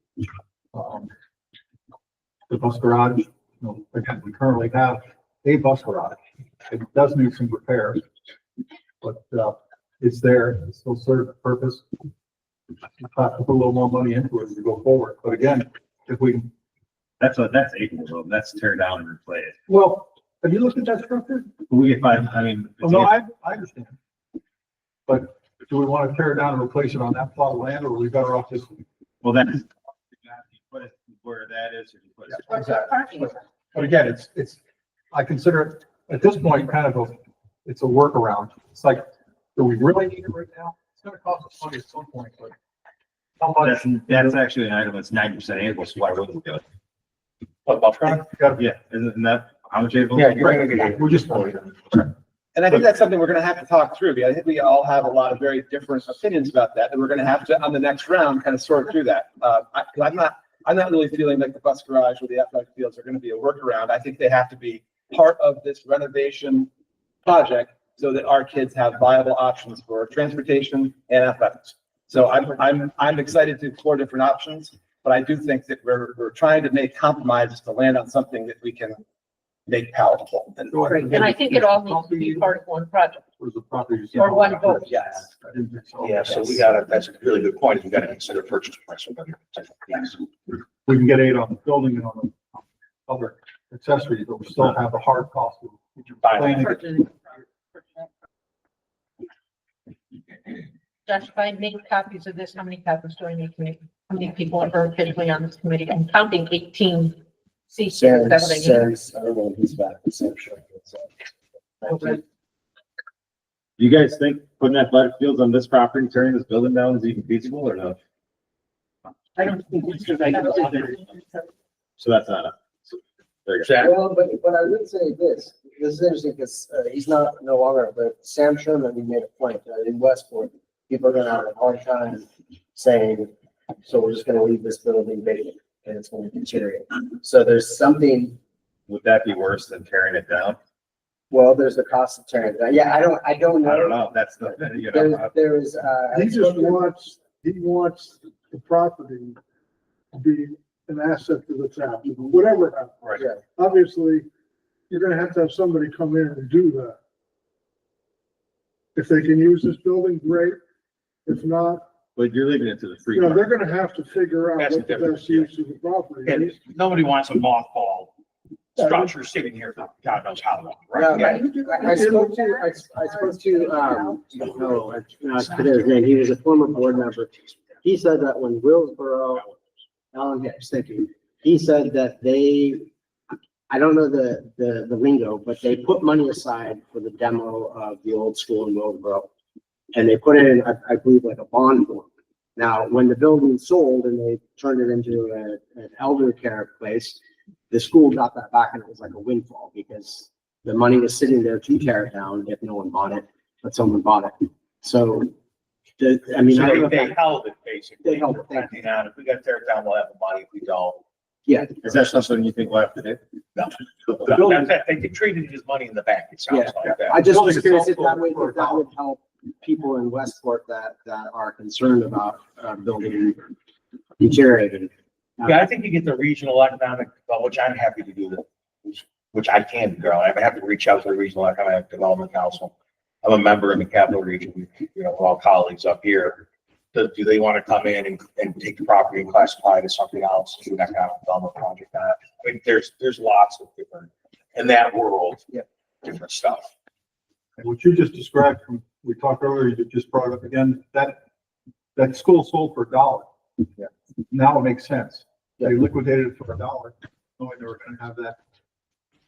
The bus garage, again, we currently have a bus garage. It does need some repairs, but, it's there, it still serves a purpose. We have to put a little more money into it as we go forward, but again, if we, That's April Road, that's tear down and replace. well, have you looked at that structure? We get five, I mean. Oh, no, I understand. But do we want to tear it down and replace it on that plot of land, or are we better off just? Well, that's, you put it where that is, or you put it. Where's the parking? But again, it's, I consider it, at this point, kind of it's a workaround. It's like, do we really need it right now? It's gonna cost us money at some point, but how much? That's actually an item that's 90% able, so why wouldn't we do it? What, bus garage? Yeah, isn't that how much able? Yeah, you're right. We're just. And I think that's something we're gonna have to talk through, because I think we all have a lot of very different opinions about that, and we're gonna have to, on the next round, kind of sort through that. I'm not really feeling like the bus garage or the athletic fields are gonna be a workaround. I think they have to be part of this renovation project so that our kids have viable options for transportation and athletics. So I'm excited to explore different options, but I do think that we're trying to make compromises to land on something that we can make palatable. Right, and I think it all needs to be part of one project, Where's the property? or one vote. Yes. Yeah, so we gotta, that's a really good point. We gotta consider purchase price. Yes. We can get aid on the building and on the other accessories, but we still have the hard cost of planning. Josh, if I make copies of this, how many copies do I need to make? How many people are officially on this committee? I'm counting 18 seats. Is that what I need? Sam's, I don't know if he's back. Sam showed me, so. Okay. You guys think putting athletic fields on this property, tearing this building down is even feasible or no? I don't think it's. So that's not a. There you go. Well, but I would say this is interesting because he's no longer, but Sam Sherman, he made a point that in Westport, people are gonna have a hard time saying, so we're just gonna leave this building vacant and it's gonna deteriorate. So there's something, Would that be worse than tearing it down? well, there's the cost of tearing it down. Yeah, I don't know. I don't know. That's the, you know. There is, He just wants the property to be an asset to the town, whatever happens. Right. Yeah. Obviously, you're gonna have to have somebody come in and do that. If they can use this building, great. If not, But you're leaving it to the free. you know, they're market. gonna have to figure out That's what the the best difference, use of the property And is. nobody wants a mothball structure sitting here for God knows how long, No, right? I spoke to, I spoke to, no, I forget his name. He was a former board member. He said that when Willsboro, Alan Hicks, thank you. He said that I don't know the lingo, but they put money aside for the demo of the old school in Willsboro. And they put it in, I believe, like a bond form. Now, when the building sold and they turned it into an elder care place, the school got that back and it was like a windfall because the money was sitting there to tear it down if no one bought it, but someone bought it. So, I mean, So I don't know they if that- held it basically. They held it, thank Depending on if we gotta tear it down, we'll have the money. If we don't, yeah, Is that something you think we'll have to do? no. building- That's it. They treated it as money in the bank, it sounds Yeah. like that. I just was Building curious if itself that would, for if that would help people in Westport that are concerned about building deteriorating. Yeah, I think you get the regional economic, which I'm happy to do, which I can do. I have to reach out to the Regional Economic Development Council. I'm a member in the Capital Region, you know, we're all colleagues up here. Do they want to come in and take the property and classify it as something else, do an economic development project on it? I mean, there's lots of different, in that world, Yeah. different stuff. And what you just described, we talked earlier, you just brought it up again, that school sold for $1. Yeah. Now it makes sense. They Yeah. liquidated it for $1, knowing they were gonna have that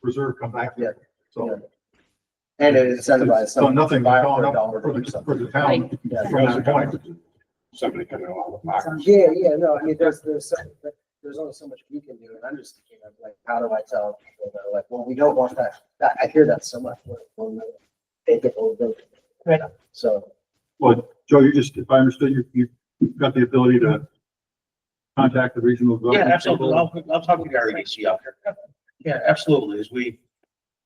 reserve come back. Yeah. So, And it incentivizes so someone to nothing buy it going for up $1 for or the something. town. Yeah. From that point. Somebody coming along with pockets. Yeah, no, I mean, there's only so much we can do, and I'm just thinking of like, how do I tell people that are like, well, we don't want that, I hear that so much. When they get old building. Right. So, Well, Joe, if I understood, you've got the ability to contact the regional. Yeah, development absolutely. people. I'll talk to the REDC out there. Yeah, absolutely. As we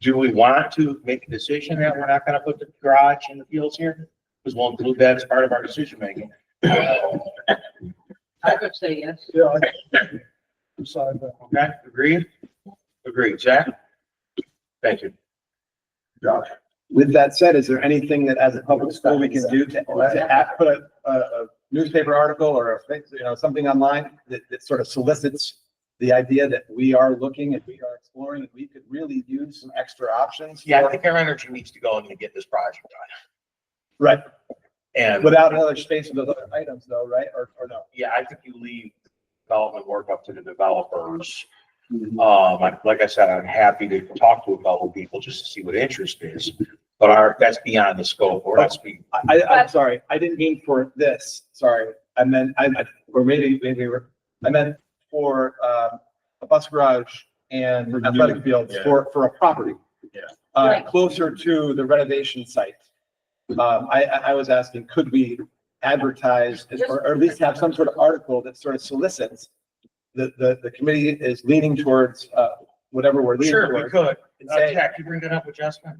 Do we want to make a decision that we're not gonna put the garage in the fields here? Because we'll include that as part of our decision making. I would say yes. Yeah. I'm sorry, but Okay, agreed? Agreed. Zach? Thank you. Josh? With that said, is there anything that as a public school we can do to put a newspaper article or something online that sort of solicits the idea that we are looking and we are exploring and we could really use some extra options? Yeah, I think our energy needs to go in to get this project done. Right. And Without another space for those other items though, right? Or no? yeah, I think you leave development work up to the developers. Like I said, I'm happy to talk to a couple of people just to see what interest is, but that's beyond the scope, or that's be. I'm sorry, I didn't mean for this, sorry, I meant, I meant for, a bus garage and athletic fields for a property. Yeah. Closer to the renovation site. I was asking, could we advertise or at least have some sort of article that sort of solicits the committee is leaning towards, whatever we're leaning Sure, we towards. could. And say, Jack, you bring that up with Jessica?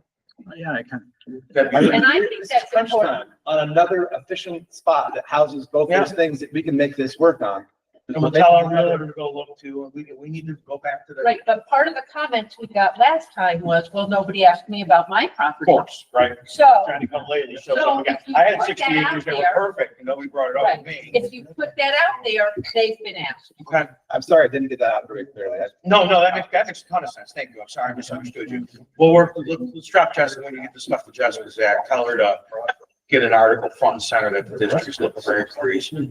Yeah, I can. That'd be I mean, great. And I think that's crunch important. time on another efficient spot that houses both those things that we can make this work on. And we'll tell our realtor to go look to, we need to go back to the. Right, but part of the comments we got last time was, well, nobody asked me about my Of property. course, right? So, Trying to come lately, so So we got- if you I had put 60 that out acres that were there- perfect, and nobody brought it up to me. if you put that out there, they've been asked. Okay. I'm sorry, I didn't get that out very clearly. No, that makes a ton of sense. Thank you. I'm sorry, I misunderstood you. Well, let's drop Jessica when you get the stuff to Jessica, Zach. Tell her to get an article front and center that the district's looking for increase. The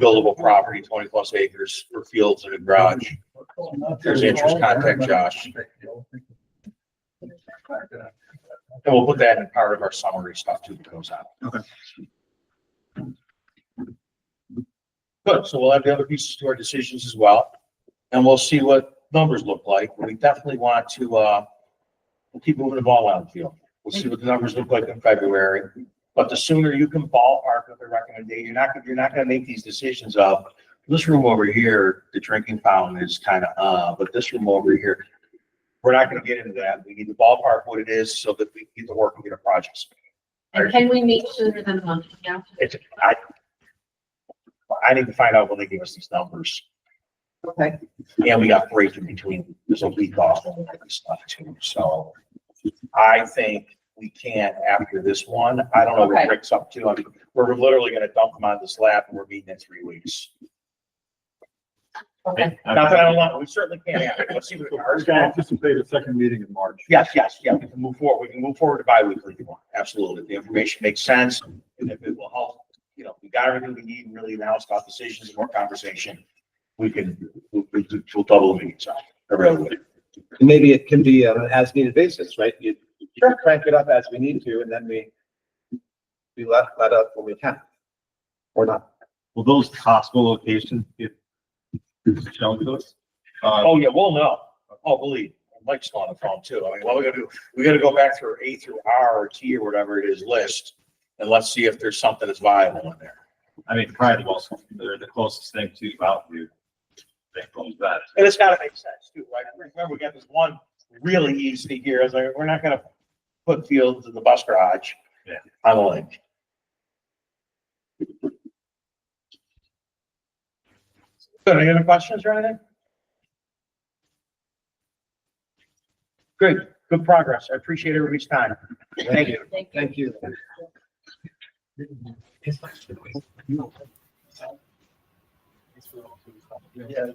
buildable property, 20+ acres for fields and a garage. If there's interest, contact Josh. And we'll put that in part of our summary stuff too that goes out. Okay. Good. So we'll have the other pieces to our decisions as well. And we'll see what numbers look like. We definitely want to, we'll keep moving the ball down the field. We'll see what the numbers look like in February. But the sooner you can ballpark with a recommendation, you're not gonna make these decisions of this room over here, the drinking fountain is kind of, but this room over here, we're not gonna get into that. We need to ballpark what it is so that we can get to work and get a project. And can we meet sooner than a month now? I need to find out when they give us these numbers. Okay. And we got break in between, there's a week off and stuff too, so I think we can after this one. I don't know what Okay. Rick's up to. I mean, we're literally gonna dump them on this lap and we're meeting in 3 weeks. Okay. Not that I don't want, we certainly can't have it. Let's see what. We're gonna anticipate a second meeting in March. Yes, yeah, we can move forward. We can move forward to bi-weekly if you want. Absolutely. If the information makes sense and if it will help, we got everything we need and really now it's about decisions and more conversation. We'll double the meetings. I really would. And maybe it can be on an as needed basis, right? You crank it up as we need to, and then we let up when we can, or not. Will those possible locations get shown to us? Oh, yeah, we'll know. Oh, believe, Mike's on the phone too. I mean, what we gotta do, we gotta go back through A through R or T or whatever it is list. And let's see if there's something that's viable in there. I mean, probably they're the closest thing to Mountain View. That. And it's gotta make sense too, right? Remember, we got this one really easy here. I was like, we're not gonna put fields in the bus garage. Yeah. On the lake. Good, any other questions or anything? Good progress. I appreciate everybody's time. Thank you. Thank you. Yeah,